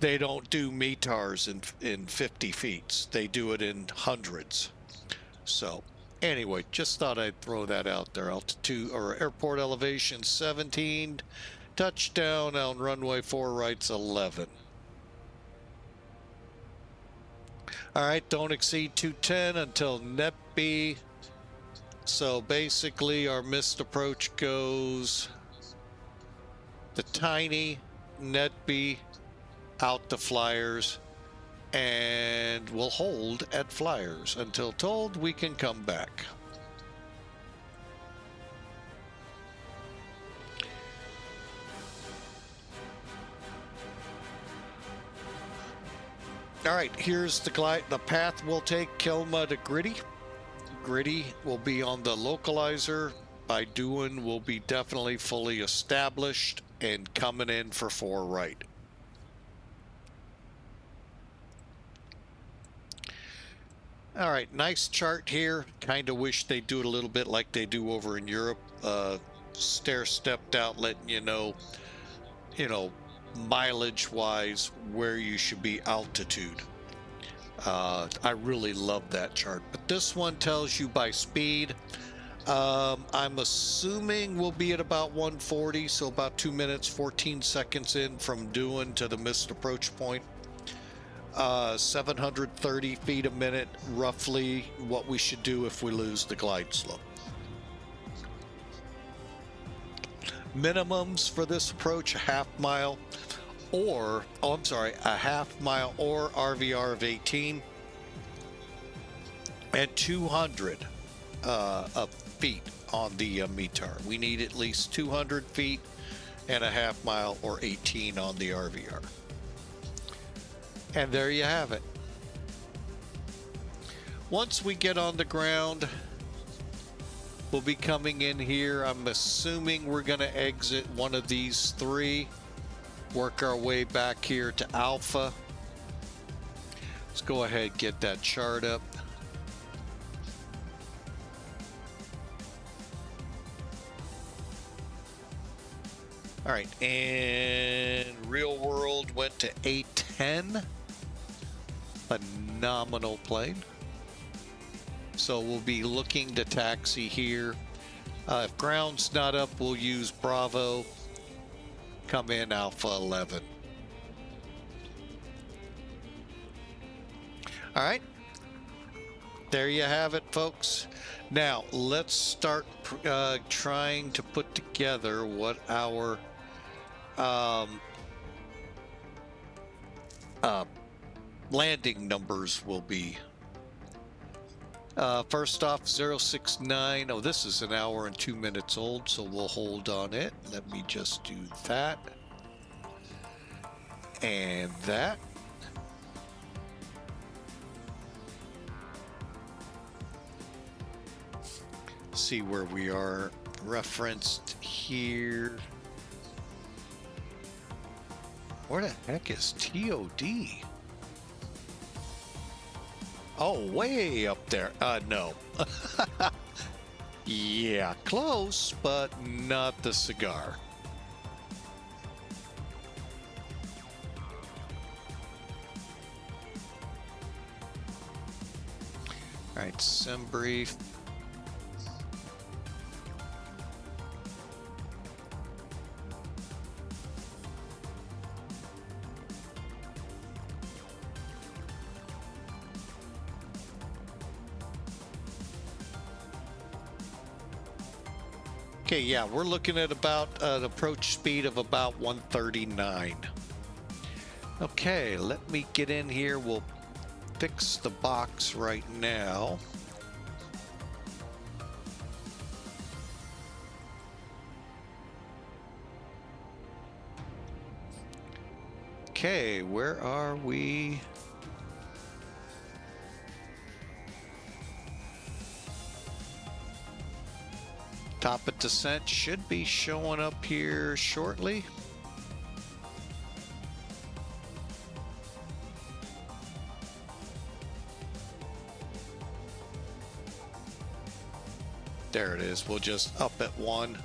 they don't do METARs in 50 feet. They do it in hundreds. So anyway, just thought I'd throw that out there. Altitude or airport elevation 17, touchdown on runway 4 right's 11. All right, don't exceed 210 until NetB. So basically our missed approach goes the tiny, NetB, out to flyers, and we'll hold at flyers until told we can come back. All right, here's the path we'll take. Kilma to Gritty. Gritty will be on the localizer. By doing, will be definitely fully established and coming in for 4 right. All right, nice chart here. Kind of wish they do it a little bit like they do over in Europe. Stair-stepped out, letting you know, mileage-wise where you should be altitude. I really love that chart, but this one tells you by speed. I'm assuming we'll be at about 140, so about 2 minutes 14 seconds in from doing to the missed approach point. 730 feet a minute, roughly what we should do if we lose the glide slope. Minimums for this approach: a half mile or RVR of 18 and 200 feet on the METAR. We need at least 200 feet and a half mile or 18 on the RVR. And there you have it. Once we get on the ground, we'll be coming in here. I'm assuming we're going to exit one of these 3, work our way back here to Alpha. Let's go ahead and get that chart up. All right, and real world went to 810. Phenomenal plane. So we'll be looking to taxi here. If ground's not up, we'll use Bravo. Come in Alpha 11. All right. There you have it, folks. Now, let's start trying to put together what our landing numbers will be. First off, 069. Oh, this is an hour and 2 minutes old, so we'll hold on it. Let me just do that. And that. See where we are referenced here. Where the heck is TOD? Oh, way up there. No. Yeah, close, but not the cigar. All right, sim brief. Okay, yeah, we're looking at about an approach speed of about 139. Okay, let me get in here. We'll fix the box right now. Okay, where are we? Top of descent should be showing up here shortly. There it is. We'll just up at 1.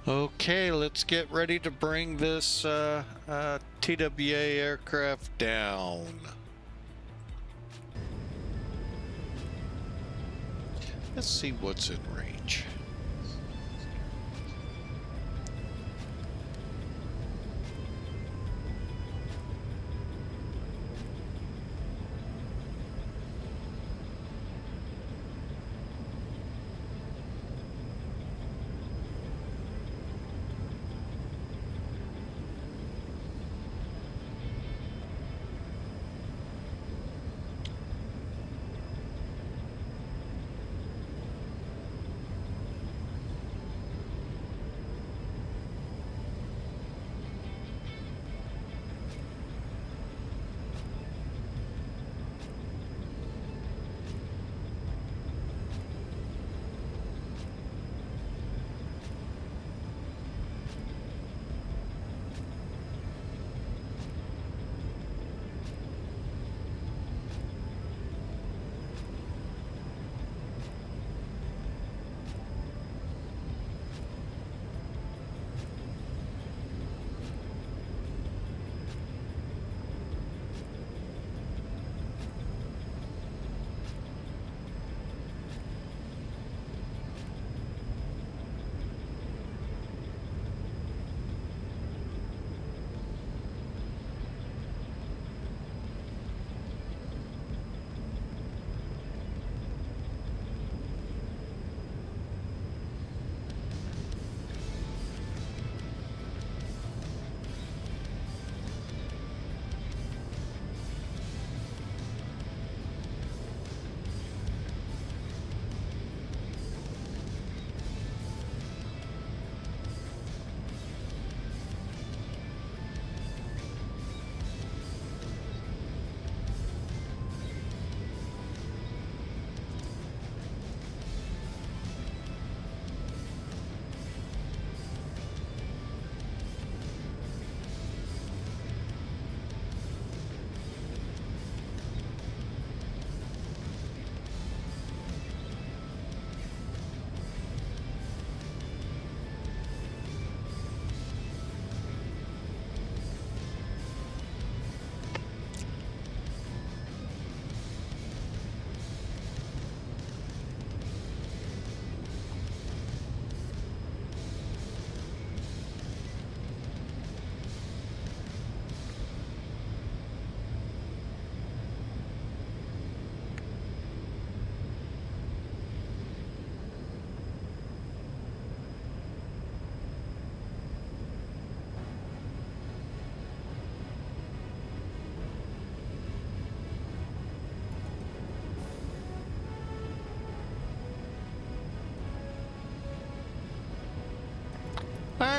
Okay, let's get ready to bring this TWA aircraft down. Let's see what's in range.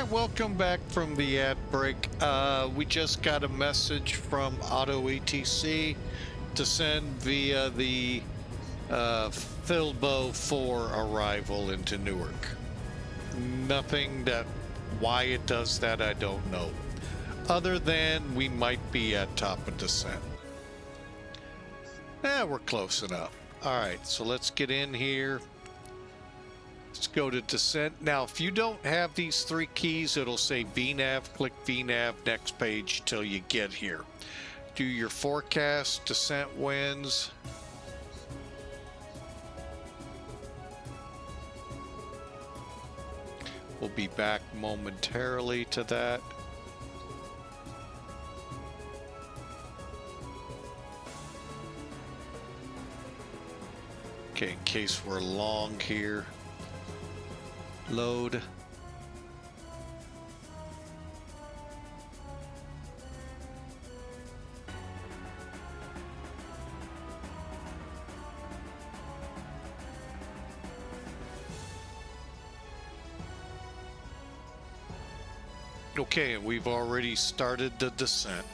right, welcome back from the ad break. We just got a message from Auto ATC to send via the Filbo for arrival into Newark. Nothing that why it does that, I don't know. Other than we might be at top of descent. We're close enough. All right, so let's get in here. Let's go to descent. Now, if you don't have these three keys, it'll say VNAV, click VNAV, next page till you get here. Do your forecast, descent winds. We'll be back momentarily to that. Okay, in case we're long here. Load. Okay, and we've already started the descent.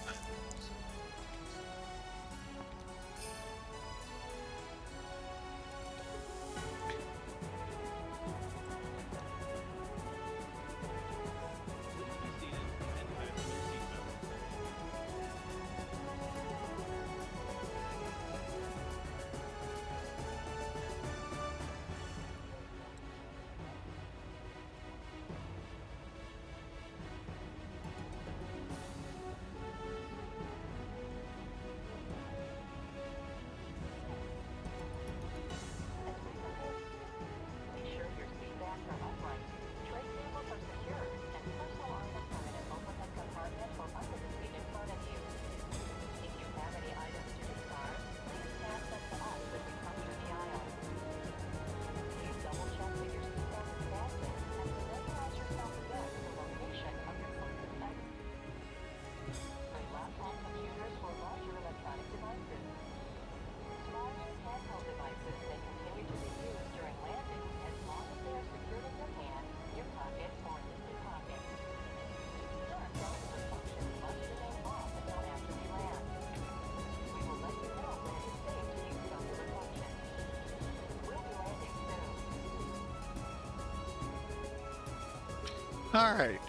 All right,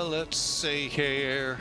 let's see here.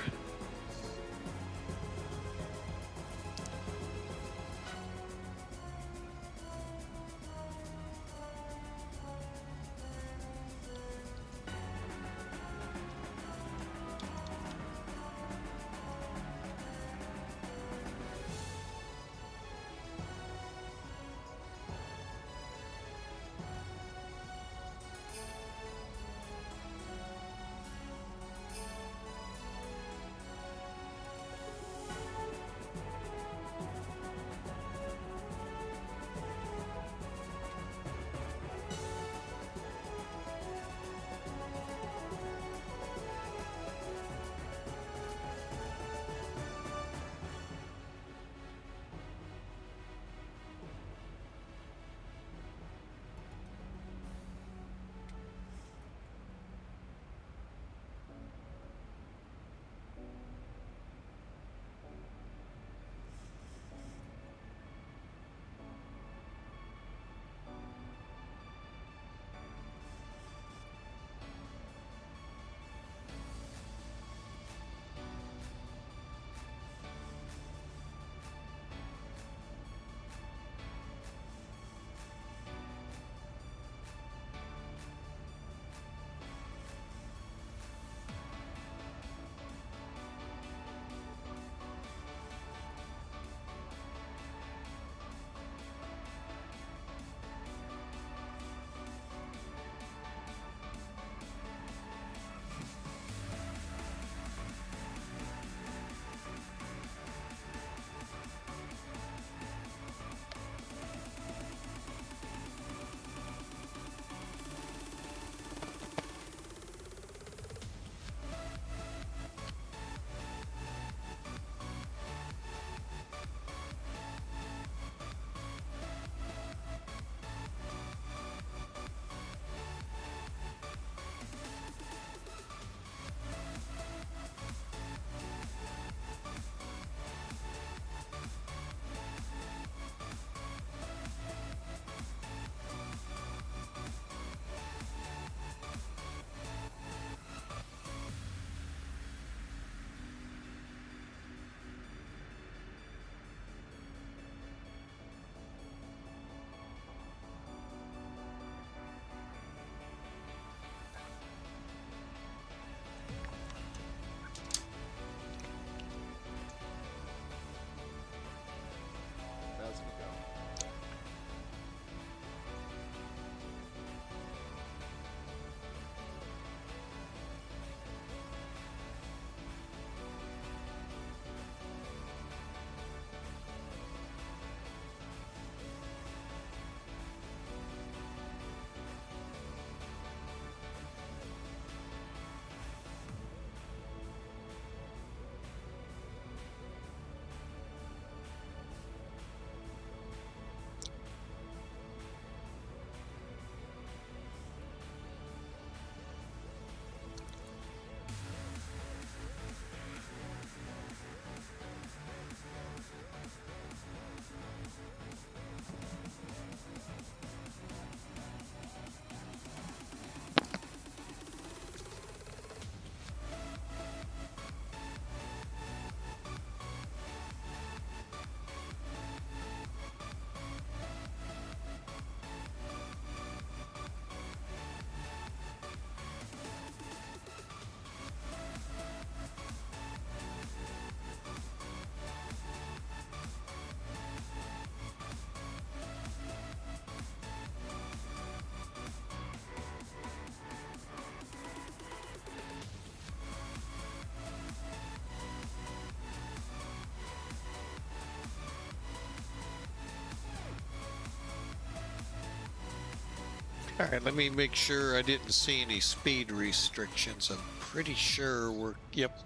All right, let me make sure I didn't see any speed restrictions. I'm pretty sure we're, yep.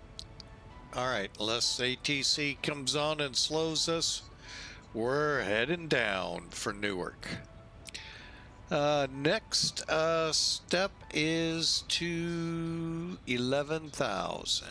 All right, unless ATC comes on and slows us, we're heading down for Newark. Next step is to 11,000.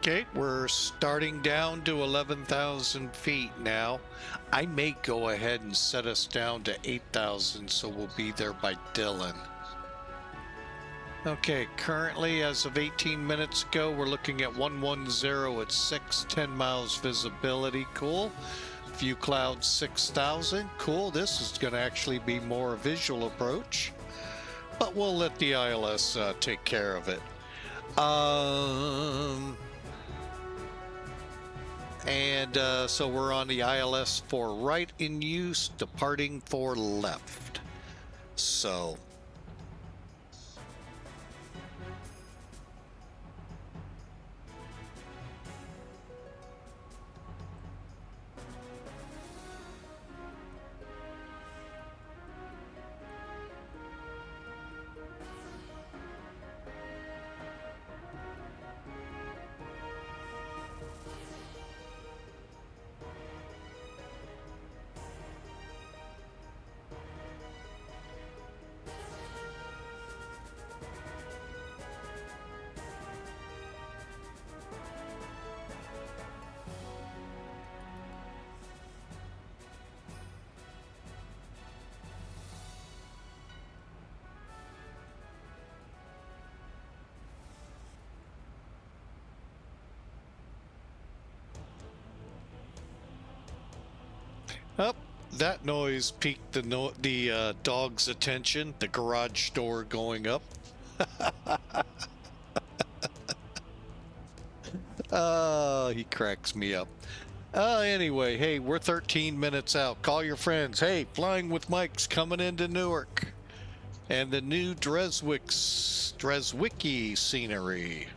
Okay, we're starting down to 11,000 feet now. I may go ahead and set us down to 8,000 so we'll be there by Dillon. Okay, currently as of 18 minutes ago, we're looking at 110 at 6, 10 miles visibility. Cool. View cloud 6,000. Cool. This is going to actually be more a visual approach, but we'll let the ILS take care of it. So we're on the ILS for right in use, departing for left. So that noise piqued the dog's attention. The garage door going up. He cracks me up. Anyway, hey, we're 13 minutes out. Call your friends. Hey, Flying with Mike's coming into Newark. And the new Drzewieckii scenery.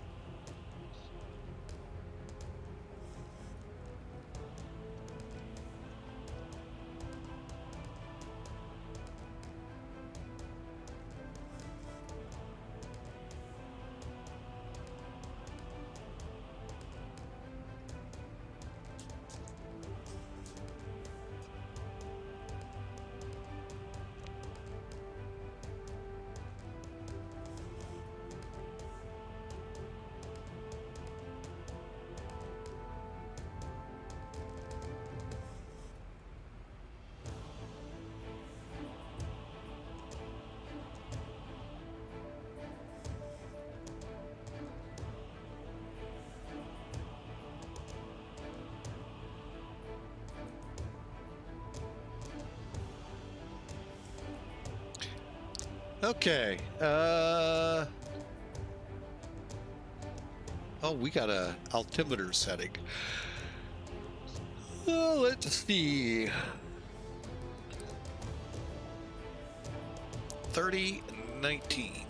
Okay. Oh, we got a altimeter setting. Let's see. 3019.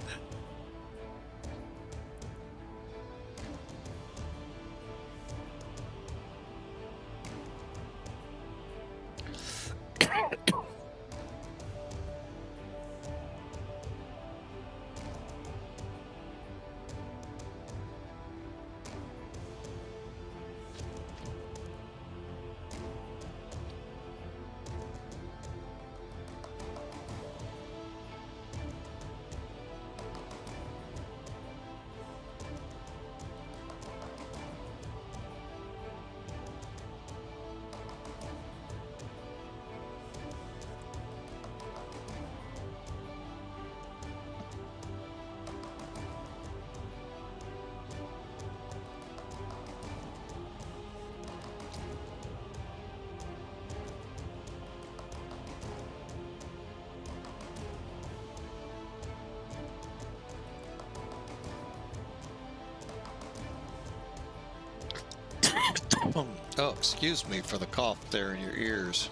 Oh, excuse me for the cough there in your ears.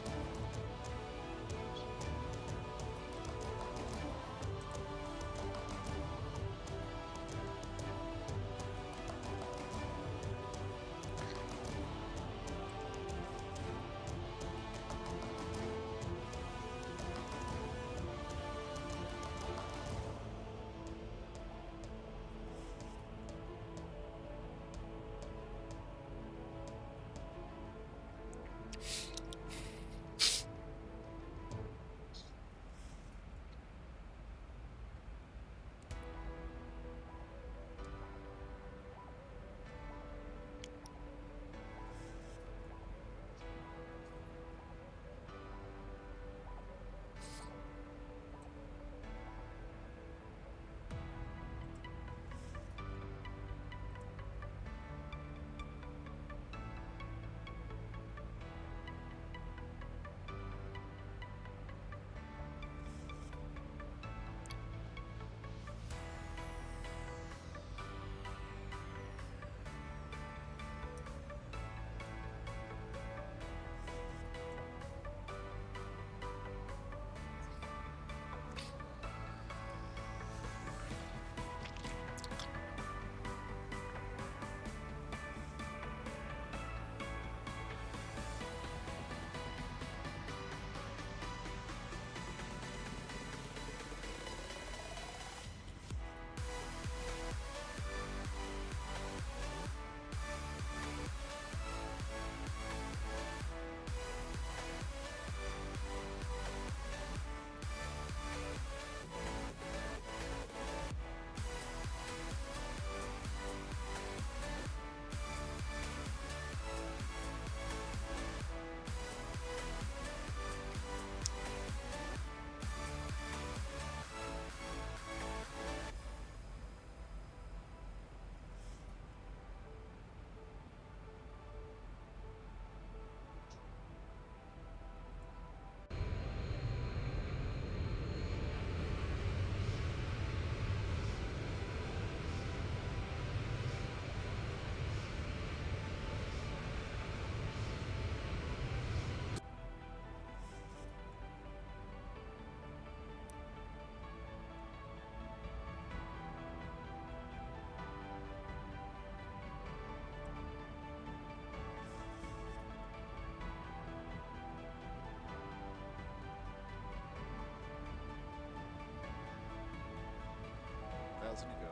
How's it go?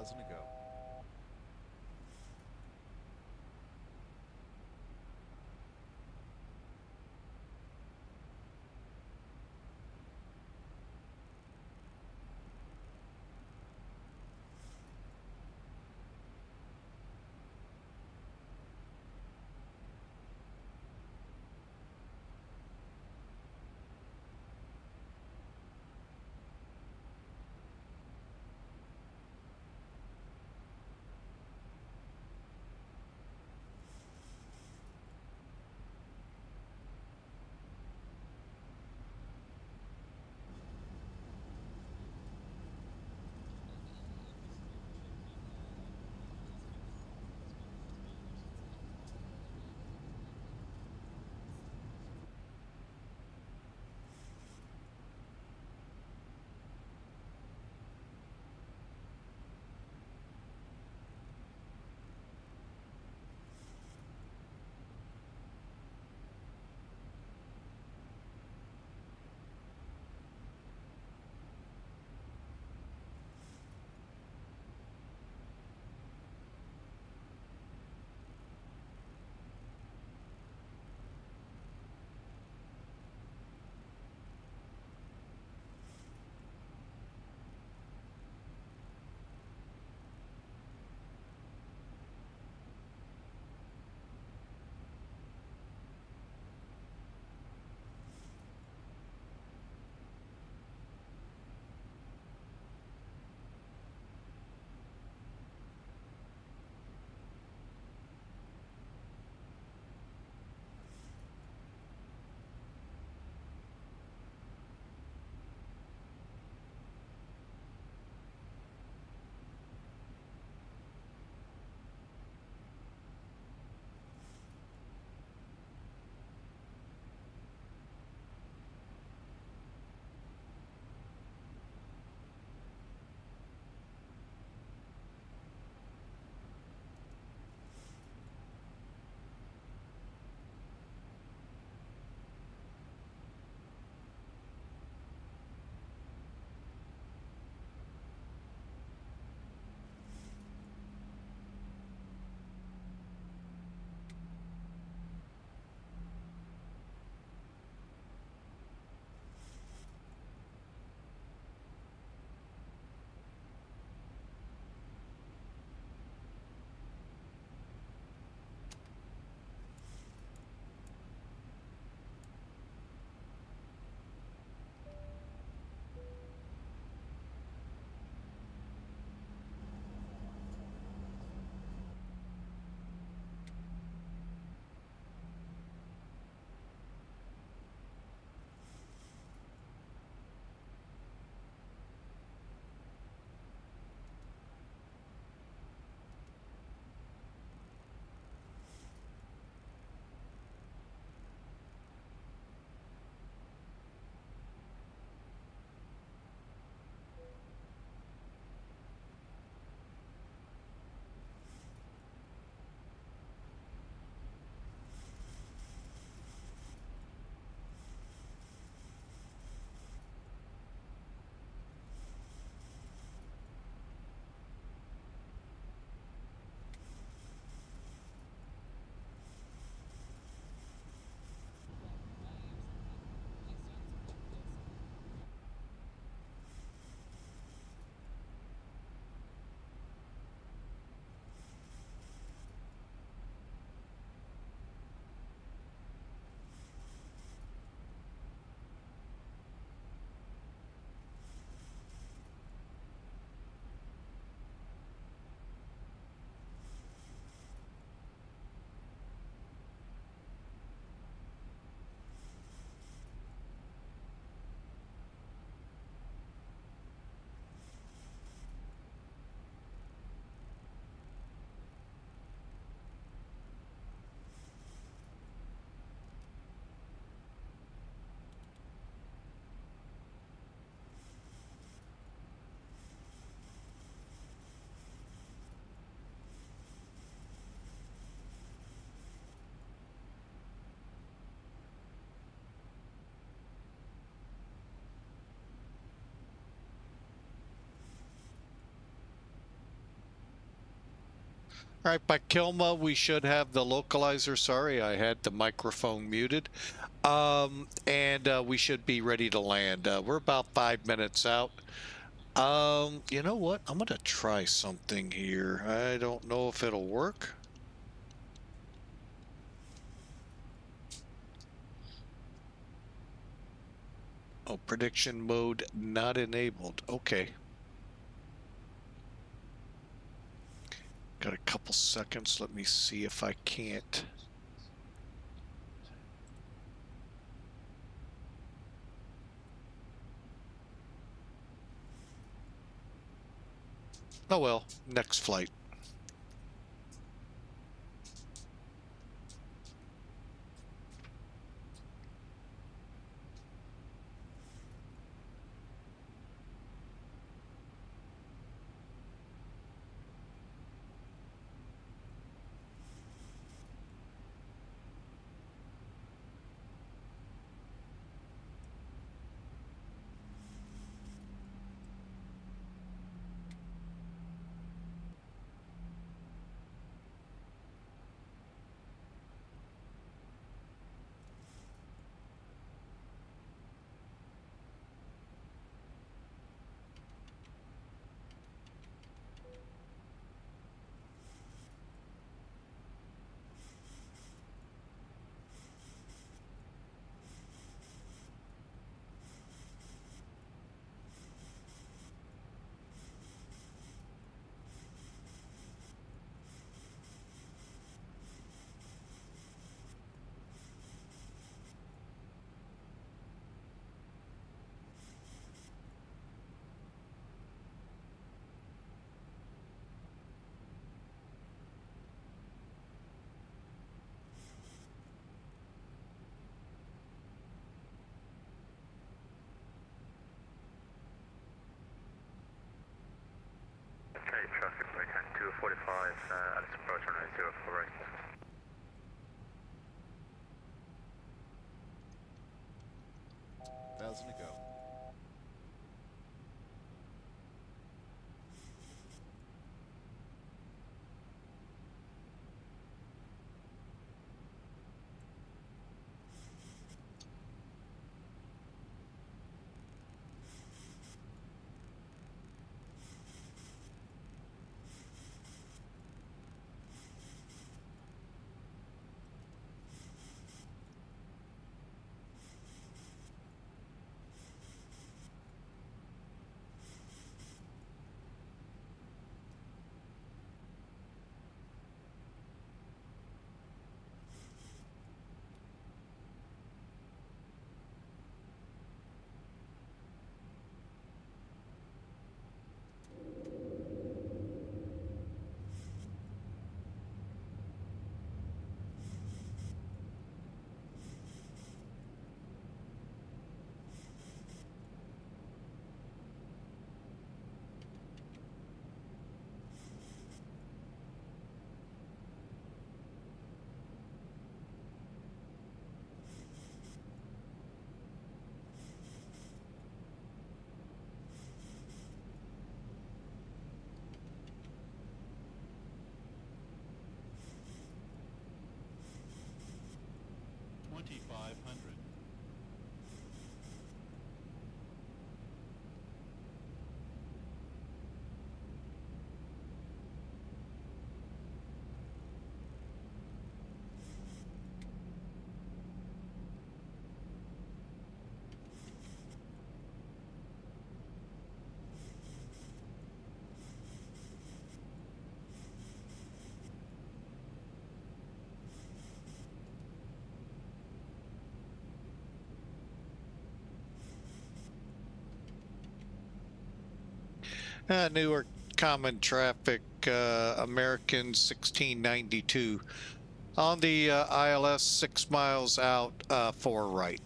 1,000 to go. All right, by Kilma, we should have the localizer. Sorry, I had the microphone muted. And we should be ready to land. We're about 5 minutes out. You know what? I'm going to try something here. I don't know if it'll work. Oh, prediction mode not enabled. Okay. Got a couple seconds. Let me see if I can't. Oh well, next flight. Okay, traffic break on 245 at its approach runway 04 right. Thousand to go. Newark common traffic, American 1692 on the ILS 6 miles out, 4 right.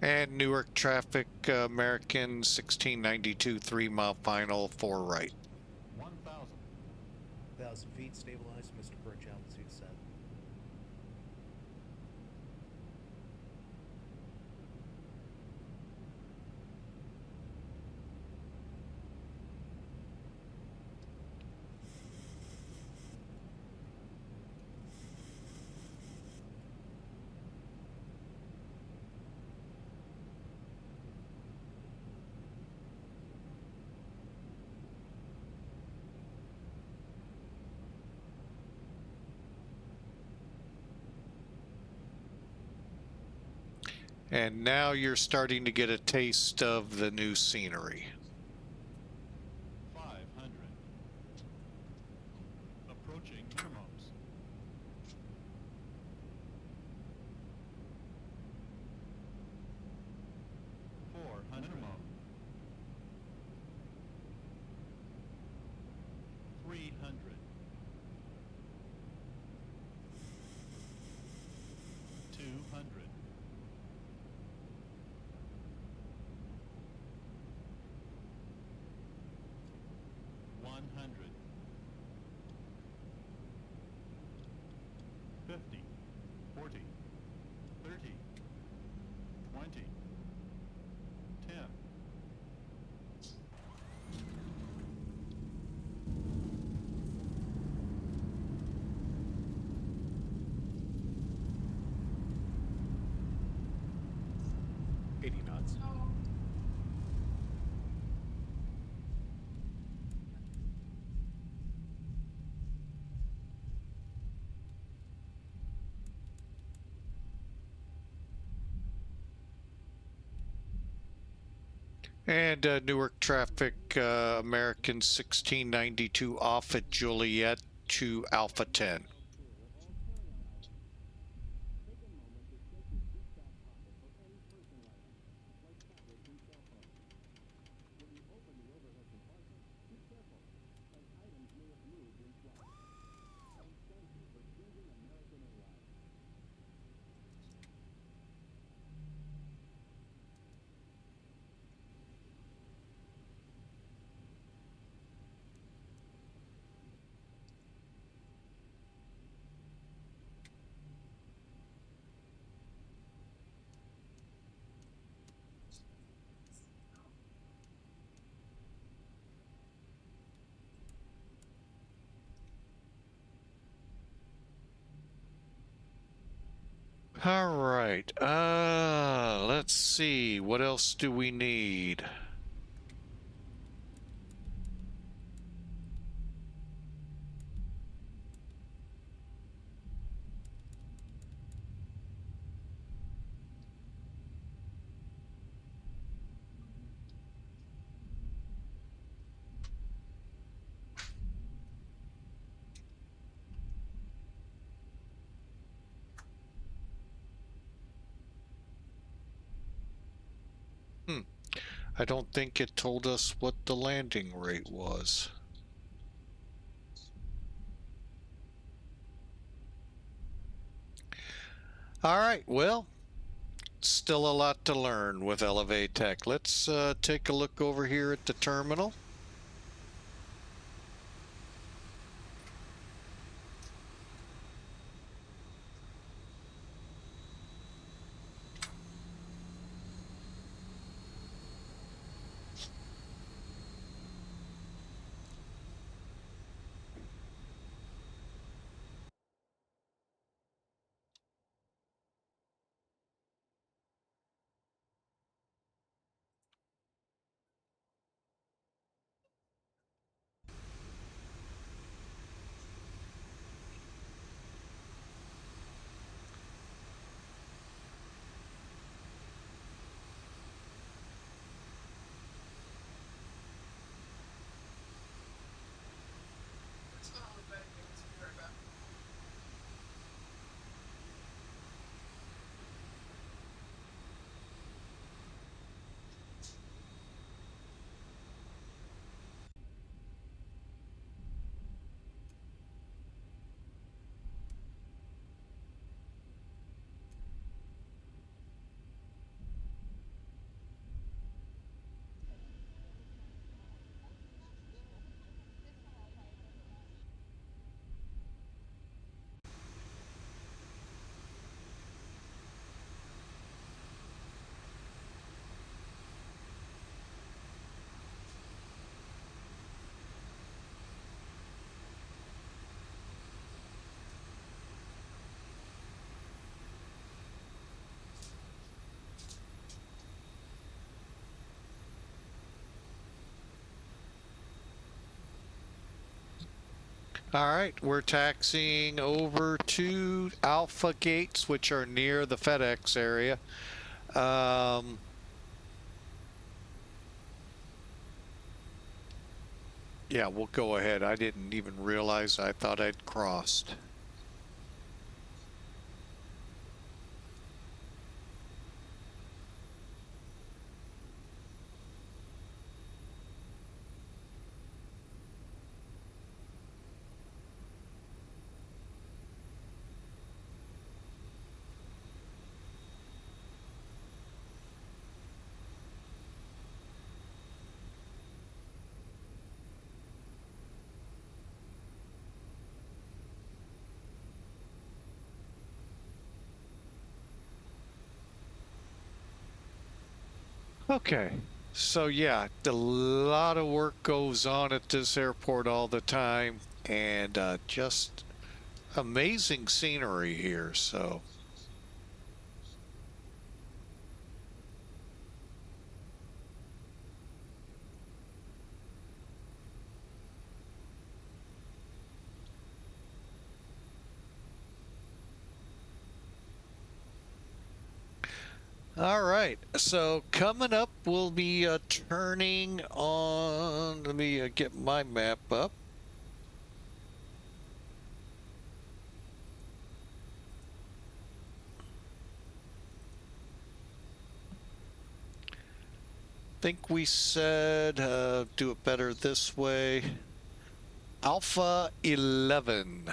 And Newark traffic, American 1692, 3-mile final, 4 right. 1,000 feet, stabilized, Mr. Perch, altitude set. And now you're starting to get a taste of the new scenery. 500. Approaching minimums. 400. Minimum. 300. 200. 100. 50. 40. 30. 20. 10. knots. And Newark traffic, American 1692 off at Juliet to Alpha 10. All right. Let's see. What else do we need? I don't think it told us what the landing rate was. All right, well, still a lot to learn with Elevatech. Let's take a look over here at the terminal. All right, we're taxiing over to Alpha Gates, which are near the FedEx area. Yeah, we'll go ahead. I didn't even realize. I thought I'd crossed. Okay, so yeah, a lot of work goes on at this airport all the time, and just amazing scenery here, so. All right, so coming up, we'll be turning on, let me get my map up. Think we said do it better this way. Alpha 11.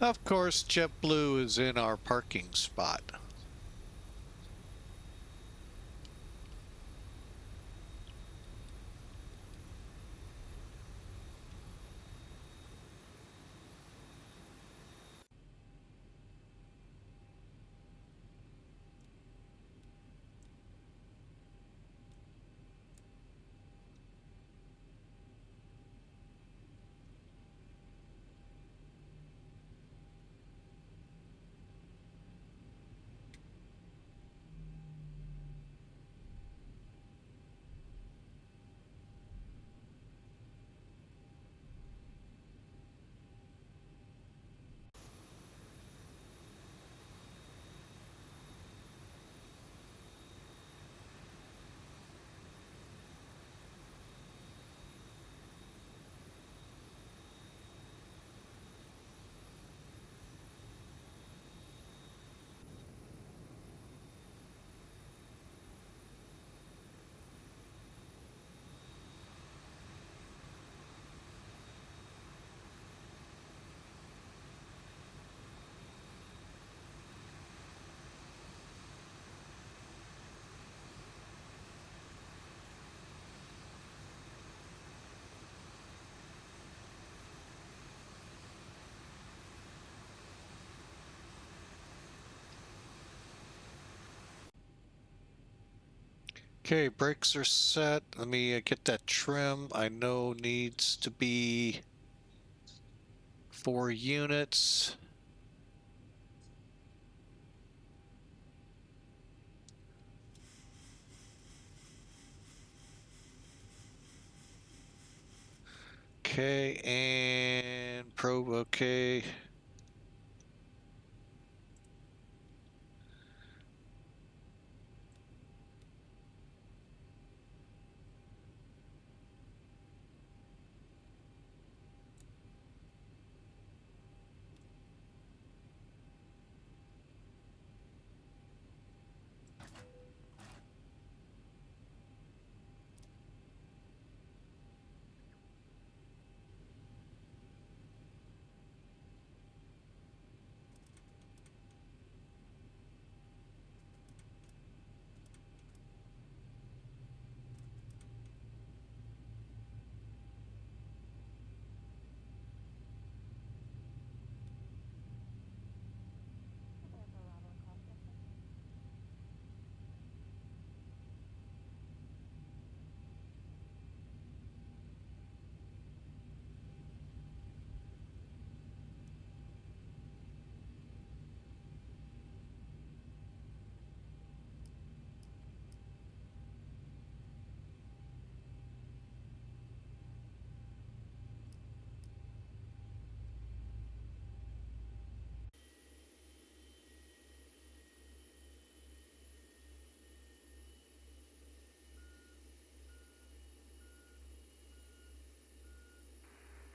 Of course, JetBlue is in our parking spot. Okay, brakes are set. Let me get that trim. I know needs to be 4 units. Okay, and probe, okay.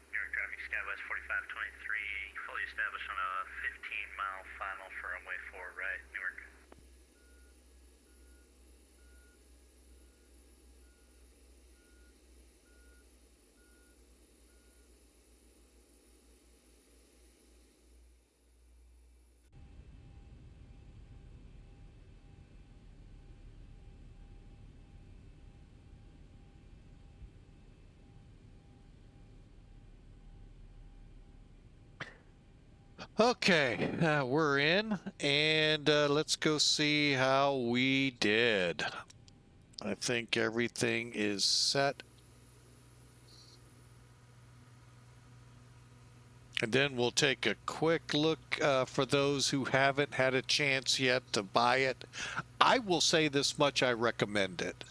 Newark traffic, Skywest 4523, fully established on a 15-mile final for runway 4 right, Newark. Okay, we're in, and let's go see how we did. I think everything is set. And then we'll take a quick look for those who haven't had a chance yet to buy it. I will say this much, I recommend it.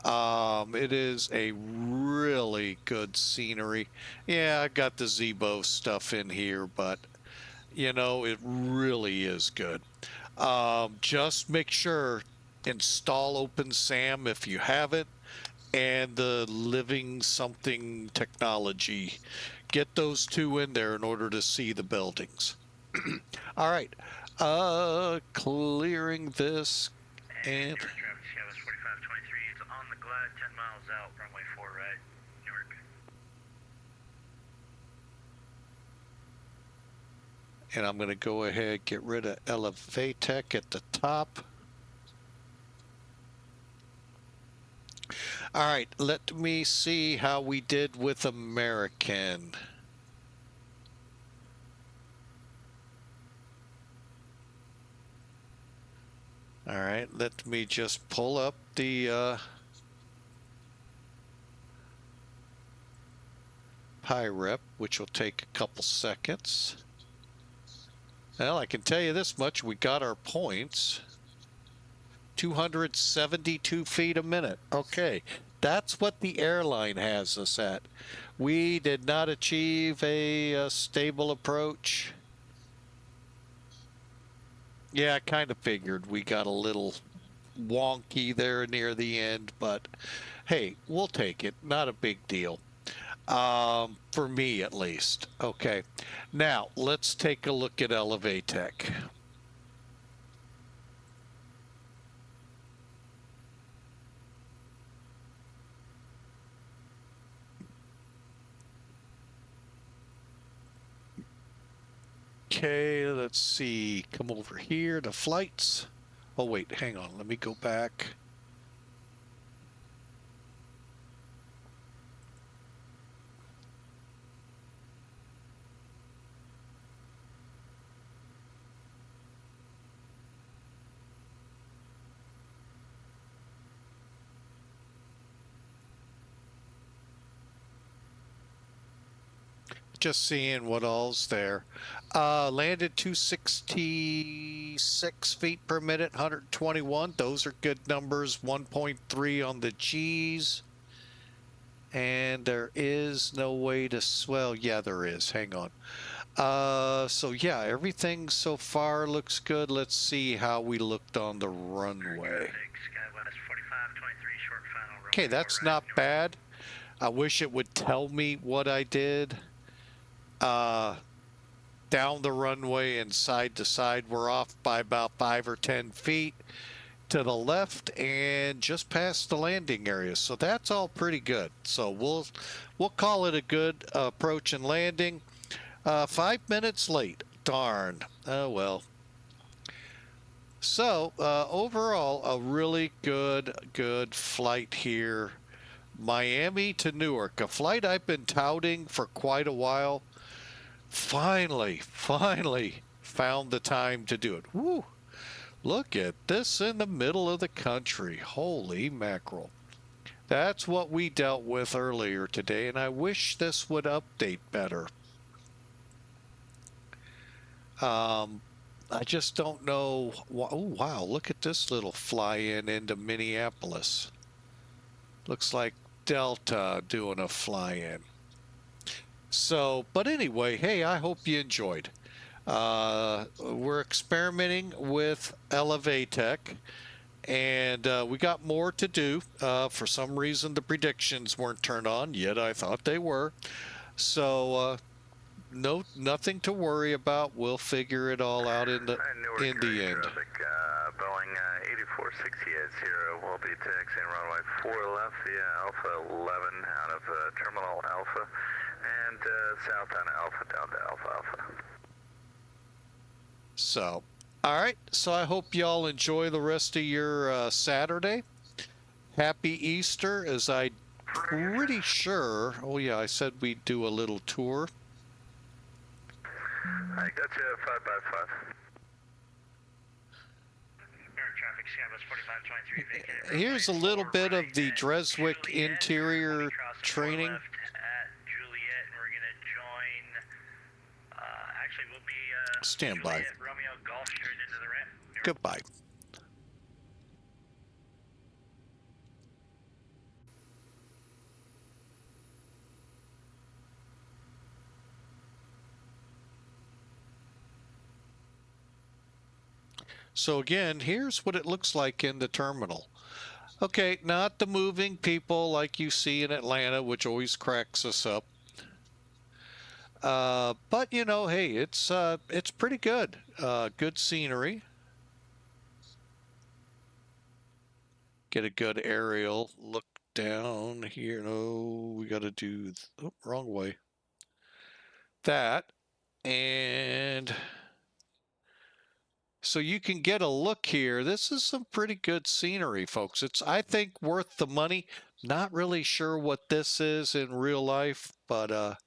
It is a really good scenery. Yeah, I got the Zibo stuff in here, but you know, it really is good. Just make sure install OpenSam if you haven't, and the living something technology. Get those two in there in order to see the buildings. All right, clearing this and. Newark traffic, Skywest 4523, it's on the glide, 10 miles out, runway 4 right, Newark. And I'm going to go ahead, get rid of Saitek at the top. All right, let me see how we did with American. All right, let me just pull up the PyRep, which will take a couple seconds. Well, I can tell you this much, we got our points. 272 feet a minute. Okay, that's what the airline has us at. We did not achieve a stable approach. Yeah, I kind of figured we got a little wonky there near the end, but hey, we'll take it. Not a big deal. For me at least. Okay, now let's take a look at Elevatech. Okay, let's see. Come over here to flights. Oh, wait, hang on. Let me go back. just seeing what all's there. Landed 266 feet per minute, 121. Those are good numbers. 1.3 on the G's. And there is no way to swell. Yeah, there is. Hang on. So yeah, everything so far looks good. Let's see how we looked on the runway. Okay, that's not bad. I wish it would tell me what I did. Down the runway and side to side, we're off by about 5 or 10 feet to the left and just past the landing area. So that's all pretty good. So we'll call it a good approach and landing. 5 minutes late. Darn. Oh well. So overall, a really good flight here. Miami to Newark, a flight I've been touting for quite a while. Finally found the time to do it. Woo! Look at this in the middle of the country. Holy mackerel. That's what we dealt with earlier today, and I wish this would update better. I just don't know. Oh, wow. Look at this little fly-in into Minneapolis. Looks like Delta doing a fly-in. So, but anyway, hey, I hope you enjoyed. We're experimenting with VATSIM, and we got more to do. For some reason, the predictions weren't turned on, yet I thought they were. So, nothing to worry about. We'll figure it all out in the end. Boeing 8468 will be taxiing runway 4 left via Alpha 11 out of Terminal Alpha and south on Alpha down to Alpha. So, all right. So I hope y'all enjoy the rest of your Saturday. Happy Easter, as I'm pretty sure. Oh yeah, I said we'd do a little tour. I got you 5x5. Here's a little bit of the Drzewieckii interior training. Stand by. Goodbye. So again, here's what it looks like in the terminal. Okay, not the moving people like you see in Atlanta, which always cracks us up. But you know, hey, it's pretty good. Good scenery. Get a good aerial look down here. No, we got to do wrong way. That, and so you can get a look here. This is some pretty good scenery, folks. It's, I think, worth the money. Not really sure what this is in real life, but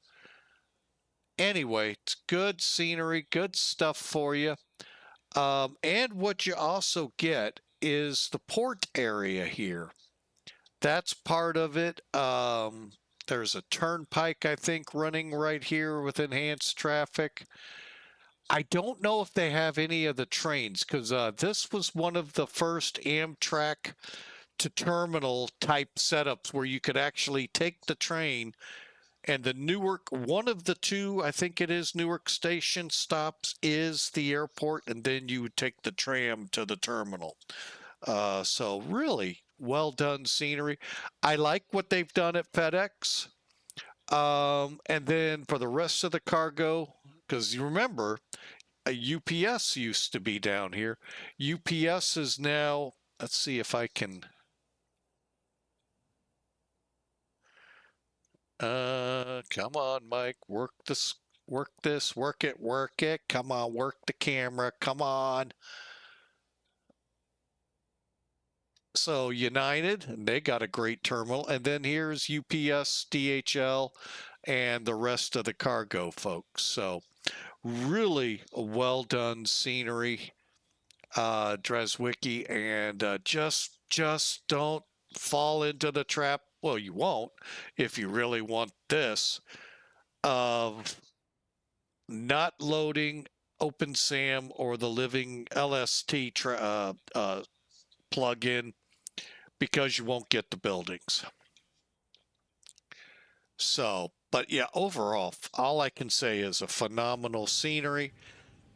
anyway, it's good scenery, good stuff for you. And what you also get is the port area here. That's part of it. There's a turnpike, I think, running right here with enhanced traffic. I don't know if they have any of the trains, because this was one of the first Amtrak to terminal type setups where you could actually take the train, and the Newark, one of the two, I think it is Newark station stops is the airport, and then you would take the tram to the terminal. So really well done scenery. I like what they've done at FedEx. And then for the rest of the cargo, because you remember, a UPS used to be down here. UPS is now, let's see if I can. Come on, Mike, work this, work it. Come on, work the camera. Come on. So United, they got a great terminal. And then here's UPS, DHL, and the rest of the cargo folks. So really well done scenery, Drzewieckii, and just don't fall into the trap. Well, you won't if you really want this. of not loading OpenSam or the Living LST plugin because you won't get the buildings. So, but yeah, overall, all I can say is a phenomenal scenery,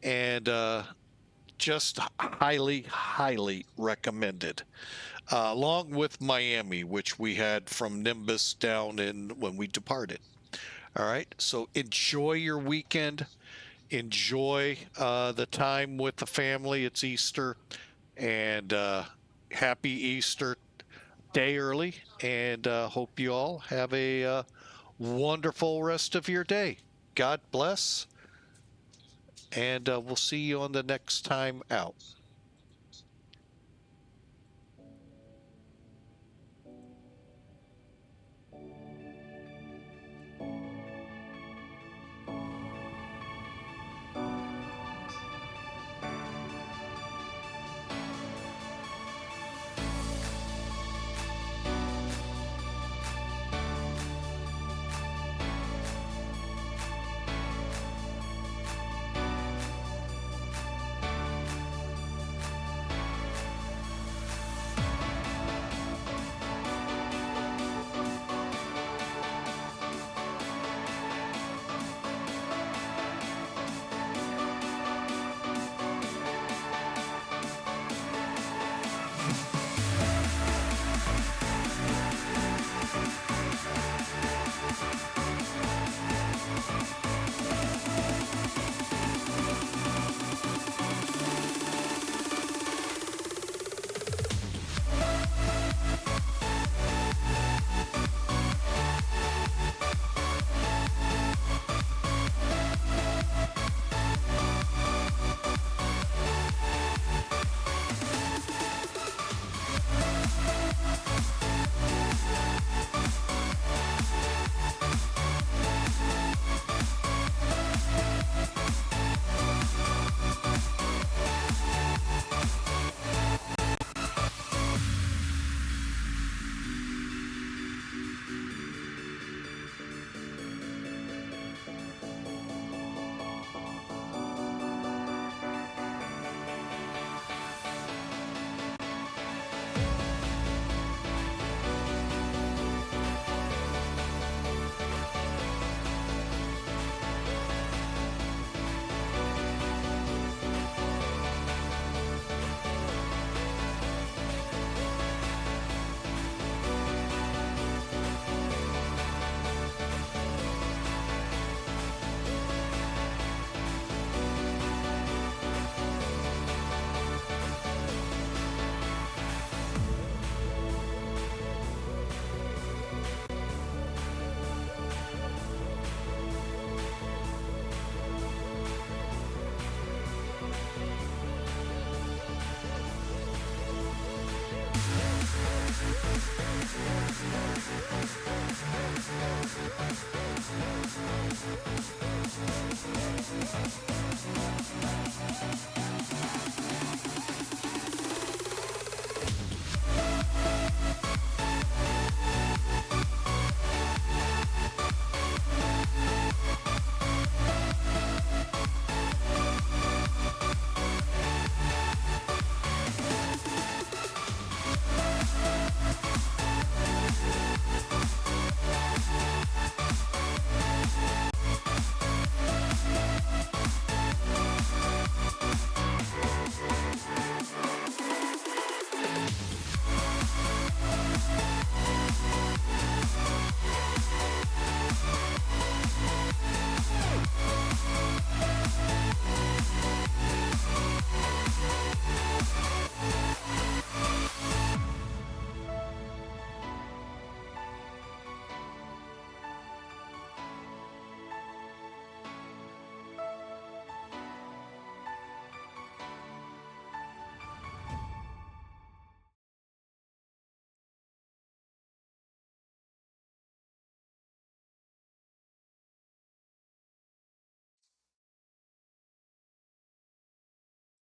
and just highly, highly recommended. Along with Miami, which we had from Nimbus down in when we departed. All right, so enjoy your weekend. Enjoy the time with the family. It's Easter, and happy Easter day early, and hope you all have a wonderful rest of your day. God bless, and we'll see you on the next time out.